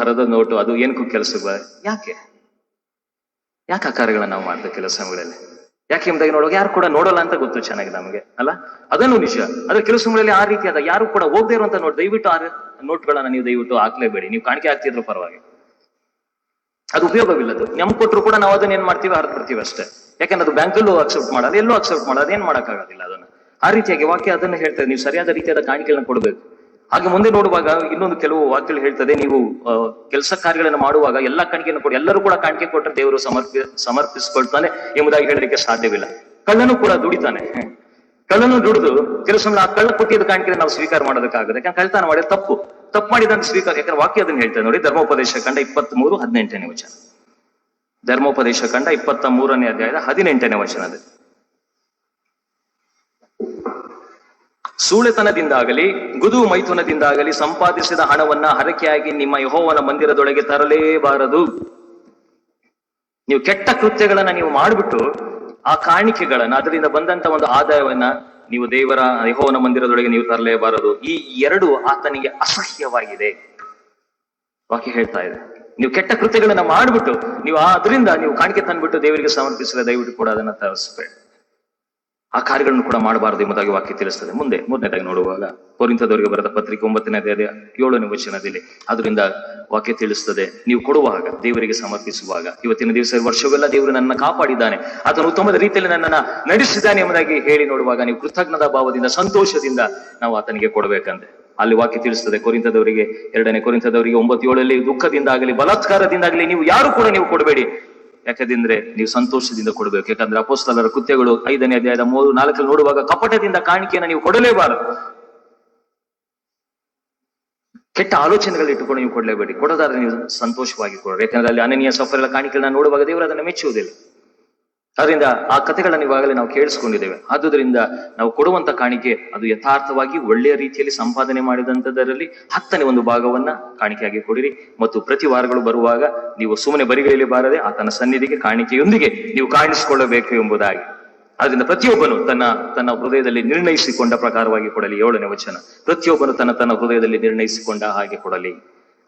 Speaker 1: ಹರದ ನೋಟು ಅದು ಏನಕ್ಕೂ ಕೆಲಸಕ್ಕೆ ಯಾಕೆ ಆ ಕಾರ್ಯಗಳನ್ನ ನಾವು ಮಾಡ್ತೇವೆ ಕೆಲವು ಸಮಯಗಳಲ್ಲಿ. ಯಾಕೆ ಎಂಬುದಾಗಿ ನೋಡುವಾಗ ಯಾರು ಕೂಡ ನೋಡಲ್ಲ ಅಂತ ಗೊತ್ತು ಚೆನ್ನಾಗಿ ನಮಗೆ ಅಲ್ಲ, ಅದನ್ನು ನಿಜ. ಆದ್ರೆ ಕೆಲವು ಸಮಯಗಳಲ್ಲಿ ಆ ರೀತಿಯಾದ ಯಾರು ಕೂಡ ಹೋಗದೆ ಇರುವಂತ ನೋಟ್, ದಯವಿಟ್ಟು ಆ ನೋಟ್ಗಳನ್ನ ನೀವು ದಯವಿಟ್ಟು ಹಾಕ್ಲೇಬೇಡಿ. ನೀವು ಕಾಣಿಕೆ ಹಾಕ್ತಿದ್ರು ಪರವಾಗಿ, ಅದು ಉಪಯೋಗವಿಲ್ಲದು. ನಮ್ಗೆ ಕೊಟ್ಟರು ಕೂಡ ನಾವು ಅದನ್ನ ಏನ್ ಮಾಡ್ತೀವಿ, ಹರಿದು ಬಿಡ್ತೀವಿ ಅಷ್ಟೇ. ಯಾಕಂದ್ರೆ ಅದು ಬ್ಯಾಂಕಲ್ಲೂ ಅಕ್ಸೆಪ್ಟ್ ಮಾಡೋದು, ಎಲ್ಲೂ ಅಕ್ಸೆಪ್ಟ್ ಮಾಡೋದು, ಅದೇನ್ ಮಾಡೋಕ್ಕಾಗೋದಿಲ್ಲ ಅದನ್ನ. ಆ ರೀತಿಯಾಗಿ ವಾಕ್ಯ ಅದನ್ನ ಹೇಳ್ತದೆ, ನೀವು ಸರಿಯಾದ ರೀತಿಯಾದ ಕಾಣಿಕೆಗಳನ್ನ ಕೊಡಬೇಕು. ಹಾಗೆ ಮುಂದೆ ನೋಡುವಾಗ ಇನ್ನೊಂದು ಕೆಲವು ವಾಕ್ಯಗಳು ಹೇಳ್ತದೆ, ನೀವು ಕೆಲಸ ಕಾರ್ಯಗಳನ್ನು ಮಾಡುವಾಗ ಎಲ್ಲಾ ಕಾಣಿಕೆಯನ್ನು ಕೊಡಿ. ಎಲ್ಲರೂ ಕೂಡ ಕಾಣಿಕೆ ಕೊಟ್ಟರೆ ದೇವರು ಸಮರ್ಪಿಸ್ಕೊಳ್ತಾನೆ ಎಂಬುದಾಗಿ ಹೇಳಲಿಕ್ಕೆ ಸಾಧ್ಯವಿಲ್ಲ. ಕಳ್ಳನು ಕೂಡ ದುಡಿತಾನೆ, ಕಳ್ಳನು ದುಡಿದು ಕೆಲವು ಸಮಯ ಆ ಕಳ್ಳ ಕೊಟ್ಟಿದ್ದ ಕಾಣಿಕೆ ನಾವು ಸ್ವೀಕಾರ ಮಾಡೋದಕ್ಕಾಗದೆ. ಯಾಕಂದ್ರೆ ಕಳ್ತನ ಮಾಡಿ ತಪ್ಪು ಮಾಡಿದಂತ ಸ್ವೀಕಾರ. ಯಾಕಂದ್ರೆ ವಾಕ್ಯ ಅದನ್ನ ಹೇಳ್ತೇವೆ ನೋಡಿ, ಧರ್ಮೋಪದೇಶ ಖಂಡ 23:18 ವಚನ. ಧರ್ಮೋಪದೇಶ ಖಂಡ 23ನೇ ಅಧ್ಯಾಯದ 18ನೇ ವಚನದ, ಸೂಳೆತನದಿಂದಾಗಲಿ ಗುದು ಮೈಥುನದಿಂದಾಗಲಿ ಸಂಪಾದಿಸಿದ ಹಣವನ್ನ ಹರಕೆಯಾಗಿ ನಿಮ್ಮ ಯೆಹೋವನ ಮಂದಿರದೊಳಗೆ ತರಲೇಬಾರದು. ನೀವು ಕೆಟ್ಟ ಕೃತ್ಯಗಳನ್ನ ನೀವು ಮಾಡಿಬಿಟ್ಟು ಆ ಕಾಣಿಕೆಗಳನ್ನ, ಅದರಿಂದ ಬಂದಂತ ಒಂದು ಆದಾಯವನ್ನ ನೀವು ದೇವರ ಯೆಹೋವನ ಮಂದಿರದೊಳಗೆ ನೀವು ತರಲೇಬಾರದು. ಈ ಎರಡು ಆತನಿಗೆ ಅಸಹ್ಯವಾಗಿದೆ. ವಾಕ್ಯ ಹೇಳ್ತಾ ಇದೆ, ನೀವು ಕೆಟ್ಟ ಕೃತ್ಯಗಳನ್ನ ಮಾಡ್ಬಿಟ್ಟು ನೀವು ಅದರಿಂದ ನೀವು ಕಾಣಿಕೆ ತಂದ್ಬಿಟ್ಟು ದೇವರಿಗೆ ಸಮರ್ಪಿಸಿದ್ರೆ ದಯವಿಟ್ಟು ಕೂಡ ಅದನ್ನ ತರಿಸ್ಬೇಡಿ. ಆ ಕಾರ್ಯಗಳನ್ನು ಕೂಡ ಮಾಡಬಾರದು ಎಂಬುದಾಗಿ ವಾಕ್ಯ ತಿಳಿಸ್ತದೆ. ಮುಂದೆ ಮೂರನೇದಾಗಿ ನೋಡುವಾಗ ಕೊರಿಂಥದವರಿಗೆ ಬರೆದ ಪತ್ರಿಕೆ 9ನೇ ಅಧ್ಯಾಯ 7ನೇ ವಚನದಲ್ಲಿ ಅದರಿಂದ ವಾಕ್ಯ ತಿಳಿಸ್ತದೆ, ನೀವು ಕೊಡುವಾಗ, ದೇವರಿಗೆ ಸಮರ್ಪಿಸುವಾಗ, ಇವತ್ತಿನ ದಿವಸ ವರ್ಷವೆಲ್ಲ ದೇವರು ನನ್ನ ಕಾಪಾಡಿದ್ದಾನೆ, ಆತನು ಉತ್ತಮದ ರೀತಿಯಲ್ಲಿ ನನ್ನನ್ನ ನಡೆಸಿದ್ದಾನೆ ಎಂಬುದಾಗಿ ಹೇಳಿ ನೋಡುವಾಗ ನೀವು ಕೃತಜ್ಞತಾ ಭಾವದಿಂದ ಸಂತೋಷದಿಂದ ನಾವು ಆತನಿಗೆ ಕೊಡಬೇಕಂತೆ. ಅಲ್ಲಿ ವಾಕ್ಯ ತಿಳಿಸ್ತದೆ ಕೊರಿಂಥದವರಿಗೆ 2ನೇ ಕೊರಿಂಥದವರಿಗೆ 9:7 ದುಃಖದಿಂದಾಗಲಿ ಬಲಾತ್ಕಾರದಿಂದಾಗಲಿ ನೀವು ಯಾರು ಕೂಡ ನೀವು ಕೊಡಬೇಡಿ, ಯಾಕಂದ್ರೆ ನೀವು ಸಂತೋಷದಿಂದ ಕೊಡಬೇಕು. ಯಾಕಂದ್ರೆ ಅಪೊಸ್ತಲರ ಕೃತ್ಯಗಳು 5ನೇ ಅಧ್ಯಾಯದ 3-4 ನೋಡುವಾಗ ಕಪಟದಿಂದ ಕಾಣಿಕೆಯನ್ನು ನೀವು ಕೊಡಲೇಬಾರದು. ಕೆಟ್ಟ ಆಲೋಚನೆಗಳು ಇಟ್ಟುಕೊಂಡು ನೀವು ಕೊಡಲೇಬೇಡಿ. ಕೊಡೋದಾದ್ರೆ ನೀವು ಸಂತೋಷವಾಗಿ ಕೊಡ್ರಿ. ಯಾಕಂದ್ರೆ ಅಲ್ಲಿ ಅನನೀಯ ಸಫಲರ ಕಾಣಿಕೆಗಳನ್ನ ನೋಡುವಾಗ ದೇವರು ಅದನ್ನು ಮೆಚ್ಚುವುದಿಲ್ಲ. ಅದರಿಂದ ಆ ಕಥೆಗಳನ್ನ ಇವಾಗಲೇ ನಾವು ಕೇಳಿಸ್ಕೊಂಡಿದ್ದೇವೆ. ಆದುದರಿಂದ ನಾವು ಕೊಡುವಂತ ಕಾಣಿಕೆ ಅದು ಯಥಾರ್ಥವಾಗಿ ಒಳ್ಳೆಯ ರೀತಿಯಲ್ಲಿ ಸಂಪಾದನೆ ಮಾಡಿದಂತದರಲ್ಲಿ 10ನೇ ಒಂದು ಭಾಗವನ್ನ ಕಾಣಿಕೆಯಾಗಿ ಕೊಡಿರಿ. ಮತ್ತು ಪ್ರತಿ ವಾರಗಳು ಬರುವಾಗ ನೀವು ಸುಮ್ಮನೆ ಬರಿಗೈಲಿ ಬಾರದೆ ಆತನ ಸನ್ನಿಧಿಗೆ ಕಾಣಿಕೆಯೊಂದಿಗೆ ನೀವು ಕಾಣಿಸಿಕೊಳ್ಳಬೇಕು ಎಂಬುದಾಗಿ. ಅದರಿಂದ ಪ್ರತಿಯೊಬ್ಬನು ತನ್ನ ಹೃದಯದಲ್ಲಿ ನಿರ್ಣಯಿಸಿಕೊಂಡ ಪ್ರಕಾರವಾಗಿ ಕೊಡಲಿ. 7ನೇ ವಚನ, ಪ್ರತಿಯೊಬ್ಬನು ತನ್ನ ಹೃದಯದಲ್ಲಿ ನಿರ್ಣಯಿಸಿಕೊಂಡ ಹಾಗೆ ಕೊಡಲಿ.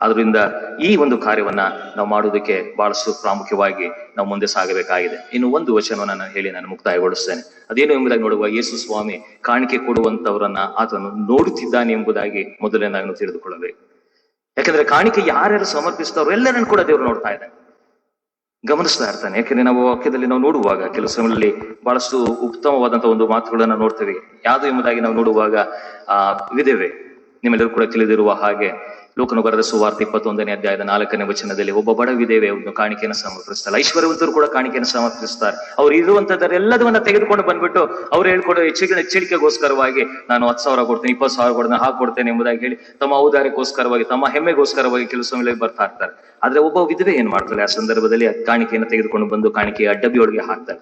Speaker 1: ಆದ್ರಿಂದ ಈ ಒಂದು ಕಾರ್ಯವನ್ನ ನಾವು ಮಾಡುವುದಕ್ಕೆ ಬಹಳಷ್ಟು ಪ್ರಾಮುಖ್ಯವಾಗಿ ನಾವು ಮುಂದೆ ಸಾಗಬೇಕಾಗಿದೆ. ಇನ್ನು ಒಂದು ವಚನವನ್ನು ನಾನು ಹೇಳಿ ನಾನು ಮುಕ್ತಾಯಗೊಳಿಸ್ತೇನೆ. ಅದೇನು ಎಂಬುದಾಗಿ ನೋಡುವ, ಯೇಸು ಸ್ವಾಮಿ ಕಾಣಿಕೆ ಕೊಡುವಂತವರನ್ನ ಆತನು ನೋಡುತ್ತಿದ್ದಾನೆ ಎಂಬುದಾಗಿ ಮೊದಲನೇದಾಗಿ ನಾವು ತಿಳಿದುಕೊಳ್ಳಬೇಕು. ಯಾಕಂದ್ರೆ ಕಾಣಿಕೆ ಯಾರ್ಯಾರು ಸಮರ್ಪಿಸ್ತಾರೋ ಎಲ್ಲರನ್ನು ಕೂಡ ದೇವರು ನೋಡ್ತಾ ಇದ್ದಾನೆ, ಗಮನಿಸ್ತಾ ಇರ್ತಾನೆ. ಯಾಕಂದ್ರೆ ನಾವು ವಾಕ್ಯದಲ್ಲಿ ನಾವು ನೋಡುವಾಗ ಕೆಲವು ಸಮಯದಲ್ಲಿ ಬಹಳಷ್ಟು ಉತ್ತಮವಾದಂತಹ ಒಂದು ಮಾತುಗಳನ್ನ ನೋಡ್ತೇವೆ. ಯಾವುದು ಎಂಬುದಾಗಿ ನಾವು ನೋಡುವಾಗ ವಿಧವೆ, ನಿಮ್ಮೆಲ್ಲರೂ ಕೂಡ ತಿಳಿದಿರುವ ಹಾಗೆ ಲೋಕನು ಬರೆದ ಸುವಾರ್ತೆ 21ನೇ ಅಧ್ಯಾಯದ 4ನೇ ವಚನದಲ್ಲಿ ಒಬ್ಬ ಬಡ ವಿಧವೆ ಒಂದು ಕಾಣಿಕೆಯನ್ನು ಸಮರ್ಪಿಸ್ತಾರೆ. ಐಶ್ವರ್ಯವಂತರು ಕೂಡ ಕಾಣಿಕೆಯನ್ನು ಸಮರ್ಪಿಸ್ತಾರೆ. ಅವ್ರು ಇರುವಂತದ್ದೆಲ್ಲದನ್ನ ತೆಗೆದುಕೊಂಡು ಬಂದ್ಬಿಟ್ಟು ಅವ್ರು ಹೇಳ್ಕೊಡೋ ಎಚ್ಚರಿಕೆಗೋಸ್ಕರವಾಗಿ ನಾನು 10,000 ಕೊಡ್ತೇನೆ, 20,000 ಕೊಡ್ತೇನೆ, ಹಾಕೊಡ್ತೇನೆ ಎಂಬುದಾಗಿ ಹೇಳಿ ತಮ್ಮ ಔದಾರ್ಯಕ್ಕೋಸ್ಕರವಾಗಿ, ತಮ್ಮ ಹೆಮ್ಮೆಗೋಸ್ಕರವಾಗಿ ಕೆಲವು ಸಮಯದಲ್ಲಿ ಬರ್ತಾ ಇರ್ತಾರೆ. ಆದ್ರೆ ಒಬ್ಬ ವಿಧವೆ ಏನ್ ಮಾಡ್ತಾಳೆ, ಆ ಸಂದರ್ಭದಲ್ಲಿ ಆ ಕಾಣಿಕೆಯನ್ನು ತೆಗೆದುಕೊಂಡು ಬಂದು ಕಾಣಿಕೆಯ ಡಬ್ಬಿಯೊಳಗೆ ಹಾಕ್ತಾರೆ.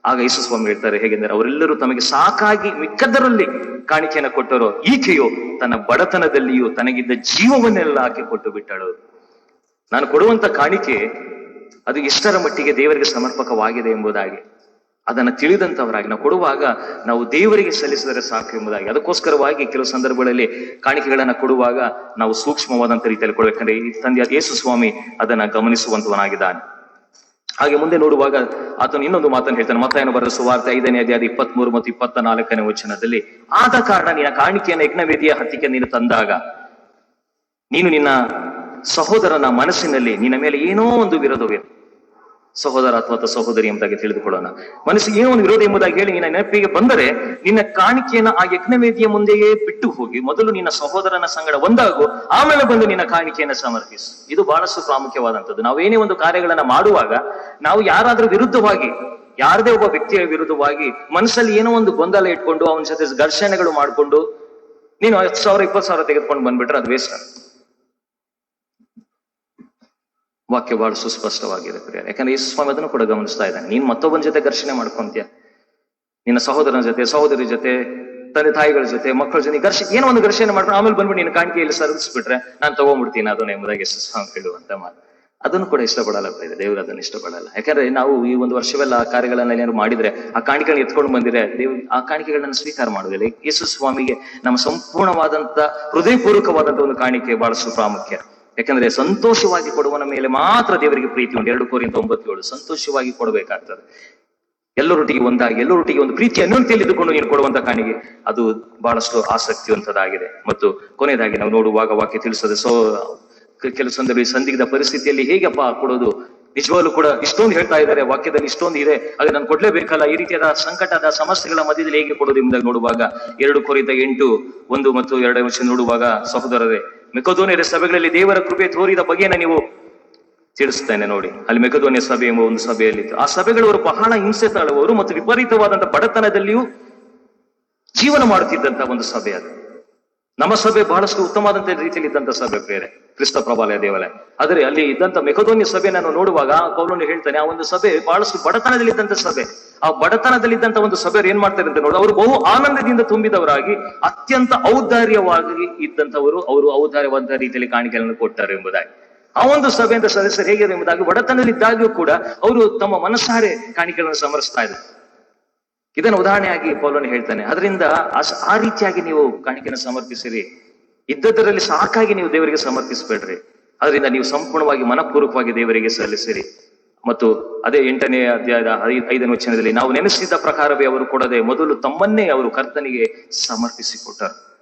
Speaker 1: ಆಗ ಯೇಸು ಸ್ವಾಮಿ ಹೇಳ್ತಾರೆ ಹೇಗೆಂದರೆ, ಅವರೆಲ್ಲರೂ ತಮಗೆ ಸಾಕಾಗಿ ಮಿಕ್ಕದರಲ್ಲಿ ಕಾಣಿಕೆಯನ್ನು ಕೊಟ್ಟರು, ಈಕೆಯು ತನ್ನ ಬಡತನದಲ್ಲಿಯೂ ತನಗಿದ್ದ ಜೀವವನ್ನೆಲ್ಲ ಹಾಕಿ ಕೊಟ್ಟು ಬಿಟ್ಟಳು. ನಾನು ಕೊಡುವಂತ ಕಾಣಿಕೆ ಅದು ಎಷ್ಟರ ಮಟ್ಟಿಗೆ ದೇವರಿಗೆ ಸಮರ್ಪಕವಾಗಿದೆ ಎಂಬುದಾಗಿ ಅದನ್ನ ತಿಳಿದಂತವರಾಗಿ ನಾವು ಕೊಡುವಾಗ ನಾವು ದೇವರಿಗೆ ಸಲ್ಲಿಸಿದರೆ ಸಾಕು ಎಂಬುದಾಗಿ. ಅದಕ್ಕೋಸ್ಕರವಾಗಿ ಕೆಲವು ಸಂದರ್ಭಗಳಲ್ಲಿ ಕಾಣಿಕೆಗಳನ್ನ ಕೊಡುವಾಗ ನಾವು ಸೂಕ್ಷ್ಮವಾದಂತ ರೀತಿಯಲ್ಲಿ ಕೊಡ್ಬೇಕಂದ್ರೆ ಈ ತಂದೆಯಾದ ಯೇಸು ಸ್ವಾಮಿ ಅದನ್ನ ಗಮನಿಸುವಂತವನಾಗಿದ್ದಾನೆ.
Speaker 3: ಹಾಗೆ ಮುಂದೆ ನೋಡುವಾಗ ಆತನು ಇನ್ನೊಂದು ಮಾತನ್ನು ಹೇಳ್ತಾನೆ. ಮತ್ತಾಯನು ಬರೆದ ಸುವಾರ್ತೆ 5ನೇ ಅಧ್ಯಾಯ 23 ಮತ್ತು 24ನೇ ವಚನದಲ್ಲಿ, ಆದ ಕಾರಣ ನಿನ್ನ ಕಾಣಿಕೆಯನ್ನು ಯಜ್ಞವೇದಿಯ ಹತ್ತಿಗೆ ನೀನು ತಂದಾಗ ನೀನು ನಿನ್ನ ಸಹೋದರನ ಮನಸ್ಸಿನಲ್ಲಿ ನಿನ್ನ ಮೇಲೆ ಏನೋ ಒಂದು ವಿರೋಧವಿದೆ, ಸಹೋದರ ಅಥವಾ ಸಹೋದರಿ ಎಂಬುದಾಗಿ ತಿಳಿದುಕೊಳ್ಳೋಣ. ಮನಸ್ಸಿಗೆ ಏನೋ ಒಂದು ವಿರೋಧ ಎಂಬುದಾಗಿ ಹೇಳಿ ನಿನ್ನ ನೆನಪಿಗೆ ಬಂದರೆ ನಿನ್ನ ಕಾಣಿಕೆಯನ್ನ ಆ ಯಜ್ಞವೇದಿಯ ಮುಂದೆಯೇ ಬಿಟ್ಟು ಹೋಗಿ ಮೊದಲು ನಿನ್ನ ಸಹೋದರನ ಸಂಗಡ ಒಂದಾಗು, ಆಮೇಲೆ ಬಂದು ನಿನ್ನ ಕಾಣಿಕೆಯನ್ನ ಸಮರ್ಪಿಸು. ಇದು ಬಹಳಷ್ಟು ಪ್ರಾಮುಖ್ಯವಾದಂಥದ್ದು. ನಾವೇನೇ ಒಂದು ಕಾರ್ಯಗಳನ್ನ ಮಾಡುವಾಗ ನಾವು ಯಾರಾದ್ರೂ ವಿರುದ್ಧವಾಗಿ, ಯಾರದೇ ಒಬ್ಬ ವ್ಯಕ್ತಿಯ ವಿರುದ್ಧವಾಗಿ ಮನಸ್ಸಲ್ಲಿ ಏನೋ ಒಂದು ಗೊಂದಲ ಇಟ್ಕೊಂಡು ಅವನ ಜೊತೆ ಘರ್ಷಣೆಗಳು ಮಾಡಿಕೊಂಡು ನೀನು 10,000 20,000 ತೆಗೆದುಕೊಂಡು ಬಂದ್ಬಿಟ್ರೆ ಅದು ವೇಸ್ಟ್. ವಾಕ್ಯ ಬಹಳ ಸುಸ್ಪಷ್ಟವಾಗಿದೆ ಪ್ರಿಯರೇ. ಯಾಕಂದ್ರೆ ಯೇಸು ಸ್ವಾಮಿ ಅದನ್ನು ಕೂಡ ಗಮನಿಸ್ತಾ ಇದ್ದಾನೆ. ನೀನ್ ಮತ್ತೊಬ್ಬನ ಜೊತೆ ಘರ್ಷಣೆ ಮಾಡ್ಕೊಂತೀಯ, ನಿನ್ನ ಸಹೋದರನ ಜೊತೆ, ಸಹೋದರಿ ಜೊತೆ, ತಂದೆ ತಾಯಿಗಳ ಜೊತೆ, ಮಕ್ಕಳ ಜೊತೆ ಏನೋ ಒಂದು ಘರ್ಷಣೆ ಮಾಡ್ಕೊಂಡು ಆಮೇಲೆ ಬಂದ್ಬಿಟ್ಟು ನಿನ್ನ ಕಾಣಿಕೆಯಲ್ಲಿ ಸರಿಸ್ಬಿಟ್ರೆ ನಾನು ತಗೊಂಡ್ಬಿಡ್ತೀನಿ ಅದನ್ನ ಎಂಬುದಾಗಿ ಯೇಸು ಸ್ವಾಮಿ ಹೇಳುವಂತ ಮಾತು. ಅದನ್ನು ಕೂಡ ಇಷ್ಟಪಡಲ್ಲ ಪ್ರಿಯರೇ, ದೇವರು ಅದನ್ನು ಇಷ್ಟಪಡಲ್ಲ. ಯಾಕಂದ್ರೆ ನಾವು ಈ ಒಂದು ವರ್ಷವೆಲ್ಲ ಆ ಕಾರ್ಯಗಳನ್ನ ಏನಾದ್ರು ಮಾಡಿದ್ರೆ, ಆ ಕಾಣಿಕೆಗಳನ್ನ ಎತ್ಕೊಂಡು ಬಂದಿದ್ರೆ ದೇವ್ರು ಆ ಕಾಣಿಕೆಗಳನ್ನ ಸ್ವೀಕಾರ ಮಾಡುವುದಿಲ್ಲ. ಯೇಸು ಸ್ವಾಮಿಗೆ ನಮ್ಮ ಸಂಪೂರ್ಣವಾದಂತ ಹೃದಯಪೂರ್ವಕವಾದಂತ ಒಂದು ಕಾಣಿಕೆ ಬಹಳಷ್ಟು ಪ್ರಾಮುಖ್ಯ. ಯಾಕಂದ್ರೆ ಸಂತೋಷವಾಗಿ ಕೊಡುವನ ಮೇಲೆ ಮಾತ್ರ ದೇವರಿಗೆ ಪ್ರೀತಿ ಉಂಟು. 2 ಕೊರಿಂಥ 9:7 ಸಂತೋಷವಾಗಿ ಕೊಡಬೇಕಾಗ್ತದೆ. ಎಲ್ಲರೊಟ್ಟಿಗೆ ಒಂದಾಗಿ, ಎಲ್ಲರೊಟ್ಟಿಗೆ ಒಂದು ಪ್ರೀತಿ ಅನ್ಯೋನ್ಯತೆಯಲ್ಲಿ ಇದ್ದುಕೊಂಡು ನೀನು ಕೊಡುವಂತ ಕಾಣಿಕೆ ಅದು ಬಹಳಷ್ಟು ಆಸಕ್ತಿವಂತದಾಗಿದೆ. ಮತ್ತು ಕೊನೆಯದಾಗಿ ನಾವು ನೋಡುವಾಗ ವಾಕ್ಯ ತಿಳಿಸದೆ ಕೆಲವು ಸಂದರ್ಭ ಸಂದಿಗ್ಧ ಪರಿಸ್ಥಿತಿಯಲ್ಲಿ ಹೇಗಪ್ಪ ಕೊಡೋದು, ನಿಜವಾಗ್ಲೂ ಕೂಡ ಇಷ್ಟೊಂದು ಹೇಳ್ತಾ ಇದ್ದಾರೆ ವಾಕ್ಯದಲ್ಲಿ, ಇಷ್ಟೊಂದು ಇದೆ, ಅದು ನಾನು ಕೊಡ್ಲೇಬೇಕಲ್ಲ, ಈ ರೀತಿಯಾದ ಸಂಕಟದ ಸಮಸ್ಯೆಗಳ ಮಧ್ಯದಲ್ಲಿ ಹೇಗೆ ಕೊಡೋದು ಎಂಬುದಾಗಿ ನೋಡುವಾಗ 2 ಕೊರಿಂಥ 8:1 ಮತ್ತು 2 ವಚನ ನೋಡುವಾಗ, ಸಹೋದರರೇ ಮೆಕೆದೋನ್ಯರ ಸಭೆಗಳಲ್ಲಿ ದೇವರ ಕೃಪೆ ತೋರಿದ ಬಗೆಯನ್ನು ನೀವು ತಿಳಿಸ್ತೇನೆ ನೋಡಿ. ಅಲ್ಲಿ ಮೆಕೆದೋನ್ಯ ಸಭೆ ಎಂಬ ಒಂದು ಸಭೆಯಲ್ಲಿತ್ತು. ಆ ಸಭೆಗಳವರು ಬಹಳ ಹಿಂಸೆ ತಾಳುವವರು ಮತ್ತು ವಿಪರೀತವಾದಂತಹ ಬಡತನದಲ್ಲಿಯೂ ಜೀವನ ಮಾಡುತ್ತಿದ್ದಂತ ಒಂದು ಸಭೆ ಅದು. ನಮ್ಮ ಸಭೆ ಬಹಳಷ್ಟು ಉತ್ತಮವಾದಂತ ರೀತಿಯಲ್ಲಿ ಇದ್ದಂತ ಸಭೆ ಬೇರೆ, ಕ್ರಿಸ್ತ ಪ್ರಭಾಲಯ ದೇವಾಲಯ. ಆದರೆ ಅಲ್ಲಿ ಇದ್ದಂತ ಮೆಕೆದೋನ್ಯ ಸಭೆ ನಾನು ನೋಡುವಾಗ ಪೌಲನು ಹೇಳ್ತಾನೆ, ಆ ಒಂದು ಸಭೆ ಬಹಳಷ್ಟು ಬಡತನದಲ್ಲಿದ್ದಂತ ಸಭೆ. ಆ ಬಡತನದಲ್ಲಿದ್ದಂತ ಒಂದು ಸಭೆಯವರು ಏನ್ ಮಾಡ್ತಾರೆ ಅಂತ ನೋಡು, ಅವರು ಬಹು ಆನಂದದಿಂದ ತುಂಬಿದವರಾಗಿ ಅತ್ಯಂತ ಔದಾರ್ಯವಾಗಿ ಇದ್ದಂಥವರು, ಅವರು ಔದಾರ್ಯವಾದ ರೀತಿಯಲ್ಲಿ ಕಾಣಿಕೆಗಳನ್ನು ಕೊಟ್ಟಾರೆ ಎಂಬುದಾಗಿ. ಆ ಒಂದು ಸಭೆಯಿಂದ ಸದಸ್ಯರು ಹೇಗಿದೆ ಎಂಬುದಾಗಿ, ಬಡತನದಲ್ಲಿದ್ದಾಗ್ಯೂ ಕೂಡ ಅವರು ತಮ್ಮ ಮನಸ್ಸಾರೆ ಕಾಣಿಕೆಗಳನ್ನು ಸಮರ್ಪಿಸ್ತಾ ಇದ್ದಾರೆ. ಇದನ್ನು ಉದಾಹರಣೆಯಾಗಿ ಪೌಲನು ಹೇಳ್ತಾನೆ. ಅದರಿಂದ ಆ ರೀತಿಯಾಗಿ ನೀವು ಕಾಣಿಕೆಯನ್ನು ಸಮರ್ಪಿಸಿರಿ, ಇದ್ದದರಲ್ಲಿ ಸಾಕಾಗಿ ನೀವು ದೇವರಿಗೆ ಸಮರ್ಪಿಸಬೇಡ್ರಿ. ಅದರಿಂದ ನೀವು ಸಂಪೂರ್ಣವಾಗಿ ಮನಪೂರ್ವಕವಾಗಿ ದೇವರಿಗೆ ಸಲ್ಲಿಸಿರಿ. ಮತ್ತು ಅದೇ 8ನೇ ಅಧ್ಯಾಯದ 5ನೇ ವಚನದಲ್ಲಿ, ನಾವು ನೆನೆಸಿದ ಪ್ರಕಾರವೇ ಅವರು ಕೊಡದೆ ಮೊದಲು ತಮ್ಮನ್ನೇ ಅವರು ಕರ್ತನಿಗೆ ಸಮರ್ಪಿಸಿಕೊಟ್ಟರು,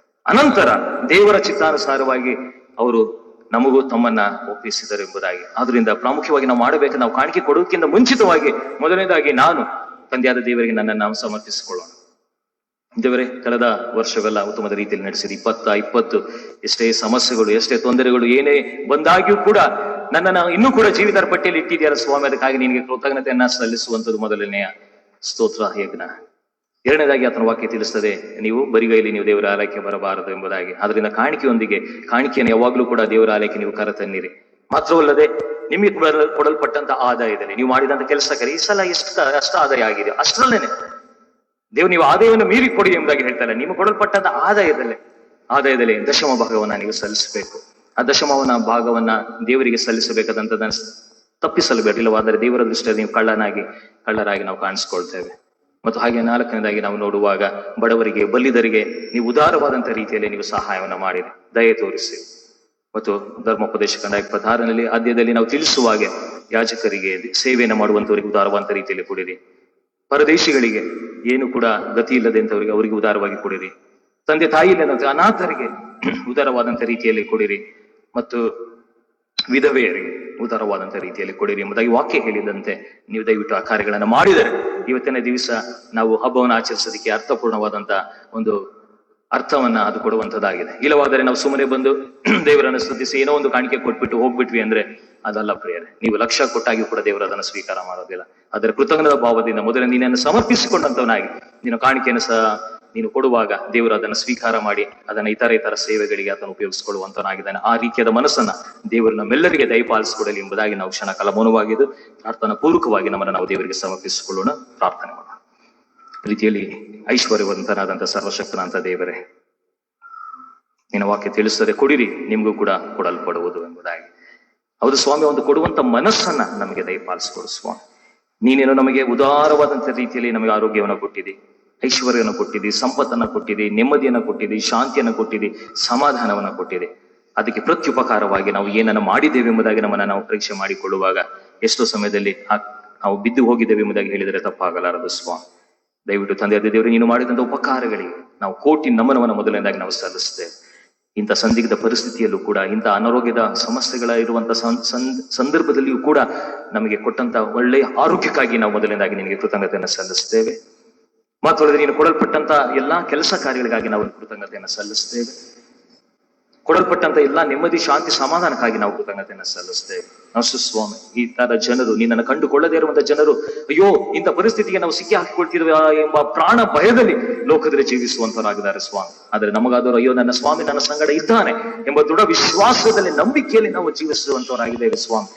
Speaker 3: ಅನಂತರ ದೇವರ ಚಿತ್ತಾನುಸಾರವಾಗಿ ಅವರು ನಮಗೂ ತಮ್ಮನ್ನ ಒಪ್ಪಿಸಿದರು ಎಂಬುದಾಗಿ. ಆದ್ರಿಂದ ಪ್ರಾಮುಖ್ಯವಾಗಿ ನಾವು ಮಾಡಬೇಕು, ನಾವು ಕಾಣಿಕೆ ಕೊಡೋದಕ್ಕಿಂತ ಮುಂಚಿತವಾಗಿ ಮೊದಲನೇದಾಗಿ ನಾನು ತಂದೆಯಾದ ದೇವರಿಗೆ ನನ್ನನ್ನು ನಾವು ಸಮರ್ಪಿಸಿಕೊಳ್ಳೋಣ. ದೇವರೇ, ಕಳೆದ ವರ್ಷವೆಲ್ಲ ಉತ್ತಮದ ರೀತಿಯಲ್ಲಿ ನಡೆಸಿದ 20 ಎಷ್ಟೇ ಸಮಸ್ಯೆಗಳು, ಎಷ್ಟೇ ತೊಂದರೆಗಳು ಏನೇ ಬಂದಾಗ್ಯೂ ಕೂಡ ನನ್ನನ್ನು ಇನ್ನೂ ಕೂಡ ಜೀವಿತರ ಪಟ್ಟಿಯಲ್ಲಿ ಇಟ್ಟಿದ್ಯಾರ ಸ್ವಾಮಿ, ಅದಕ್ಕಾಗಿ ನಿನಗೆ ಕೃತಜ್ಞತೆಯನ್ನ ಸಲ್ಲಿಸುವಂಥದ್ದು ಮೊದಲನೆಯ ಸ್ತೋತ್ರ ಯಜ್ಞ. ಎರಡನೇದಾಗಿ ಆತನ ವಾಕ್ಯ ತಿಳಿಸ್ತದೆ, ನೀವು ಬರಿಗೈಲಿ ನೀವು ದೇವರ ಆಲಯಕ್ಕೆ ಬರಬಾರದು ಎಂಬುದಾಗಿ. ಆದ್ರಿಂದ ಕಾಣಿಕೆಯೊಂದಿಗೆ, ಕಾಣಿಕೆಯನ್ನು ಯಾವಾಗ್ಲೂ ಕೂಡ ದೇವರ ಆಲಯಕ್ಕೆ ನೀವು ಕರೆತನ್ನಿರಿ. ಮಾತ್ರವಲ್ಲದೆ ನಿಮಗೆ ಕೊಡಲ್ಪಟ್ಟಂತ ಆದಾಯದಲ್ಲಿ ನೀವು ಮಾಡಿದಂತ ಕೆಲಸಕ್ಕೆ ಈ ಸಲ ಎಷ್ಟು ಆದಾಯ ಆಗಿದೆ ಅಷ್ಟರಲ್ಲೇನೆ ದೇವ್ರು ನೀವು ಆದಾಯವನ್ನು ಮೀರಿ ಕೊಡಿ ಎಂಬುದಾಗಿ ಹೇಳ್ತಾರೆ. ನೀವು ಕೊಡಲ್ಪಟ್ಟಂತ ಆದಾಯದಲ್ಲಿ ದಶಮ ಭಾಗವನ್ನ ನೀವು ಸಲ್ಲಿಸಬೇಕು. ಆ ದಶಮವನ್ನ ಭಾಗವನ್ನ ದೇವರಿಗೆ ಸಲ್ಲಿಸಬೇಕಾದಂತದನ್ನ ತಪ್ಪಿಸಲು ಇಲ್ಲವಾದರೆ ದೇವರ ದೃಷ್ಟಿಯಲ್ಲಿ ನೀವು ಕಳ್ಳರಾಗಿ ನಾವು ಕಾಣಿಸ್ಕೊಳ್ತೇವೆ. ಮತ್ತು ಹಾಗೆ 4ನೇದಾಗಿ ನಾವು ನೋಡುವಾಗ, ಬಡವರಿಗೆ, ಬಲ್ಲಿದರಿಗೆ ನೀವು ಉದಾರವಾದಂತ ರೀತಿಯಲ್ಲಿ ನೀವು ಸಹಾಯವನ್ನ ಮಾಡಿರಿ, ದಯೆ ತೋರಿಸಿ. ಮತ್ತು ಧರ್ಮೋಪದೇಶ ಕಂಡ 26ನಲ್ಲಿ ಆದ್ಯದಲ್ಲಿ ನಾವು ತಿಳಿಸುವಾಗೆ, ಯಾಜಕರಿಗೆ, ಸೇವೆಯನ್ನು ಮಾಡುವಂತವರಿಗೆ ಉದಾರವಾದಂತ ರೀತಿಯಲ್ಲಿ ಕೊಡಿರಿ. ಪರದೇಶಿಗಳಿಗೆ, ಏನು ಕೂಡ ಗತಿ ಇಲ್ಲದಂತವರಿಗೆ ಅವರಿಗೆ ಉದಾರವಾಗಿ ಕೊಡಿರಿ. ತಂದೆ ತಾಯಿ ಇಲ್ಲದಂತ ಅನಾಥರಿಗೆ ಉದಾರವಾದಂತ ರೀತಿಯಲ್ಲಿ ಕೊಡಿರಿ. ಮತ್ತು ವಿಧವೆಯರಿಗೆ ಉದಾರವಾದಂತ ರೀತಿಯಲ್ಲಿ ಕೊಡಿರಿ ಎಂಬುದಾಗಿ ವಾಕ್ಯ ಹೇಳಿದಂತೆ ನೀವು ದಯವಿಟ್ಟು ಆ ಕಾರ್ಯಗಳನ್ನು ಮಾಡಿದರೆ ಇವತ್ತಿನ ದಿವಸ ನಾವು ಹಬ್ಬವನ್ನು ಆಚರಿಸೋದಕ್ಕೆ ಅರ್ಥಪೂರ್ಣವಾದಂತ ಒಂದು ಅರ್ಥವನ್ನ ಅದು ಕೊಡುವಂತದ್ದಾಗಿದೆ. ಇಲ್ಲವಾದರೆ ನಾವು ಸುಮ್ಮನೆ ಬಂದು ದೇವರನ್ನು ಸ್ತುತಿಸಿ ಏನೋ ಒಂದು ಕಾಣಿಕೆ ಕೊಟ್ಬಿಟ್ಟು ಹೋಗ್ಬಿಟ್ವಿ ಅಂದ್ರೆ ಅದಲ್ಲ ಪ್ರಿಯರೇ. ನೀವು ಲಕ್ಷ ಕೊಟ್ಟಾಗಿ ಕೂಡ ದೇವರು ಅದನ್ನು ಸ್ವೀಕಾರ ಮಾಡೋದಿಲ್ಲ. ಅದರ ಕೃತಜ್ಞತಾ ಭಾವದಿಂದ ಮೊದಲು ನೀನನ್ನು ಸಮರ್ಪಿಸಿಕೊಂಡಂತವನಾಗಿ ನೀನು ಕಾಣಿಕೆಯನ್ನು ನೀನು ಕೊಡುವಾಗ ದೇವರು ಅದನ್ನು ಸ್ವೀಕಾರ ಮಾಡಿ ಅದನ್ನ ಇತರ ಸೇವೆಗಳಿಗೆ ಅದನ್ನು ಉಪಯೋಗಿಸಿಕೊಳ್ಳುವಂತವನಾಗಿದ್ದಾನೆ. ಆ ರೀತಿಯಾದ ಮನಸ್ಸನ್ನ ದೇವರು ನಮ್ಮೆಲ್ಲರಿಗೆ ದಯಪಾಲಿಸಿಕೊಡಲಿ ಎಂಬುದಾಗಿ ನಾವು ಕ್ಷಣಕಾಲ ಮೌನವಾಗಿದ್ದು ಪ್ರಾರ್ಥನಾ ಪೂರ್ವಕವಾಗಿ ನಮ್ಮನ್ನು ನಾವು ದೇವರಿಗೆ ಸಮರ್ಪಿಸಿಕೊಳ್ಳೋಣ. ಪ್ರಾರ್ಥನೆ ಮಾಡೋಣ. ರೀತಿಯಲ್ಲಿ ಐಶ್ವರ್ಯವಂತನಾದಂತ ಸರ್ವಶಕ್ತನಾದಂತ ದೇವರೇ, ನಿನ್ನ ವಾಕ್ಯ ತಿಳಿಸ್ತದೆ, ಕೊಡಿರಿ ನಿಮ್ಗೂ ಕೂಡ ಕೊಡಲ್ಪಡುವುದು ಎಂಬುದಾಗಿ. ಹೌದು ಸ್ವಾಮಿ, ಒಂದು ಕೊಡುವಂತ ಮನಸ್ಸನ್ನ ನಮಗೆ ದಯಪಾಲಿಸಿಕೊಡು ಸ್ವಾಮಿ. ನೀನೇನು ನಮಗೆ ಉದಾರವಾದಂತ ರೀತಿಯಲ್ಲಿ ನಮಗೆ ಆರೋಗ್ಯವನ್ನು ಕೊಟ್ಟಿದ್ದಿ, ಐಶ್ವರ್ಯವನ್ನು ಕೊಟ್ಟಿದ್ದಿ, ಸಂಪತ್ತನ್ನು ಕೊಟ್ಟಿದ್ದಿ, ನೆಮ್ಮದಿಯನ್ನು ಕೊಟ್ಟಿದ್ದಿ, ಶಾಂತಿಯನ್ನು ಕೊಟ್ಟಿದ್ದಿ, ಸಮಾಧಾನವನ್ನು ಕೊಟ್ಟಿದೆ. ಅದಕ್ಕೆ ಪ್ರತ್ಯುಪಕಾರವಾಗಿ ನಾವು ಏನನ್ನ ಮಾಡಿದ್ದೇವೆ ಎಂಬುದಾಗಿ ನಮ್ಮನ್ನ ನಾವು ಪರೀಕ್ಷೆ ಮಾಡಿಕೊಳ್ಳುವಾಗ ಎಷ್ಟೋ ಸಮಯದಲ್ಲಿ ಆ
Speaker 1: ನಾವು ಬಿದ್ದು ಹೋಗಿದ್ದೇವೆ ಎಂಬುದಾಗಿ ಹೇಳಿದರೆ ತಪ್ಪಾಗಲಾರದು ಸ್ವಾಮಿ. ದಯವಿಟ್ಟು ತಂದೆಯಾದ ದೇವರೇ, ನೀನು ಮಾಡಿದಂಥ ಉಪಕಾರಗಳಿಗೆ ನಾವು ಕೋಟಿ ನಮನವನ್ನು ಮೊದಲನೇದಾಗಿ ನಾವು ಸಲ್ಲಿಸ್ತೇವೆ. ಇಂಥ ಸಂದಿಗ್ಧ ಪರಿಸ್ಥಿತಿಯಲ್ಲೂ ಕೂಡ, ಇಂಥ ಅನಾರೋಗ್ಯದ ಸಮಸ್ಯೆಗಳ ಇರುವಂತಹ ಸಂದರ್ಭದಲ್ಲಿಯೂ ಕೂಡ ನಮಗೆ ಕೊಟ್ಟಂತ ಒಳ್ಳೆಯ ಆರೋಗ್ಯಕ್ಕಾಗಿ ನಾವು ಮೊದಲನೇದಾಗಿ ನಿನಗೆ ಕೃತಜ್ಞತೆಯನ್ನು ಸಲ್ಲಿಸ್ತೇವೆ. ಮಾತ್ರವಲ್ಲದೆ ನೀನು ಕೊಡಲ್ಪಟ್ಟಂತ ಎಲ್ಲಾ ಕೆಲಸ ಕಾರ್ಯಗಳಿಗಾಗಿ ನಾವು ಕೃತಜ್ಞತೆಯನ್ನು ಸಲ್ಲಿಸ್ತೇವೆ. ಕೊಡಲ್ಪಟ್ಟಂತ ಎಲ್ಲಾ ನೆಮ್ಮದಿ, ಶಾಂತಿ, ಸಮಾಧಾನಕ್ಕಾಗಿ ನಾವು ಕೃತಜ್ಞತೆಯನ್ನು ಸಲ್ಲಿಸ್ತೇವೆ. ನಮಸ್ತೆ ಸ್ವಾಮಿ. ಈ ತರ ಜನರು, ನಿನ್ನನ್ನು ಕಂಡುಕೊಳ್ಳದೇ ಇರುವಂತಹ ಜನರು, ಅಯ್ಯೋ ಇಂಥ ಪರಿಸ್ಥಿತಿಗೆ ನಾವು ಸಿಕ್ಕಿ ಹಾಕಿಕೊಳ್ತಿರುವ ಎಂಬ ಪ್ರಾಣ ಭಯದಲ್ಲಿ ಲೋಕದಲ್ಲಿ ಜೀವಿಸುವಂತರಾಗಿದ್ದಾರೆ ಸ್ವಾಮಿ. ಆದ್ರೆ ನಮಗಾದರೂ ಅಯ್ಯೋ ನನ್ನ ಸ್ವಾಮಿ ನನ್ನ ಸಂಗಡ ಇದ್ದಾನೆ ಎಂಬ ದೃಢ ವಿಶ್ವಾಸದಲ್ಲಿ, ನಂಬಿಕೆಯಲ್ಲಿ ನಾವು ಜೀವಿಸುವಂತವರಾಗಿದ್ದೇವೆ ಸ್ವಾಮಿ.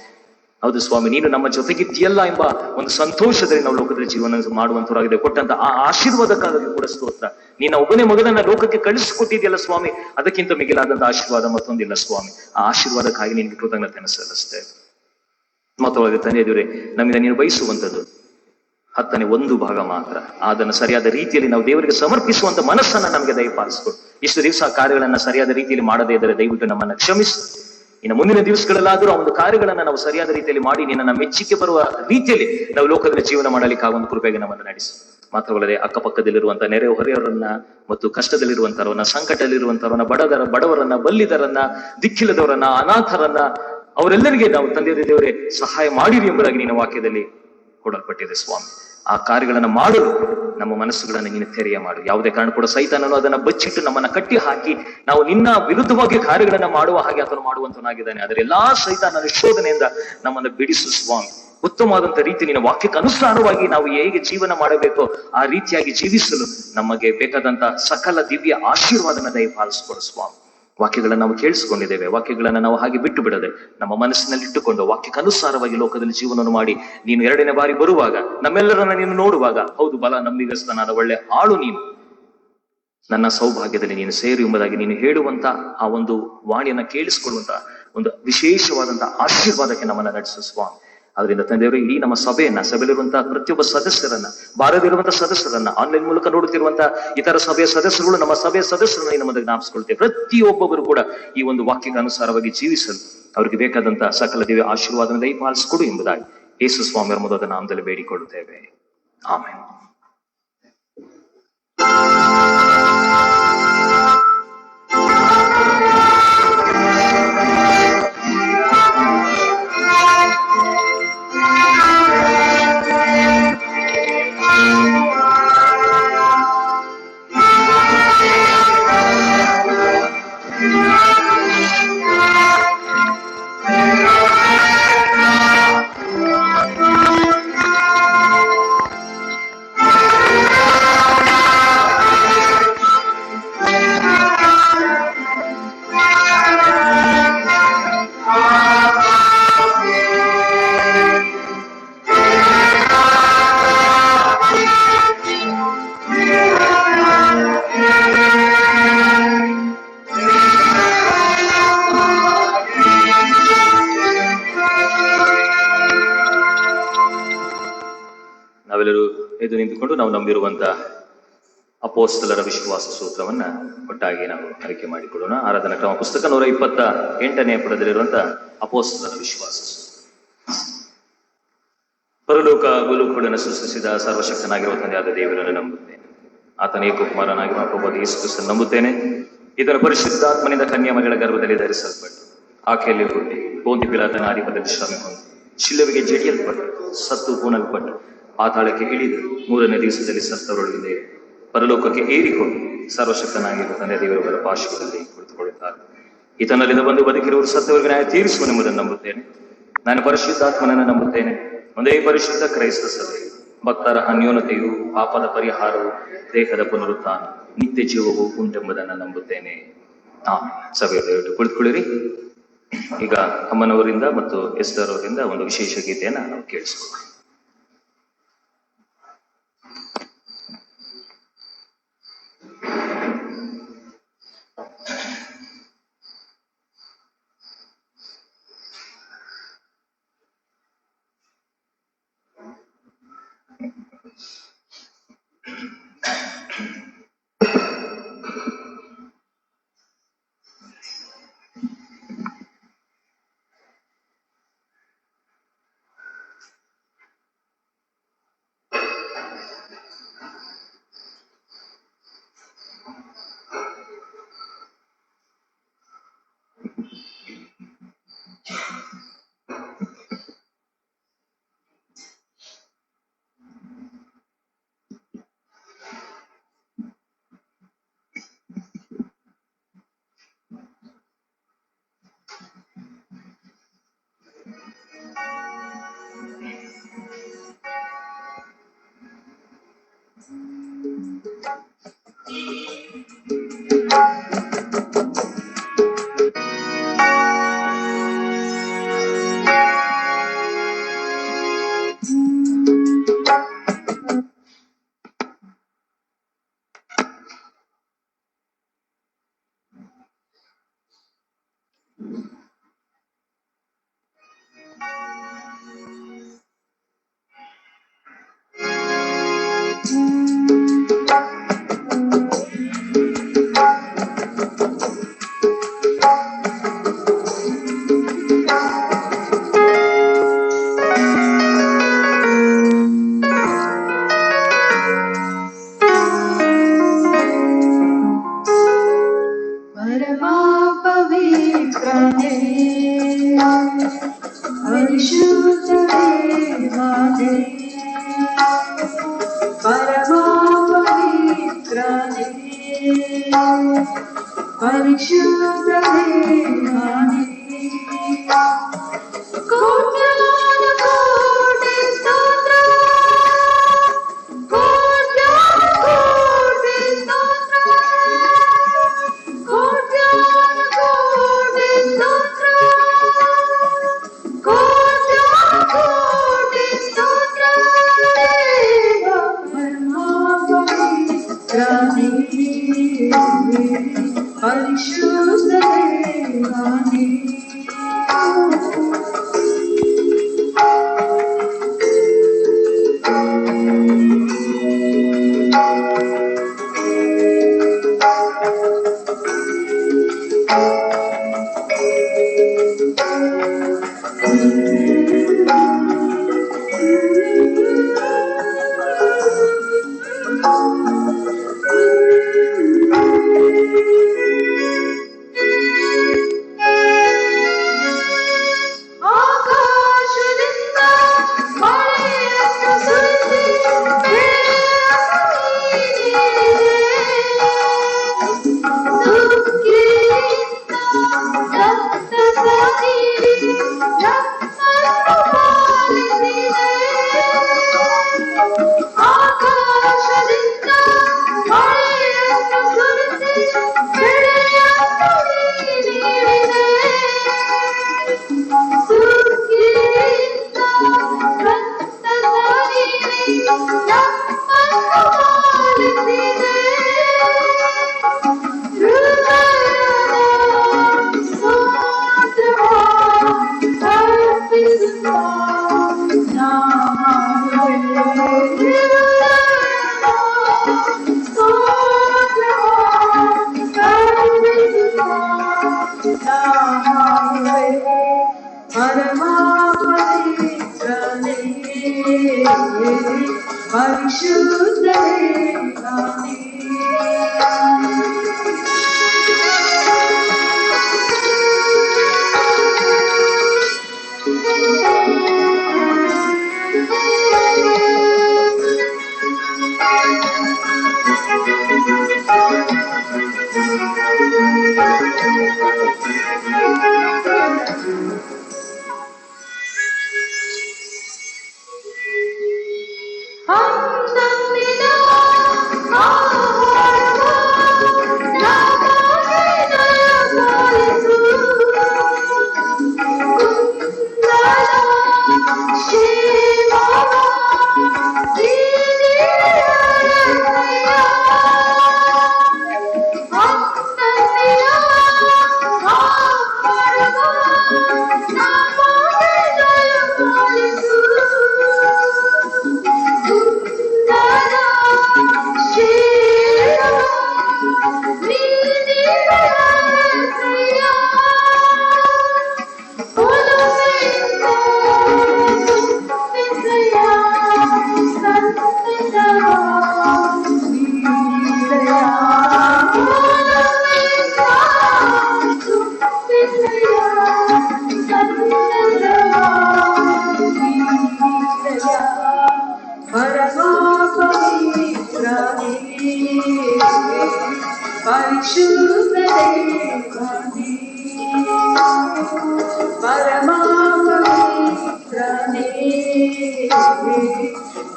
Speaker 1: ಹೌದು ಸ್ವಾಮಿ, ನೀನು ನಮ್ಮ ಜೊತೆಗಿದ್ದೀಯಲ್ಲ ಎಂಬ ಒಂದು ಸಂತೋಷದಲ್ಲಿ ನಾವು ಲೋಕದಲ್ಲಿ ಜೀವನ ಮಾಡುವಂತವರಾಗಿದೆ. ಕೊಟ್ಟಂತ ಆ ಆಶೀರ್ವಾದಕ್ಕಾಗಿ ಕೂಡ ಸ್ತೋತ್ರ. ನೀನ ಒಬ್ಬನೇ ಮಗನನ್ನ ಲೋಕಕ್ಕೆ ಕಳಿಸಿಕೊಟ್ಟಿದೆಯಲ್ಲ ಸ್ವಾಮಿ, ಅದಕ್ಕಿಂತ ಮಿಗಿಲಾದಂತಹ ಆಶೀರ್ವಾದ ಮತ್ತೊಂದಿಲ್ಲ ಸ್ವಾಮಿ. ಆ ಆಶೀರ್ವಾದಕ್ಕಾಗಿ ನಿನ್ಗೆ ಕೃತಜ್ಞತೆಯನ್ನು ಸಲ್ಲಿಸ್ತೇವೆ. ಮತ್ತೊಳಗೆ ತಂದೆಯವರೇ, ನಮ್ಮಿಂದ ನೀನು ಬಯಸುವಂಥದ್ದು 1/10 ಭಾಗ ಮಾತ್ರ. ಅದನ್ನು ಸರಿಯಾದ ರೀತಿಯಲ್ಲಿ ನಾವು ದೇವರಿಗೆ ಸಮರ್ಪಿಸುವಂತ ಮನಸ್ಸನ್ನ ನಮಗೆ ದಯಪಾಲಿಸಿಕೊಡು. ಇಷ್ಟು ದಿವಸ ಕಾರ್ಯಗಳನ್ನ ಸರಿಯಾದ ರೀತಿಯಲ್ಲಿ ಮಾಡದೇ ಇದ್ದರೆ ದಯವಿಟ್ಟು ನಮ್ಮನ್ನ ಕ್ಷಮಿಸು. ಇನ್ನು ಮುಂದಿನ ದಿವಸಗಳಲ್ಲಾದರೂ ಆ ಒಂದು ಕಾರ್ಯಗಳನ್ನ ನಾವು ಸರಿಯಾದ ರೀತಿಯಲ್ಲಿ ಮಾಡಿ ನಿನ್ನ ಮೆಚ್ಚಿಕೆ ಬರುವ ರೀತಿಯಲ್ಲಿ ನಾವು ಲೋಕದಲ್ಲಿ ಜೀವನ ಮಾಡಲಿಕ್ಕೆ ಒಂದು ಕೃಪೆಗೆ ನಮ್ಮನ್ನು ನಡೆಸಿ. ಮಾತ್ರವಲ್ಲದೆ ಅಕ್ಕಪಕ್ಕದಲ್ಲಿರುವಂತಹ ನೆರೆಹೊರೆಯವರನ್ನ ಮತ್ತು ಕಷ್ಟದಲ್ಲಿರುವಂತರವನ್ನ, ಸಂಕಟದಲ್ಲಿರುವಂತರವನ್ನ, ಬಡವರನ್ನ, ಬಲ್ಲಿದರನ್ನ, ದಿಕ್ಕಿಲ್ಲದವರನ್ನ, ಅನಾಥರನ್ನ, ಅವರೆಲ್ಲರಿಗೆ ನಾವು ತಂದೆಯ ದೇವರೇ ಸಹಾಯ ಮಾಡಿರಿ ಎಂಬುದಾಗಿ ನಿನ್ನ ವಾಕ್ಯದಲ್ಲಿ ಕೊಡಲ್ಪಟ್ಟಿದೆ ಸ್ವಾಮಿ. ಆ ಕಾರ್ಯಗಳನ್ನ ಮಾಡಲು ನಮ್ಮ ಮನಸ್ಸುಗಳನ್ನ ನೀನು ತೆರೆಯ ಮಾಡು. ಯಾವುದೇ ಕಾರಣ ಕೂಡ ಸೈತಾನನು ಅದನ್ನ ಬಚ್ಚಿಟ್ಟು ನಮ್ಮನ್ನ ಕಟ್ಟಿ ಹಾಕಿ ನಾವು ನಿನ್ನ ವಿರುದ್ಧವಾಗಿ ಕಾರ್ಯಗಳನ್ನ ಮಾಡುವ ಹಾಗೆ ಆತನು ಮಾಡುವಂತನಾಗಿದ್ದಾನೆ. ಆದರೆ ಎಲ್ಲಾ ಸೈತಾನನ ಶೋಧನೆಯಿಂದ ನಮ್ಮನ್ನ ಬಿಡಿಸು ಸ್ವಾಮಿ. ಉತ್ತಮವಾದಂತ ರೀತಿ ನಿನ್ನ ವಾಕ್ಯಕ್ಕೆ ಅನುಸಾರವಾಗಿ ನಾವು ಹೇಗೆ ಜೀವನ ಮಾಡಬೇಕೋ ಆ ರೀತಿಯಾಗಿ ಜೀವಿಸಲು ನಮಗೆ ಬೇಕಾದಂತ ಸಕಲ ದಿವ್ಯ ಆಶೀರ್ವಾದನ ದಯಪಾಲಿಸಿಕೊಡು ಸ್ವಾಮಿ. ವಾಕ್ಯಗಳನ್ನ ನಾವು ಕೇಳಿಸ್ಕೊಂಡಿದ್ದೇವೆ. ವಾಕ್ಯಗಳನ್ನ ನಾವು ಹಾಗೆ ಬಿಟ್ಟು ಬಿಡದೆ ನಮ್ಮ ಮನಸ್ಸಿನಲ್ಲಿ ಇಟ್ಟುಕೊಂಡು ವಾಕ್ಯಕ್ಕೆ ಅನುಸಾರವಾಗಿ ಲೋಕದಲ್ಲಿ ಜೀವನವನ್ನು ಮಾಡಿ ನೀನು 2ನೇ ಬಾರಿ ಬರುವಾಗ ನಮ್ಮೆಲ್ಲರನ್ನ ನೀನು ನೋಡುವಾಗ, ಹೌದು ಬಲ ನಂಬಿಗಸ್ತನಾದ ಒಳ್ಳೆ ಆಳು ನೀನು, ನನ್ನ ಸೌಭಾಗ್ಯದಲ್ಲಿ ನೀನು ಸೇರು ಎಂಬುದಾಗಿ ನೀನು ಹೇಳುವಂತ ಆ ಒಂದು ವಾಣಿಯನ್ನ ಕೇಳಿಸ್ಕೊಳ್ಳುವಂತ ಒಂದು ವಿಶೇಷವಾದಂತಹ ಆಶೀರ್ವಾದಕ್ಕೆ ನಮ್ಮನ್ನ ನಡೆಸು ಸ್ವಾಮಿ. ಅದರಿಂದ ತಂದೆಯವರು, ಇಡೀ ನಮ್ಮ ಸಭೆಯಲ್ಲಿರುವಂತಹ ಪ್ರತಿಯೊಬ್ಬ ಸದಸ್ಯರನ್ನ, ಬಾರದಿರುವಂತಹ ಸದಸ್ಯರನ್ನ, ಆನ್ಲೈನ್ ಮೂಲಕ ನೋಡುತ್ತಿರುವಂತಹ ಇತರ ಸಭೆಯ ಸದಸ್ಯರುಗಳು, ನಮ್ಮ ಸಭೆಯ ಸದಸ್ಯರನ್ನ ನಮ್ಮಲ್ಲಿ ಜ್ಞಾಪಿಸಿಕೊಳ್ತೇವೆ. ಪ್ರತಿಯೊಬ್ಬೊಬ್ಬರು ಕೂಡ ಈ ಒಂದು ವಾಕ್ಯಕ್ಕೆ ಅನುಸಾರವಾಗಿ ಜೀವಿಸಲು ಅವರಿಗೆ ಬೇಕಾದಂತಹ ಸಕಲ ದಿವ್ಯ ಆಶೀರ್ವಾದನ ದಯಪಾಲಿಸಿಕೊಡು ಎಂಬುದಾಗಿ ಯೇಸು ಸ್ವಾಮಿಯವರ ಮೊದಲ ನಾಮದಲ್ಲಿ ಬೇಡಿಕೊಳ್ಳುತ್ತೇವೆ. ಆಮೆನ್. ನಾವೆಲ್ಲರೂ ಎದ್ದು ನಿಂತುಕೊಂಡು ನಾವು ನಂಬಿರುವಂತಹ ಅಪೋಸ್ತಲರ ವಿಶ್ವಾಸ ಸೂತ್ರವನ್ನ ಒಟ್ಟಾಗಿ ನಾವು ಆಯ್ಕೆ ಮಾಡಿಕೊಳ್ಳೋಣ. ಆರಾಧನಾ ಕ್ರಮ ಪುಸ್ತಕ 128ನೇ ಪುಟದಲ್ಲಿರುವಂತಹ ಅಪೋಸ್ತಲರ ವಿಶ್ವಾಸ ಸೂತ್ರ. ಪರಲೋಕ ಭೂಲೋಕಗಳನ್ನು ಸೃಷ್ಟಿಸಿದ ಸರ್ವಶಕ್ತನಾಗಿರುವ ತಂದೆಯಾದ ದೇವರನ್ನು ನಂಬುತ್ತೇನೆ. ಆತನ ಏಕಕುಮಾರನಾಗಿರುವ ಪ್ರಭು ಯೇಸು ಕ್ರಿಸ್ತನನ್ನು ನಂಬುತ್ತೇನೆ. ಇದರ ಪರಿಶುದ್ಧಾತ್ಮನಿಂದ ಕನ್ಯಾ ಮಗಳ ಗರ್ಭದಲ್ಲಿ ಧರಿಸಲ್ಪಟ್ಟು, ಆಕೆಯಲ್ಲಿ ಹುಟ್ಟಿ, ಪೊಂತಿ ಪಿಲಾತನ ಅಧಿಪತಿಯಲ್ಲಿ ಶ್ರಮೆ ಹೊಂದಿ, ಶಿಲುಬೆಗೆ ಜಡಿಯಲ್ಪಟ್ಟು, ಸತ್ತು ಹೂಣಲ್ಪಟ್ಟು, ಪಾತಾಳಕ್ಕೆ ಇಳಿದು 3ನೇ ದಿವಸದಲ್ಲಿ ಸತ್ತವರೊಳಗಿದೆ ಪರಲೋಕಕ್ಕೆ ಏರಿಕೊಂಡು ಸರ್ವಶಕ್ತನಾಗಿರುವ ತಂದೆ ದೇವರ ಪಾರ್ಶ್ವದಲ್ಲಿ ಕುಳಿತುಕೊಳ್ಳುತ್ತಾರೆ. ಈತನಲ್ಲಿಂದ ಬಂದು ಬದುಕಿರುವರು ಸತ್ತವರಿಗೆ ನ್ಯಾಯ ತೀರಿಸುವನೆಂಬುದನ್ನು ನಂಬುತ್ತೇನೆ. ನಾನು ಪರಿಶುದ್ಧಾತ್ಮನನ್ನು ನಂಬುತ್ತೇನೆ. ಒಂದೇ ಪರಿಶುದ್ಧ ಕ್ರೈಸ್ತ ಸಭೆ, ಭಕ್ತರ ಅನ್ಯೋನ್ಯತೆಯು, ಪಾಪದ ಪರಿಹಾರವು, ದೇಹದ ಪುನರುತ್ಥಾನ, ನಿತ್ಯ ಜೀವವು ಉಂಟೆಂಬುದನ್ನು ನಂಬುತ್ತೇನೆ. ಸಭೆಯಲ್ಲಿ ಕುಳಿತುಕೊಳ್ಳಿರಿ. ಈಗ ಅಮ್ಮನವರಿಂದ ಮತ್ತು ಎಸ್ತರ್ ಅವರಿಂದ ಒಂದು ವಿಶೇಷ ಗೀತೆಯನ್ನ ನಾವು ಕೇಳಿಸ್ಕೊಳ್ಳೋಣ.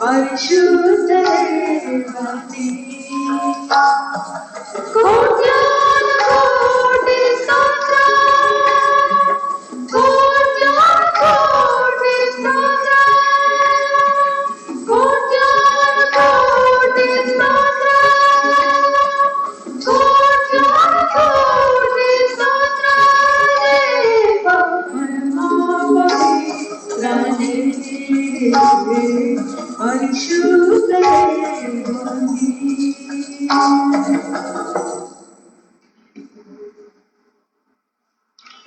Speaker 4: परिशुद्ध देवानी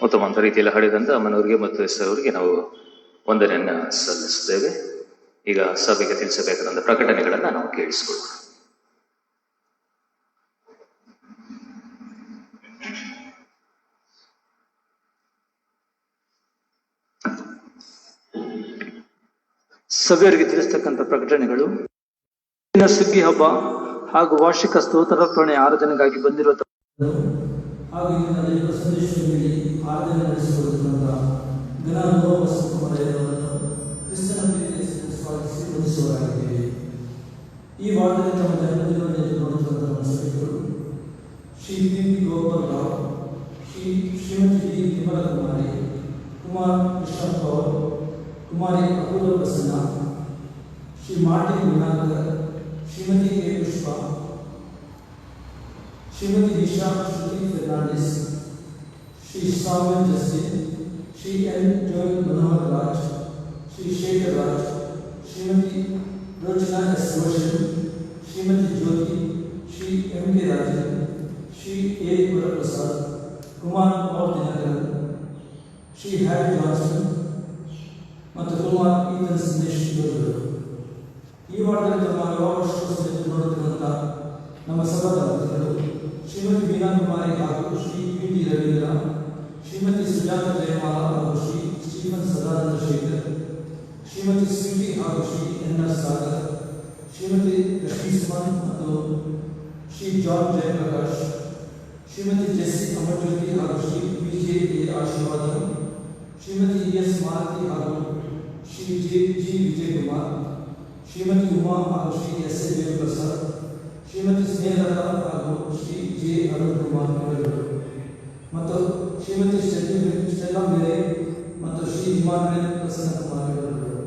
Speaker 1: ಉತ್ತಮ ರೀತಿಯಲ್ಲಿ ಹಾಡಿದಂತ ಅಮ್ಮನವರಿಗೆ ಮತ್ತು ಎಸ್ ಅವರಿಗೆ ನಾವು ವಂದನೆಯನ್ನ ಸಲ್ಲಿಸುತ್ತೇವೆ. ಈಗ ಸಭೆಗೆ ತಿಳಿಸಬೇಕಾದಂತ ಪ್ರಕಟಣೆಗಳನ್ನ ನಾವು ಕೇಳಿಸಿಕೊಳ್ಳೋಣ.
Speaker 4: ಸಭೆಯವರಿಗೆ ತಿಳಿಸ್ತಕ್ಕಂಥ ಪ್ರಕಟಣೆಗಳು, ಸುಗ್ಗಿ ಹಬ್ಬ ಹಾಗೂ ವಾರ್ಷಿಕ ಸ್ತೋತ್ರಾರ್ಪಣೆ ಆರಾಧನೆಗಾಗಿ ಬಂದಿರುವ
Speaker 5: ಹಾಗೂ ಇಂದಿನ ದೈವ ಸಂದೇಶದಲ್ಲಿ ಆರಾಧನೆ ನಡೆಸಿಕೊಳ್ಳುತ್ತಿರುವಂಥ ಘನಾನುಭವ ಸಂಪ್ರದಾಯವನ್ನು ಕ್ರಿಸ್ತನ ಪ್ರೀತಿಯಲ್ಲಿ ಸ್ವಾಗತಿಸಿ ವಂದಿಸುವವರಾಗಿದ್ದೇವೆ. ಈ ವಾರದಲ್ಲಿ ನಮ್ಮ ಜನ್ಮದಿನವನ್ನು ಎದುರುಗೊಳ್ಳುತ್ತಿರುವಂಥ ನಮ್ಮ ಸಭೆಗಳು ಶ್ರೀ ಪಿ ಗೋಪಾಲ್ ರಾವ್, ಶ್ರೀಮತಿ ಡಿ ವಿಮಲಾ ಕುಮಾರಿ, ಕುಮಾರ್ ಕೃಷ್ಣ ಪವರ್, ಕುಮಾರಿ ಅಪೂರ್ವ ಪ್ರಸನ್ನ, ಶ್ರೀ ಮಾರ್ಟಿನ್ ವಿನಾಯಕರ್, ಶ್ರೀಮತಿ ಕೆ ಪುಷ್ಪ, श्रीमती दिशा श्रुति फर्नांडिस, श्री सावन जस्टिन, श्री एन जोल मनोहर राज, श्री शेखर राज, श्रीमती रोचना एस रोशन, श्रीमती ज्योति, श्री एम के राजन, श्री ए वरप्रसाद, कुमार और दिनकर, श्री हैरी जॉनसन ಮತ್ತು ಕುಮಾರ್ ಈತನ ಸಂದೇಶ ಜೋಡಿಗಳು. ಈ ವಾರದಲ್ಲಿ ತಮ್ಮ ವಿವಾಹ ವರ್ಷೋತ್ಸವದಲ್ಲಿ ನೋಡುತ್ತಿರುವಂಥ ನಮ್ಮ ಸಭಾಪತಿಗಳು ಶ್ರೀಮತಿ ವೀಣಾ ಕುಮಾರಿ ಹಾಗೂ ಶ್ರೀ ಪಿ ಟಿ ರವೀಂದ್ರ, ಶ್ರೀಮತಿ ಸುಜಾತ ಜಯಮಾಲ ಹಾಗೂ ಶ್ರೀ ಸ್ಟೀಫನ್ ಸದಾನಂದ ಶೇಖರ್, ಶ್ರೀಮತಿ ಸ್ವೀಟಿ ಹಾಗೂ ಶ್ರೀ ಎನ್ ಆರ್ ಸಾಗರ್, ಶ್ರೀಮತಿ ಲಕ್ಷ್ಮೀ ಸುಮನ್ ಮತ್ತು ಶ್ರೀ ಜಾನ್ ಜಯಪ್ರಕಾಶ್, ಶ್ರೀಮತಿ ಜೆಸ್ಸಿ ಅಮರ್ಜ್ಯೋತಿ ಹಾಗೂ ಶ್ರೀ ಪಿ ಜೆ ಎ ಆಶೀರ್ವಾದ, ಶ್ರೀಮತಿ ಎಸ್ ಮಾಲತಿ ಹಾಗೂ ಶ್ರೀ ಜಿ ವಿಜಯಕುಮಾರ್, ಶ್ರೀಮತಿ ಉಮಾ ಹಾಗೂ ಶ್ರೀ ಎಸ್ ಎ ದೇವಪ್ರಸಾದ್, ಶ್ರೀಮತಿ ಸ್ನೇಹಲತಾ ಹಾಗೂ ಶ್ರೀ ಜೆ ಅರುಣ್ ಕುಮಾರ್ ಅವರುಗಳು ಮತ್ತು ಶ್ರೀಮತಿ ಸ್ಟೆಲ್ಲಾ ಮೇರೆ ಮತ್ತು ಶ್ರೀ ಇಮಾನುವೇಲ್ ಪ್ರಸನ್ನ ಕುಮಾರ್ ಅವರುಗಳು.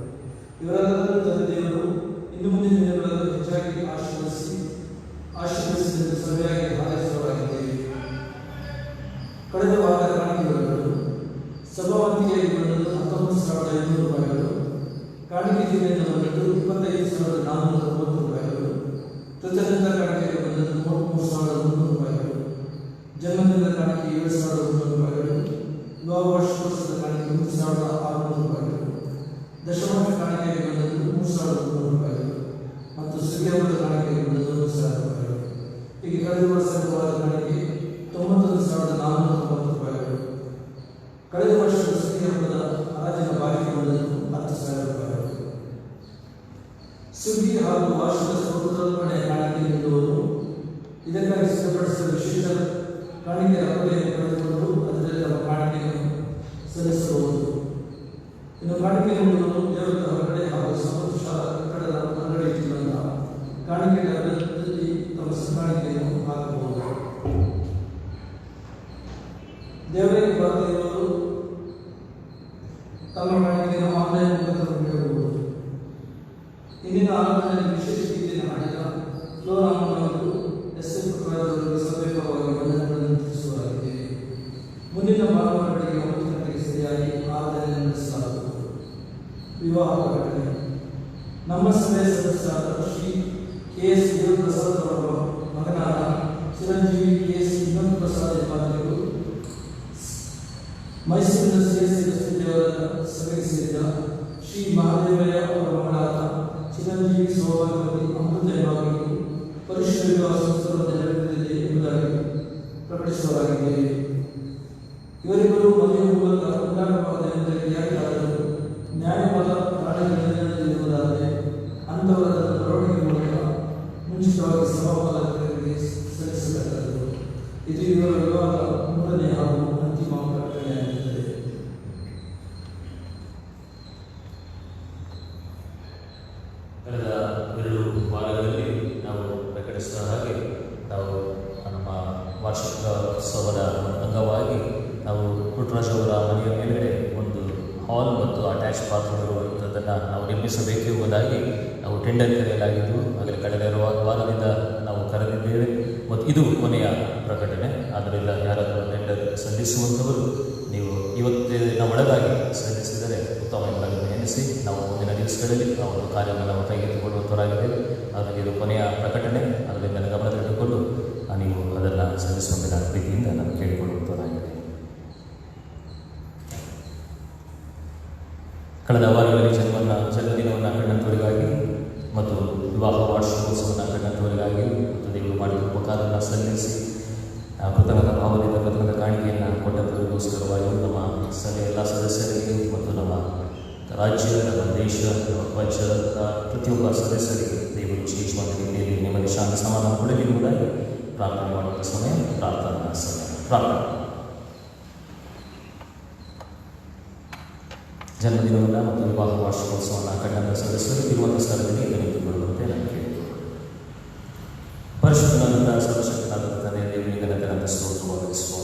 Speaker 5: ಇವರೆಲ್ಲರೂ ತಂದೆ ದೇವರು ಇನ್ನು ಮುಂದಿನ ದಿನಗಳಲ್ಲಿ ಹೆಚ್ಚಾಗಿ ಆಶೀರ್ವದಿಸಿದ ಸಭೆಯಾಗಿ ಹಾರೈಸುವವರಾಗಿದ್ದೇವೆ. ಕಳೆದ ವಾರದ ಕಾಣಿಕೆಗಳು ಸಭಾವಂತಿಕೆಯಾಗಿ ಬಂದದ್ದು 19,500 ರೂಪಾಯಿಗಳು, ಕಾಣಿಕೆ ಜಿಲ್ಲೆಯಿಂದ ಬಂದದ್ದು 25,490 ರೂಪಾಯಿಗಳು, ತದನಂತರ ಕಾಣಿಕೆಗೆ ಬಂದದ್ದು 33,300 ರೂಪಾಯಿಗಳು, ಜನ್ಮದಿನದ ಕಾಣಿಕೆ 7,300 ರೂಪಾಯಿಗಳು, ವಿವಾಹ ವಾರ್ಷಿಕೋತ್ಸವದ ಕಾಣಿಕೆ 3,600 ರೂಪಾಯಿಗಳು, ದಶಮಾಂಶ ಕಾಣಿಕೆಗೆ ಬಂದದ್ದು 3,300 ರೂಪಾಯಿಗಳು ಮತ್ತು ಸುಗ್ಗಿ ಹಬ್ಬದ ಕಾಣಿಕೆಗೆ ಬಂದದ್ದು 1,000 ರೂಪಾಯಿಗಳು. ಹೀಗೆ ಕಳೆದ ವರ್ಷದ ಕಾಣಿಕೆ 91,490 ರೂಪಾಯಿಗಳು. ಕಳೆದ ವರ್ಷದ ಸುಗ್ಗಿ ಹಬ್ಬದ ಹರಾಜಿನ ಬಾಕಿ ಬಂದದ್ದು 10,000 ರೂಪಾಯಿಗಳು. ಸುಗ್ಗಿ ಹಾಗೂ ವಾರ್ಷಿಕ ಸ್ತೋತ್ರಾರ್ಪಣೆ ಕಾಣಿಕೆ ನೀಡುವವರು ಇದಕ್ಕಾಗಿ ಸಿದ್ಧಪಡಿಸಿದ ವಿಶೇಷ ಕಾಣಿಕೆ ಅರ್ಪಣೆಯನ್ನು ಪಡೆದುಕೊಂಡು ಅದರಲ್ಲಿ ತಮ್ಮ ಕಾಣಿಕೆಯನ್ನು ಸಲ್ಲಿಸಬಹುದು. ಇನ್ನು ಕಾಣಿಕೆ ನೀಡುವವರು ದೇವರ ಹೊರಗಡೆ ಹಾಗೂ ಸಮೃದ್ಧ ಕಟ್ಟಡದ ಹೊರಗಡೆ ಇಟ್ಟಿರುವಂತಹ ಕಾಣಿಕೆಗಳಲ್ಲಿ ತಮ್ಮ ಕಾಣಿಕೆಯನ್ನು ಹಾಕಬಹುದು. ದೇವರಿಗೆ ಬರದೇ ಇರುವವರು ತಮ್ಮ ಕಾಣಿಕೆಯನ್ನು ಆನ್ಲೈನ್ ಮೂಲಕ ನೀಡಬಹುದು. ಇಂದಿನ ಆರಾಧನೆಯಲ್ಲಿ ವಿಶೇಷ ರೀತಿಯಲ್ಲಿ ಮಾಡಿದ ಫ್ಲೋರಾಮನವರು ಎಸ್ ಎಫ್ ಅವರಿಗೆ ಸಭೆಪರವಾಗಿ ವಂದನೆಗಳನ್ನು ತಿಳಿಸುವವರಾಗಿದ್ದೇವೆ. ಮುಂದಿನ ಭಾನುವಾರ ಬೆಳಗ್ಗೆ 9 ಗಂಟೆಗೆ ಸರಿಯಾಗಿ ಆರಾಧನೆ ನಡೆಸಲಾಗುವುದು. ವಿವಾಹ ಪ್ರಕಟಣೆ. ನಮ್ಮ ಸಭೆಯ ಸದಸ್ಯರಾದ ಶ್ರೀ ಕೆ ಎಸ್ ದೇವಪ್ರಸಾದ್ ಅವರ ಮಗನಾದ ಚಿರಂಜೀವಿ ಕೆ ಎಸ್ ಇನ್ನೊಂದು ಪ್ರಸಾದ್ ಎಂಬಾತರು ಮೈಸೂರಿನ ಶ್ರೀ ದೇವರ ಸಭೆಗೆ ಸೇರಿದ ಶ್ರೀ ಮಹಾದೇವಯ್ಯ ಅವರ ಮಗಳಾದ ಚಿರಂಜೀವಿ ಸೌಭಾಗ್ಯವತಿ ಅಮೃತ ಎಂಬಾತರು ಪರಿಶುದ್ಧ ವಿವಾಹ ಸಂಸ್ಥೆಗಳನ್ನು ನೆರವೇರಿದೆ ಎಂಬುದಾಗಿ ಪ್ರಕಟಿಸುವವರಾಗಿದ್ದೇವೆ. ಇವರಿಬ್ಬರು ಮದುವೆ ಮೂಲಕ ಉಂಟಾಗಬಾರದು ಎಂಬುದಕ್ಕೆ ಯಾರಿಗಾದರೂ ನ್ಯಾಯವಾದ ಕಾರಣಗಳಿರುವುದಾದರೆ ಅಂಥವರ ಬರವಣಿಗೆ ಮೂಲಕ ಮುಂಚಿತವಾಗಿ ಸಭಾಪಾಲಕರಿಗೆ ಸಲ್ಲಿಸಬೇಕಾದದ್ದು. ಇದು ಇವರ ವಿವಾಹದ 3ನೇ ಹಾಗೂ ಅಂತಿಮ ಪ್ರಕಟಣೆಯಾಗಿರುತ್ತದೆ.
Speaker 6: ಕಳೆದ 2 ವಾರಗಳಲ್ಲಿ ನಾವು ಪ್ರಕಟಿಸಿದ ಹಾಗೆ ವಾರ್ಷಿಕೋತ್ಸವದ ಅಂಗವಾಗಿ ನಾವು ಪುಟ್ಟರಾಜ್ ಅವರ ಮನೆಯ ಮೇಲ್ಗಡೆ ಒಂದು ಹಾಲ್ ಮತ್ತು ಅಟ್ಯಾಚ್ ಬಾತ್ರೂಮ್ ಇರುವಂಥದ್ದನ್ನು ನಾವು ನಿರ್ಮಿಸಬೇಕು ಎಂಬುದಾಗಿ ನಾವು ಟೆಂಡರ್ ಕರೆಯಲಾಗಿದ್ದು, ಆಗಲೇ ಕಳೆದ ವಾರದಿಂದ ನಾವು ಕರೆದಿದ್ದೇವೆ ಮತ್ತು ಇದು ಕೊನೆಯ ಪ್ರಕಟಣೆ. ಆದ್ದರಿಂದ ಯಾರಾದರೂ ಟೆಂಡರ್ ಸಲ್ಲಿಸುವಂಥವರು ನೀವು ಇವತ್ತಿನ ಒಳಗಾಗಿ ಸಲ್ಲಿಸಿದರೆ ಉತ್ತಮ ಎಂಬುದನ್ನು ಎನಿಸಿ ನಾವು ಮುಂದಿನ ದಿವಸಗಳಲ್ಲಿ ಆ ಒಂದು ಕಾರ್ಯವನ್ನು ನಾವು ಕೈಗೆತ್ತಿಕೊಳ್ಳುವಂಥವರಾಗಿದ್ದೇವೆ. ಹಾಗಾಗಿ ಇದು ಕೊನೆಯ ಪ್ರಕಟಣೆ, ಅದರಿಂದ ಗಮನದಲ್ಲಿಟ್ಟುಕೊಂಡು ನೀವು ಅದನ್ನು ಸಲ್ಲಿಸುವಂತೆ ನಾನು ಪ್ರೀತಿಯಿಂದ ನಾನು ಕೇಳಿಕೊಳ್ಳುವಂಥವರಾಗಿದೆ. ಕಳೆದ ವಾರಗಳಲ್ಲಿ ಜನ್ಮದಿನವನ್ನು ಕಂಡಂಥವರಿಗಾಗಿ ಮತ್ತು ವಿವಾಹ ವಾರ್ಷಿಕೋತ್ಸವವನ್ನು ಕಂಡಂಥವರಿಗಾಗಿ ಮತ್ತು ದೇವರು ಮಾಡಿದ ಉಪಕಾರವನ್ನು ಸಲ್ಲಿಸಿ ಕೃತಜ್ಞತಾ ಭಾವದಿಂದ ಕೃತಜ್ಞತಾ ಕಾಣಿಕೆಯನ್ನು ಕೊಟ್ಟಂಥವರಿಗೋಸ್ಕರವಾಗಿ ನಮ್ಮ ಸಭೆಯ ಎಲ್ಲ ಸದಸ್ಯರಿಗೆ ಮತ್ತು ನಮ್ಮ ರಾಜ್ಯ, ನಮ್ಮ ದೇಶ, ನಮ್ಮ ಪಂಚಾಯತ್ ಪ್ರತಿಯೊಬ್ಬ ಸದಸ್ಯರಿಗೆ ದೇವರು ವಿಶೇಷವಾದ ರೀತಿಯಲ್ಲಿ ನೆಮ್ಮದಿ, ಶಾಂತಿ, ಸಮಾಧಾನ ಕೊಡಲಿ ಎಂಬುದಾಗಿ ಪ್ರಾರ್ಥನೆ ಮಾಡುವಂಥ ಸಮಯ ಪ್ರಾರ್ಥನಾ ಸಮಯ. ಪ್ರಾರ್ಥನೆ. ಜನ್ಮದಿನವನ್ನು ಮತ್ತು ವಿವಾಹ ವಾರ್ಷಿಕೋತ್ಸವವನ್ನು ಕಂಡಂಥ ಸದಸ್ಯರು ಇರುವಂಥ ಸ್ಥಳದಲ್ಲಿ ನಿಂತುಕೊಳ್ಳುವಂತೆ ನಾನು ಕೇಳಿದ್ದೇನೆ. ಪರಿಶುದ್ಧನಾದಂಥ ಸರ್ವಶಕ್ತನಾದ ತಂದೆ ದೇವರಿಗೆ ನನ್ನಂತ ಸ್ತೋತ್ರವಾಗಿಸುವ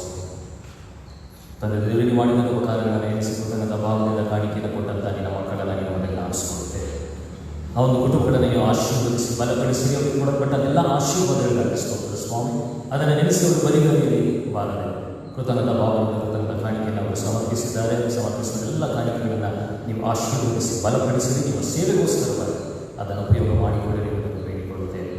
Speaker 6: ತಂದೆ ದೇವರಿಗೆ ಮಾಡಿದ ಉಪಕಾರಗಳನ್ನು ಎನಿಸಿಕೊಳ್ಳದ ಭಾವದಿಂದ ಕಾಣಿಕೆಯನ್ನು ಕೊಟ್ಟಂಥ ನಿನ್ನ ಮಕ್ಕಳನ್ನು ನಿಮ್ಮನ್ನೆಲ್ಲ ಆರಿಸಿಕೊಳ್ಳುತ್ತೇವೆ. ಆ ಒಂದು ಕುಟುಂಬಗಳನ್ನು ನೀವು ಆಶೀರ್ವದಿಸಿ ಬಲಪಡಿಸಿ ಅವರಿಗೆ ಕೊಡಲ್ಪಟ್ಟದೆಲ್ಲ ಆಶೀರ್ವಾದಗಳನ್ನು ಸ್ತೋತ್ರ ಸ್ವಾಮಿ. ಅದನ್ನು ನೆನೆಸಿ ಅವರು ಬರಿಗರಿಯಲ್ಲಿ ಬಾರದೆ ಕೃತಜ್ಞತಾ ಭಾವದಿಂದ ಕೃತಜ್ಞತಾ ಕಾಣಿಕೆಯನ್ನು ಅವರು ಸಮರ್ಪಿಸಿದ್ದಾರೆ. ಸಮರ್ಪಿಸಿದ ಎಲ್ಲ ಕಾಣಿಕೆಗಳನ್ನು ನೀವು ಆಶೀರ್ವದಿಸಿ ಬಲಪಡಿಸಿ ನಿಮ್ಮ ಸೇವೆಗೋಸ್ಕರವಾಗಿ ಅದನ್ನು ಉಪಯೋಗ ಮಾಡಿಕೊಳ್ಳಲಿ ಎಂದು ಬೇಡಿಕೊಳ್ಳುತ್ತೇವೆ.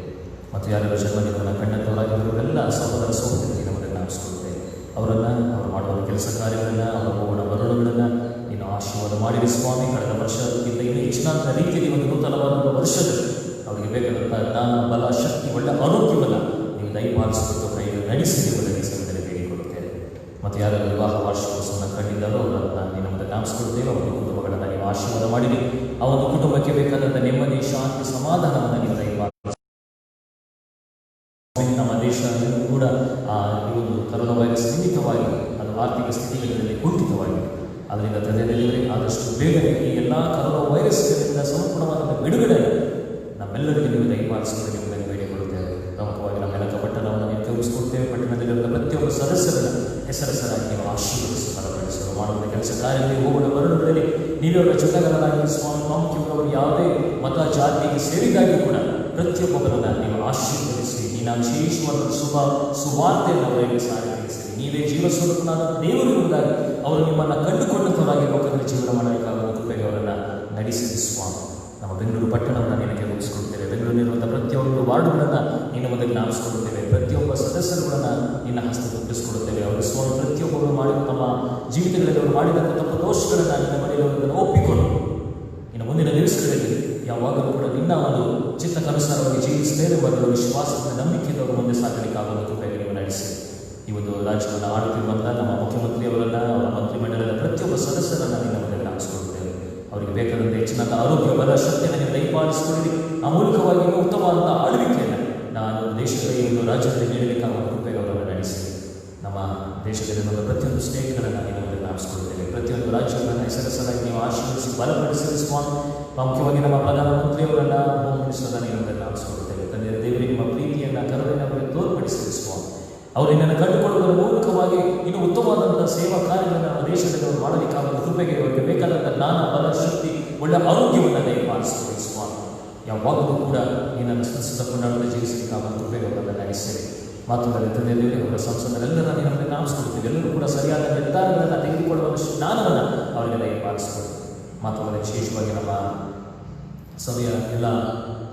Speaker 6: ಮತ್ತು ಯಾರೆಲ್ಲ ಜನ್ಮದಿನವನ್ನು ಕಂಡಂಥವರಾಗಿರುವವರೆಲ್ಲ ಸಹೋದರ ಸಹೋದರಿಗೆ ನಮ್ಮನ್ನು ನಾಮಿಸಿಕೊಳ್ಳುತ್ತೇವೆ. ಅವರನ್ನು ಅವರು ಮಾಡುವ ಕೆಲಸ ಕಾರ್ಯಗಳನ್ನು, ಅವರ ಹೋಗುವ ಬರುಳುಗಳನ್ನು ನೀನು ಆಶೀರ್ವಾದ ಮಾಡಿರಿ ಸ್ವಾಮಿ. ಕಳೆದ ವರ್ಷಕ್ಕಿಂತ ಇನ್ನೂ ಹೆಚ್ಚಿನ ರೀತಿಯಲ್ಲಿ ಒಂದು ನೂತನವಾದ ವರ್ಷದಲ್ಲಿ ಅವರಿಗೆ ಬೇಕಾದಂಥ ಜ್ಞಾನ, ಬಲ, ಶಕ್ತಿ, ಒಳ್ಳೆಯ ಆರೋಗ್ಯವನ್ನು ನೀವು ದಯಪಾಲಿಸುವ ಕೈಯಲ್ಲಿ ನಡೆಸಿ ಎಂಬುದನ್ನು ಸಂಘದಲ್ಲಿ ಬೇಡಿಕೊಳ್ಳುತ್ತೇವೆ. ಮತ್ತು ಯಾರೆಲ್ಲ ವಿವಾಹ ವಾರ್ಷಿಕೋತ್ಸವವನ್ನು ಕಂಡಿದ್ದಾರೋ ಅವರನ್ನು ನೀನು ನಮ್ಮನ್ನು ನಾಮಿಸಿಕೊಳ್ಳುತ್ತೇವೆ. ಅವರ ಕುಟುಂಬಗಳನ್ನು ನೀವು ಆಶೀರ್ವಾದ ಮಾಡಿರಿ. ಆ ಒಂದು ಕುಟುಂಬಕ್ಕೆ ಬೇಕಾದಂಥ ನೆಮ್ಮದಿ, ಶಾಂತಿ, ಸಮಾಧಾನವನ್ನು ನೀವು ದಯಪಾಲಿಸಿ. ನಮ್ಮ ದೇಶ ಕೂಡ ಈ ಒಂದು ಕರೋನಾ ವೈರಸ್ ನಿಮಿತ್ತವಾಗಿ ಅದು ಆರ್ಥಿಕ ಸ್ಥಿತಿಗತಿಗಳಲ್ಲಿ ಕುಂಠಿತವಾಗಿದೆ. ಅದರಿಂದ ತಂದೆಯವರಿಗೆ ಆದಷ್ಟು ಬೇಗನೆ ಈ ಎಲ್ಲ ಕರೋನಾ ವೈರಸ್ಗಳಿಂದ ಸಂಪೂರ್ಣವಾದ ಬಿಡುಗಡೆ ನಮ್ಮೆಲ್ಲರಿಗೂ ನೀವು ದಯಪಾಲಿಸುವುದಕ್ಕೆ ನಿಮ್ಮನ್ನು ಬೇಡಿಕೊಳ್ಳುತ್ತೇವೆ. ಪ್ರಮುಖವಾಗಿ ನಮ್ಮ ಮೆಲಕ ಪಟ್ಟಣವನ್ನು ನೀವು ತೋರಿಸಿಕೊಡ್ತೇವೆ. ಪಟ್ಟಣದಲ್ಲಿರುವ ಪ್ರತಿಯೊಬ್ಬ ಸದಸ್ಯರನ್ನು ಹೆಸರಸರಾಗಿ ನೀವು ಆಶೀರ್ವದಿಸಿ ಬಲಪಡಿಸಲು ಮಾಡುವ ಕೆಲಸ ಕಾರ್ಯದಲ್ಲಿ ಹೋಗುವ ಬರಡುಗಳಲ್ಲಿ ನೀವೇ ಜೊತೆಗಾರರಾಗಿ ಸ್ವಾಮಿ. ಪ್ರಾಮುಖ್ಯವರು ಯಾವುದೇ ಮತ ಜಾತಿಗೆ ಸೇರಿದಾಗಿ ಕೂಡ ಪ್ರತಿಯೊಬ್ಬರನ್ನು ನೀವು ಆಶೀರ್ವದಿಸಿ ನೀನು ವಿಶೇಷವಾದ ಸುವಾರ್ತೆಯನ್ನು ಅವರಿಗೆ ಸಾರಿಸಿ ನೀವೇ ಜೀವ ಸ್ವರೂಪನಾದ ದೇವರು ಎಂಬುದಾಗಿ ಅವರು ನಿಮ್ಮನ್ನು ಕಂಡುಕೊಂಡಂಥವರಾಗಿ ಲೋಕದಲ್ಲಿ ಜೀವನ ಮಾಡಬೇಕಾಗುವ ಕೃಪೆಗೆ ಅವರನ್ನು ನಡೆಸಿದ ಸ್ವಾಮಿ. ನಮ್ಮ ಬೆಂಗಳೂರು ಪಟ್ಟಣವನ್ನು ನಿನಗೆ ಮುಗಿಸ್ಕೊಡ್ತೇವೆ. ಬೆಂಗಳೂರಿನಿರುವಂಥ ಪ್ರತಿಯೊಂದು ವಾರ್ಡುಗಳನ್ನು ನಿನ್ನ ಮೊದಲು ನಾಮಿಸಿಕೊಳ್ಳುತ್ತೇವೆ. ಪ್ರತಿಯೊಬ್ಬ ಸದಸ್ಯರುಗಳನ್ನು ನಿನ್ನ ಹಸ್ತಕ್ಕೆ ಒಪ್ಪಿಸಿಕೊಡುತ್ತೇವೆ. ಅವರು ಸ್ವಾಮಿ ಪ್ರತಿಯೊಬ್ಬರು ಮಾಡಿದ ತಮ್ಮ ಜೀವಿತಗಳಲ್ಲಿ ಅವರು ಮಾಡಿದಂಥ ತಮ್ಮ ದೋಷಗಳನ್ನು ನಿನ್ನ ಮನೆಯಲ್ಲಿ ಒಪ್ಪಿಕೊಂಡು ಇನ್ನು ಮುಂದಿನ ದಿವಸಗಳಲ್ಲಿ ಯಾವಾಗಲೂ ಕೂಡ ನಿನ್ನ ಒಂದು ಚಿತ್ತಕ್ಕನುಸಾರವಾಗಿ ಜೀವಿಸದೇ ಬರಲು ವಿಶ್ವಾಸದ ನಂಬಿಕೆಯಿಂದ ಅವರು ಮುಂದೆ ಸಾಗಲಿಕ್ಕಾಗುವ ಕೃಪೆಗೆ ನೀವು ನಡೆಸಿ ಈ ಒಂದು ರಾಜ್ಯವನ್ನು ಆಳುತ್ತಿರುವಂಥ ನಮ್ಮ ಮುಖ್ಯಮಂತ್ರಿಯವರನ್ನು, ಅವರ ಮಂತ್ರಿಮಂಡಲದ ಪ್ರತಿಯೊಬ್ಬ ಸದಸ್ಯರನ್ನು ನಿನ್ನ ಮೊದಲು ನಾಮಿಸಿಕೊಳ್ಳುತ್ತೇವೆ. ಅವರಿಗೆ ಬೇಕಾದಂಥ ಹೆಚ್ಚಿನ ಆರೋಗ್ಯ, ಬಲ, ಶಕ್ತಿಯನ್ನು ನೀವು ದಯಪಾಲಿಸಿಕೊಳ್ಳಿ. ಆ ಮೂಲಕವಾಗಿ ಉತ್ತಮವಾದಂಥ ಆಳ್ವಿಕೆಯನ್ನು ನಾನು ದೇಶದ ಈ ಒಂದು ರಾಜ್ಯದಲ್ಲಿ ನೀಡಲಿಕ್ಕಾಗುವ ಕೃಪೆಗೆ ಅವರನ್ನು ನಡೆಸಿ ನಮ್ಮ ದೇಶದಲ್ಲಿರುವ ಪ್ರತಿಯೊಂದು ಸ್ಟೇಟ್ಗಳನ್ನು ನೀವು ಮೊದಲು ನಾಮಿಸಿಕೊಳ್ಳುತ್ತೇವೆ. ಪ್ರತಿಯೊಂದು ರಾಜ್ಯಗಳನ್ನು ಹೆಸರಸರಾಗಿ ನೀವು ಆಶೀರ್ವದಿಸಿ ಬಲಪಡಿಸಿ ಸ್ವಾಮಿ. ಪ್ರಾಮುಖ್ಯವಾಗಿ ನಮ್ಮ ಪ್ರಧಾನಮಂತ್ರಿಯವರನ್ನು, ಹೋಮ್ ಮಿನಿಸ್ಟರ್ನ ನೀವು ಮೊದಲು ನಾಮಿಸಿಕೊಳ್ಳುತ್ತೇವೆ. ತಂದೆ ದೇವರಿಗೆ ನಿಮ್ಮ ಪ್ರೀತಿಯನ್ನು, ಕರುಣೆಯನ್ನು ಅವರಿಗೆ ತೋರ್ಪಡಿಸಿ ಸ್ವಾಮಿ. ಅವರು ನಿನ್ನನ್ನು ಕಂಡುಕೊಳ್ಳುವುದರ ಮೂಲಕವಾಗಿ ಇನ್ನು ಉತ್ತಮವಾದಂಥ ಸೇವಾ ಕಾರ್ಯಗಳನ್ನು ನಮ್ಮ ದೇಶದಲ್ಲಿ ಅವರು ಮಾಡಲಿಕ್ಕಾಗುವ ಕೃಪೆಗೆ ಅವರಿಗೆ ಬೇಕಾದಂಥ ಜ್ಞಾನ, ಬಲ, ಶಕ್ತಿ, ಒಳ್ಳೆಯ ಆರೋಗ್ಯವನ್ನು ದಯಪಾಲಿಸುವ ಸ್ವಾಮಿ. ಯಾವಾಗಲೂ ಕೂಡ ನಿನ್ನನ್ನು ಸ್ಮರಿಸಿದ ಕೊಂಡಾಡಲು ಜೀವಿಸಲಿಕ್ಕಾಗುವ ಕೃಪೆಗೆ ಅವರನ್ನು ನಡೆಸಿರಿ. ಮಾತುಗಳಲ್ಲಿ ತಂದೆಯಲ್ಲಿ ಅವರ ಸಂಸದರೆಲ್ಲರನ್ನು ನಿನ್ನನ್ನು ನಾಮಿಸಿಕೊಡ್ತೀವಿ. ಎಲ್ಲರೂ ಕೂಡ ಸರಿಯಾದ ನಿರ್ಧಾರಗಳನ್ನು ತೆಗೆದುಕೊಳ್ಳುವ ಜ್ಞಾನವನ್ನು ಅವರಿಗೆ ದಯಪಾಲಿಸಿಕೊಡಿ. ಮಾತುಗಳಲ್ಲಿ ವಿಶೇಷವಾಗಿ ನಮ್ಮ ಸಭೆಯ ಎಲ್ಲ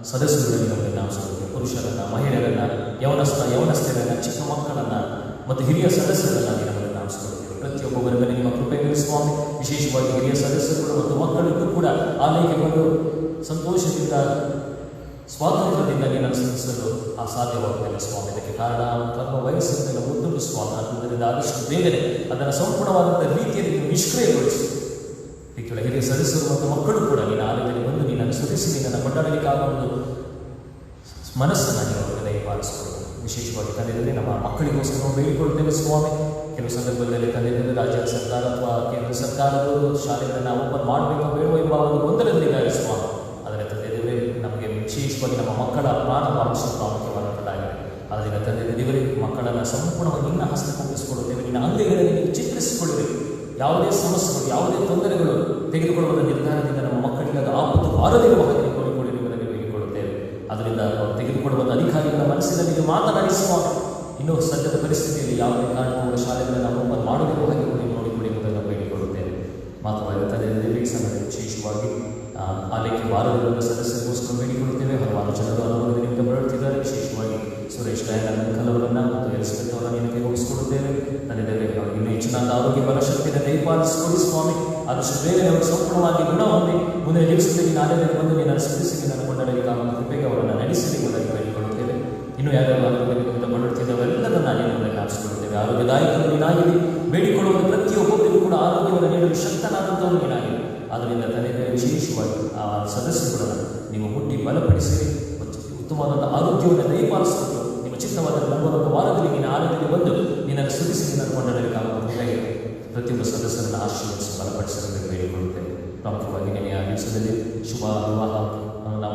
Speaker 6: ಸದಸ್ಯರುಗಳಲ್ಲಿ ನಮಗೆ ನಾಮಿಸಿಕೊಡ್ತೀವಿ. ಪುರುಷರನ್ನು, ಮಹಿಳೆಯರನ್ನು, ಯವನಸ್ಥರನ್ನು, ಚಿಕ್ಕ ಮಕ್ಕಳನ್ನು ಮತ್ತು ಹಿರಿಯ ಸದಸ್ಯರನ್ನು ನಮಗೆ ನಾಮಿಸಿಕೊಡ್ತೀವಿ. ಪ್ರತಿಯೊಬ್ಬ ವರ್ಗದಲ್ಲಿ ನಿಮ್ಮ ಕೃಪೆಗೆ ಸ್ವಾಮಿ. ವಿಶೇಷವಾಗಿ ಹಿರಿಯ ಸದಸ್ಯರು ಮತ್ತು ಮಕ್ಕಳಿಗೂ ಕೂಡ ಆಲಯಕ್ಕೆ ಬಂದು ಸಂತೋಷದಿಂದ ಸ್ವಾತಂತ್ರ್ಯದಿಂದ ನೀನು ಸ್ಮರಿಸಲು ಸಾಧ್ಯವಾಗುತ್ತಿಲ್ಲ ಸ್ವಾಮಿ. ಇದಕ್ಕೆ ಕಾರಣ ಕರ್ಮ ವಯಸ್ಸಿನ ಮತ್ತೊಂದು ಸ್ವಾತಂತ್ರ್ಯದಿಂದ ಆದಷ್ಟು ಬೇಗನೆ ಅದನ್ನು ಸಂಪೂರ್ಣವಾದಂಥ ರೀತಿಯಲ್ಲಿ ನೀವು ನಿಷ್ಕ್ರಿಯಗೊಳಿಸಿ ಹಿರಿಯ ಸದಸ್ಯರು ಮತ್ತು ಮಕ್ಕಳು ಕೂಡ ನಿನ್ನ ಆಲಯದಲ್ಲಿ ಬಂದು ನೀನನ್ನು ಸ್ತುತಿಸಿ ನಿನ್ನನ್ನು ಕೊಂಡಾಡಲಿಕ್ಕಾಗುವ ಒಂದು ಮನಸ್ಸನ್ನು ನೀವು ಅವರಿಗೆ ದಯಪಾಲಿಸಿಕೊಳ್ಳುವುದು. ವಿಶೇಷವಾಗಿ ತಂದೆಯಲ್ಲಿ ನಮ್ಮ ಮಕ್ಕಳಿಗೋಸ್ಕರ ಬೇಡಿಕೊಳ್ಳುತ್ತೇವೆ ಸ್ವಾಮಿ. ಕೆಲವು ಸಂದರ್ಭಗಳಲ್ಲಿ ತಂದೆಯಲ್ಲಿ ರಾಜ್ಯ ಸರ್ಕಾರ ಅಥವಾ ಕೇಂದ್ರ ಸರ್ಕಾರಗಳು ಶಾಲೆಗಳನ್ನು ಓಪನ್ ಮಾಡಬೇಕು ಬೇಡುವ ಎಂಬ ಒಂದು ಗೊಂದಲದಲ್ಲಿದ್ದಾರೆ ಸ್ವಾಮಿ. ಆದರೆ ತಂದೆಯವರೇ ನಮಗೆ ವಿಶೇಷವಾಗಿ ನಮ್ಮ ಮಕ್ಕಳ ಪ್ರಾಣ ಪ್ರಾಮುಖ್ಯವಾದಂಥದ್ದಾಗಿದೆ. ಅದರಿಂದ ತಂದೆ ದೇವರೇ ಮಕ್ಕಳನ್ನು ಸಂಪೂರ್ಣವಾಗಿ ನಿನ್ನ ಹಸ್ತಕ್ಕೆ ಒಪ್ಪಿಸಿಕೊಡುತ್ತೇವೆ. ನಿನ್ನ ಅಂಗೈಗಳಲ್ಲಿ ನೀವು ಚಿತ್ರಿಸಿಕೊಳ್ಳಿರಿ. ಯಾವುದೇ ಸಮಸ್ಯೆಗಳು, ಯಾವುದೇ ತೊಂದರೆಗಳು ತೆಗೆದುಕೊಳ್ಳುವ ನಿರ್ಧಾರದಿಂದ ನಮ್ಮ ಮಕ್ಕಳಿಗೆ ಅದು ಆಪತ್ತು ಬಾರದಿರುವ ಹಾಗೆ ನೋಡಿಕೊಳ್ಳಿರುವುದನ್ನು ಬೇಡಿಕೊಳ್ಳುತ್ತೇವೆ. ಅದರಿಂದ ಅವರು ತೆಗೆದುಕೊಳ್ಳುವ ಅಧಿಕಾರಿಗಳ ಮನಸ್ಸಿನಲ್ಲಿ ನೀವು ಮಾತನಾಡಿಸುವ ಇನ್ನೂ ಸದ್ಯದ ಪರಿಸ್ಥಿತಿಯಲ್ಲಿ ಯಾವುದೇ ಕಾರಣಕ್ಕೂ ಶಾಲೆಗಳನ್ನು ಓಪನ್ ಮಾಡದಿರುವ ಹಾಗೆ ನೋಡಿಕೊಳ್ಳುವುದನ್ನು ಬೇಡಿಕೊಳ್ಳುತ್ತೇವೆ. ಮಾತನಾಡುತ್ತದೆ ಸಂಘಟನೆ ವಿಶೇಷವಾಗಿ ಆಲಯಕ್ಕೆ ವಾರದಿಂದ ಸದಸ್ಯರಿಗೋಸ್ಕರ ಬೇಡಿಕೊಳ್ಳುತ್ತೇವೆ. ಹಲವಾರು ಜನರು ಅನುಭವದಿಂದ ಬರುತ್ತಿದ್ದಾರೆ. ವಿಶೇಷವಾಗಿ ಸುರೇಶ್ ದಯಾನಂದ ಅಂಕಲ್ ಅವರನ್ನು ಮತ್ತು ಎಲಿಸ್ಬೆತ್ ಅವರನ್ನು ನಿನಗೆ ಒಪ್ಪಿಸಿಕೊಡುತ್ತೇವೆ. ತಂದೆ ಇನ್ನೂ ಹೆಚ್ಚಿನ ಆರೋಗ್ಯ ಬಲಶಕ್ತಿಯನ್ನು ದಯಪಾಲಿಸಿಕೊಳ್ಳಿ ಸ್ವಾಮಿ. ಆದಷ್ಟು ಬೇಗ ಅವರು ಸಂಪೂರ್ಣವಾಗಿ ಗುಣ ಹೊಂದಿ ಮುಂದಿನ ದಿವಸದಲ್ಲಿ ನಾನೇ ಬಂದು ನಿನ್ನ ಸ್ಮರಿಸಿ ನನ್ನ ಕೊಂಡಲ್ಲಿ ಕೃಪೆಗೆ ಅವರನ್ನು ನಡೆಸಲಿರುವುದಾಗಿ ಬೇಡಿಕೊಳ್ಳುತ್ತೇವೆ. ಇನ್ನು ಯಾರ್ಯಾರು ಆರೋಗ್ಯದಿಂದ ಬಳಲುತ್ತಿದ್ದವೆಲ್ಲರನ್ನು ನಾನೇ ಕಾಣಿಸಿಕೊಳ್ಳುತ್ತೇವೆ. ಆರೋಗ್ಯದಾಯಕರು ನೀನಾಗಿದೆ. ಬೇಡಿಕೊಳ್ಳುವ ಪ್ರತಿಯೊಬ್ಬರಿಗೂ ಕೂಡ ಆರೋಗ್ಯವನ್ನು ನೀಡಲು ಶಕ್ತನಾದಂಥವರು ನೀನಾಗಿದೆ. ಆದ್ದರಿಂದ ತಂದೆ ವಿಶೇಷವಾಗಿ ಆ ಸದಸ್ಯರುಗಳನ್ನು ನೀವು ಹುಟ್ಟಿ ಬಲಪಡಿಸಿ ಉತ್ತಮವಾದ ಆರೋಗ್ಯವನ್ನು ದಯಪಾಲಿಸಿಕೊಂಡು ನಿಮ್ಮ ಚಿತ್ತವಾದ ನಂಬುವಂಥ ವಾರದಲ್ಲಿ ನಿನ್ನ ಆರೋಗ್ಯದಲ್ಲಿ ಬಂದು ನಿನ್ನನ್ನು ಸ್ತುತಿಸಿ ನಿನ್ನನ್ನು ಕೊಂಡಲ್ಲಿ ಕಾಣುವುದಾಗಿ ಪ್ರತಿಯೊಬ್ಬ ಸದಸ್ಯರನ್ನು ಆಶೀರ್ವದಿಸಿ ಬಲಪಡಿಸಲು ಬೇಡಿಕೊಳ್ಳುತ್ತೇವೆ. ಪ್ರಾಮುಖ್ಯವಾಗಿ ನಿನ್ನೆ ಆ ದಿವಸದಲ್ಲಿ ಶುಭ ವಿವಾಹ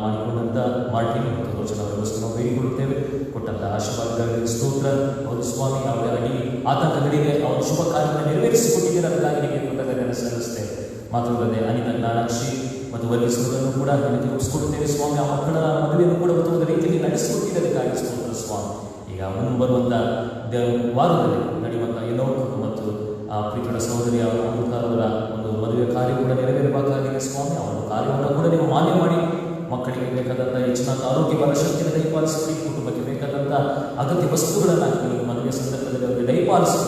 Speaker 6: ಮಾಡಿಕೊಂಡಂಥ ಮಾರ್ಟಿನ್ ಮತ್ತು ರೋಚನ ಅವರಿಗೋಸ್ಕರ ನಾವು ಬೇಡಿಕೊಳ್ಳುತ್ತೇವೆ. ಕೊಟ್ಟಂಥ ಆಶೀರ್ವಾದಗಳಿಗೆ ಸ್ತೋತ್ರ. ಅವರು ಸ್ವಾಮಿ ಅವರ ಅಡಿ ಆತಂಕಗಳಿಗೆ ಅವರ ಶುಭ ಕಾರ್ಯವನ್ನು ನೆರವೇರಿಸಿಕೊಟ್ಟಿದ್ದೀರ. ಅದಕ್ಕಾಗಿ ನಿಮಗೆ ಕೃತಜ್ಞತೆಯನ್ನು ಸಲ್ಲಿಸುತ್ತೇವೆ. ಮಾತ್ರವಲ್ಲದೆ ಅನಿತ ಜ್ಞಾನಾಕ್ಷಿ ಮತ್ತು ವರ್ಗಿಸುವುದನ್ನು ಕೂಡ ನಿಮಗೆ ಒಪ್ಪಿಸಿಕೊಡುತ್ತೇವೆ ಸ್ವಾಮಿ. ಆ ಮಕ್ಕಳ ಮದುವೆಯನ್ನು ಕೂಡ ಉತ್ತಮವಾದ ರೀತಿಯಲ್ಲಿ ನಡೆಸಿಕೊಟ್ಟಿದ್ದಕ್ಕಾಗಿ ಸ್ತೋತ್ರ ಸ್ವಾಮಿ. ಈಗ ಮುಂಬರುವಂಥ ವಾರದಲ್ಲಿ ನಡೆಯುವಂಥ ಏನೋಕ್ ಮತ್ತು ಆ ಪ್ರೀತಿಯ ಸಹೋದರಿಯ ಅವರ ಒಂದು ಮದುವೆ ಕಾರ್ಯ ಕೂಡ ನೆರವೇರಬೇಕಾಗಿದೆ ಸ್ವಾಮಿ. ಅವರ ಕಾರ್ಯವನ್ನು ಕೂಡ ನೀವು ಮಾನ್ಯ ಮಾಡಿ ಮಕ್ಕಳಿಗೆ ಬೇಕಾದಂಥ ಹೆಚ್ಚಿನ ಆರೋಗ್ಯ ಬಲಶಕ್ತಿಯನ್ನು ದಯಪಾಲಿಸಿ ಕುಟುಂಬಕ್ಕೆ ಬೇಕಾದಂಥ ಅಗತ್ಯ ವಸ್ತುಗಳನ್ನು ನೀವು ಮದುವೆ ಸಂದರ್ಭದಲ್ಲಿ ಅವರಿಗೆ ದಯಪಾಲಿಸಿ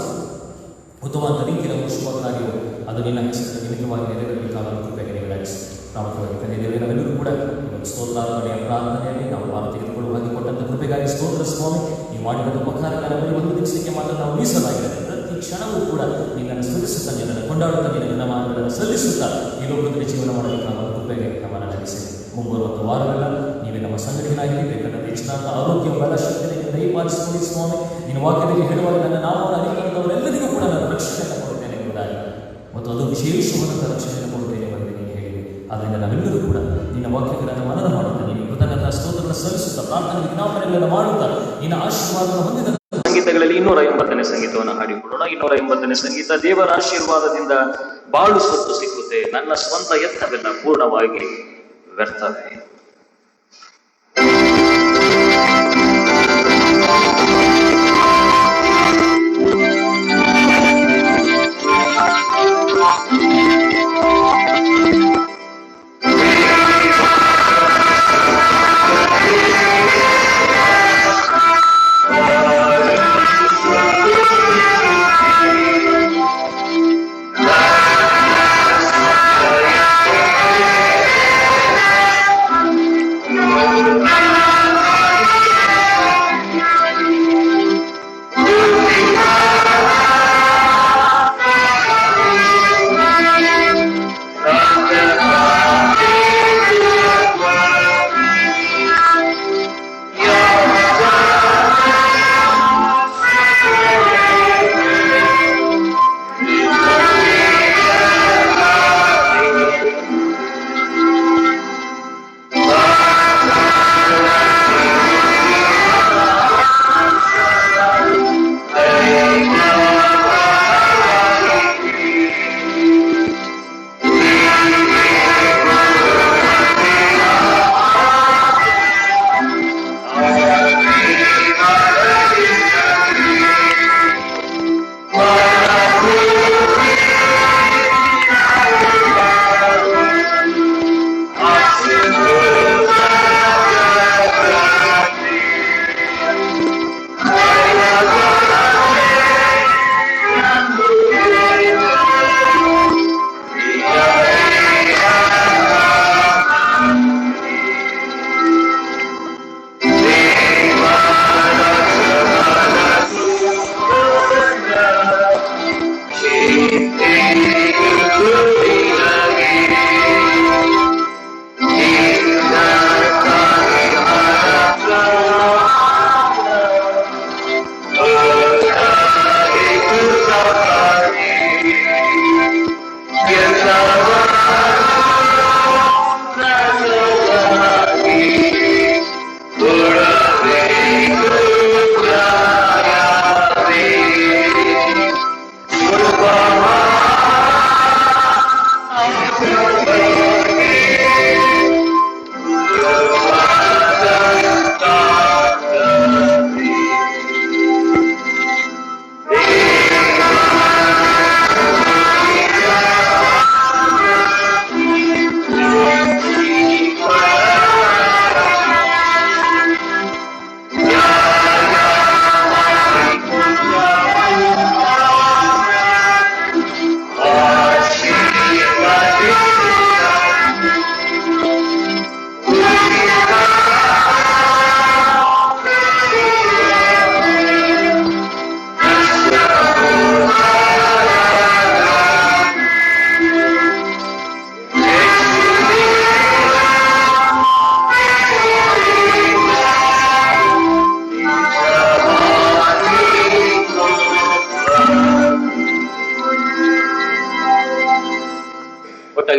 Speaker 6: ಉತ್ತಮವಾದ ರೀತಿಯಲ್ಲಿ ಶುಭ ಕಾರ್ಯವು ಅದು ನಿನ್ನ ಹೆಸರು ನಿಮಿತ್ತವಾಗಿ ನೆರವೇರಬೇಕಾಗಲು ಕೃಪೆಗೆ ನೀವು ನಡೆಸಿ. ಪ್ರಾಮುಖ್ಯವಾಗಿ ತಂದೆ ದೇವರೇ ನಾವೆಲ್ಲರೂ ಕೂಡ ಇವತ್ತು ಸ್ತೋತ್ರಾರ್ಪಣೆಯ ಪ್ರಾರ್ಥನೆಯಲ್ಲಿ ನಾವು ವಾರ ತೆಗೆದುಕೊಳ್ಳುವ ಹಾಗೆ ಕೊಟ್ಟಂಥ ಕೃಪೆಗಾಗಿ ಸ್ತೋತ್ರ ಸ್ವಾಮಿ. ನೀವು ಮಾಡಿದ ಉಪಕಾರಗಳನ್ನು ಒಂದು ದಿವಸಕ್ಕೆ ಮಾತ್ರ ನಾವು ಮೀಸಲಾಗಿದೆ. ಪ್ರತಿ ಕ್ಷಣವೂ ಕೂಡ ನಿನ್ನನ್ನು ಸ್ತುತಿಸುತ್ತಾ ನಿನ್ನನ್ನು ಕೊಂಡಾಡುತ್ತಾ ನಿನ್ನ ಮಾತುಗಳನ್ನು ಸಲ್ಲಿಸುತ್ತಾ ಈ ಲೋಕದಲ್ಲಿ ಜೀವನ ಮಾಡಬೇಕಾದ ಕೃಪೆಗೆ ನಮ್ಮನ್ನು ನಡೆಸಿ. ಮುಂಬರುವಂಥ ವಾರವೆಲ್ಲ ನೀವೇ ನಮ್ಮ ಸಂಘಟನೆಯಾಗಿ ಬೇಕಾದ ಹೆಚ್ಚಿನ ಆರೋಗ್ಯ ಬಲಶಕ್ತಿಯನ್ನು ದಯಪಾಲಿಸಿಕೊಳ್ಳಿ ಸ್ವಾಮಿ. ನಿನ್ನ ವಾಕ್ಯದಲ್ಲಿ ಹೇಳುವಾಗ ನನ್ನ ನಾಮವನ್ನು ಅರಿತಂಥವರೆಲ್ಲರಿಗೂ ಕೂಡ ನಾನು ರಕ್ಷಣೆಯನ್ನು ಕೊಡುತ್ತೇನೆ ಎಂಬುದಾಗಿ ಮತ್ತು ಅದು ವಿಶೇಷವಾದಂಥ ರಕ್ಷಣೆಯನ್ನು ಕೊಡುತ್ತೇನೆ ಎಂದು ನೀನು ಹೇಳಿದೆ. ಆದ್ದರಿಂದ ನಾವೆಲ್ಲರೂ ಕೂಡ ನಿನ್ನ ವಾಕ್ಯಗಳನ್ನು ಮನನ ಮಾಡುತ್ತಾ ನೀನು ಕೃತಜ್ಞತಾ ಸ್ತೋತ್ರಗಳನ್ನು ಸಲ್ಲಿಸುತ್ತಾ ಪ್ರಾರ್ಥನೆ ವಿಜ್ಞಾಪನೆಗಳನ್ನು ಮಾಡುತ್ತಾ ನಿನ್ನ ಆಶೀರ್ವಾದವನ್ನು ಹೊಂದಿದ
Speaker 1: ಸಂಗೀತಗಳಲ್ಲಿ 280ನೇ ಸಂಗೀತವನ್ನು ಹಾಡಿಕೊಳ್ಳೋಣ. 280ನೇ ಸಂಗೀತ. ದೇವರ ಆಶೀರ್ವಾದದಿಂದ ಬಾಳು ಸ್ವತ್ತು ಸಿಕ್ಕುತ್ತೆ, ನನ್ನ ಸ್ವಂತ ಯತ್ನವೆಲ್ಲ ಪೂರ್ಣವಾಗಿ ವ್ಯರ್ಥವೇ.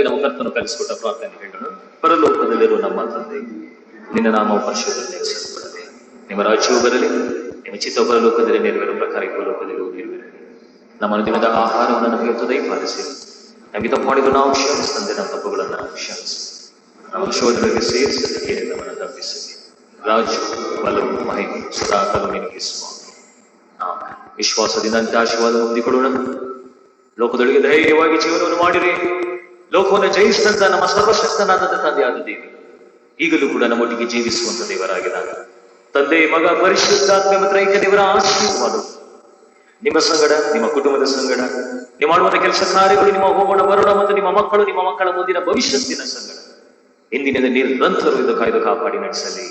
Speaker 1: ನಮ್ಮ ಕರ್ತನು ಕಲಿಸಿಕೊಟ್ಟ ಪ್ರಾರ್ಥನೆ ಹೇಳೋಣ. ಪರಲೋಕದಲ್ಲಿರುವ ನಮ್ಮ ತಂದೆ, ನಿನ್ನ ನಾಮವು ಪರಿಶುದ್ಧಗೊಳಿಸಲ್ಪಡಲಿ. ನಿಮ್ಮ ರಾಜ್ಯವು ಬರಲಿ. ನಿಮ್ಮ ಚಿತ್ತವು ಪರಲೋಕದಲ್ಲಿ ನೆರವೇರುವ ಪ್ರಕಾರ ಈ ಭೂಲೋಕದಲ್ಲಿಯೂ ನೆರವೇರಲಿ. ನಮ್ಮ ಅನುದಿನದ ಆಹಾರವನ್ನು ನಮಗೆ ಇವತ್ತು ದಯಪಾಲಿಸಿ. ನಮಗೆ ತಪ್ಪು ಮಾಡಿದ್ದು ನಾವು ಕ್ಷಮಿಸಿದಂತೆ ನಮ್ಮ ತಪ್ಪುಗಳನ್ನು ನಾವು ಕ್ಷಮಿಸಿ. ನಮ್ಮ ಶೋಧನೆಗೆ ಸೇರಿಸಲಿಕ್ಕೆ ನಮ್ಮನ್ನು ತಪ್ಪಿಸಿ. ರಾಜು ಬಲವು ಮಹಿಮೆ ಸದಾಕಾಲ ನಿನಗೆ ಸ್ವಾಮಿ. ವಿಶ್ವಾಸದಿಂದ ಅಂತ ಆಶೀರ್ವಾದ ಹೊಂದಿಕೊಳ್ಳೋಣ. ಲೋಕದೊಳಗೆ ಧೈರ್ಯವಾಗಿ ಜೀವನವನ್ನು ಮಾಡಿರಿ. ಲೋಕವನ್ನು ಜಯಿಸಿದಂತ ನಮ್ಮ ಸರ್ವಶಕ್ತನಾದಂತ ತಂದೆಯಾದ ದೇವರು ಈಗಲೂ ಕೂಡ ನಮ್ಮೊಟ್ಟಿಗೆ ಜೀವಿಸುವಂತ ದೇವರಾಗಿದ್ದಾನೆ. ತಂದೆ, ಮಗ, ಪರಿಶುದ್ಧಾತ್ಮ ಮತ್ತು ಐಕ್ಯ ದೇವರ ಆಶೀರ್ವಾದ ನಿಮ್ಮ ಸಂಗಡ, ನಿಮ್ಮ ಕುಟುಂಬದ ಸಂಗಡ, ನೀವು ಮಾಡುವಂತ ಕೆಲಸ ಕಾರ್ಯಗಳು, ನಿಮ್ಮ ಹೋಗೋಣ ಬರೋಣ ಮತ್ತು ನಿಮ್ಮ ಮಕ್ಕಳು, ನಿಮ್ಮ ಮಕ್ಕಳ ಮುಂದಿನ ಭವಿಷ್ಯತ್ತಿನ ಸಂಗಡ ಇಂದಿನಿಂದ ನಿರಂತರವಿದ್ದು ಕಾಯ್ದು ಕಾಪಾಡಿ ನಡೆಸಲಿ.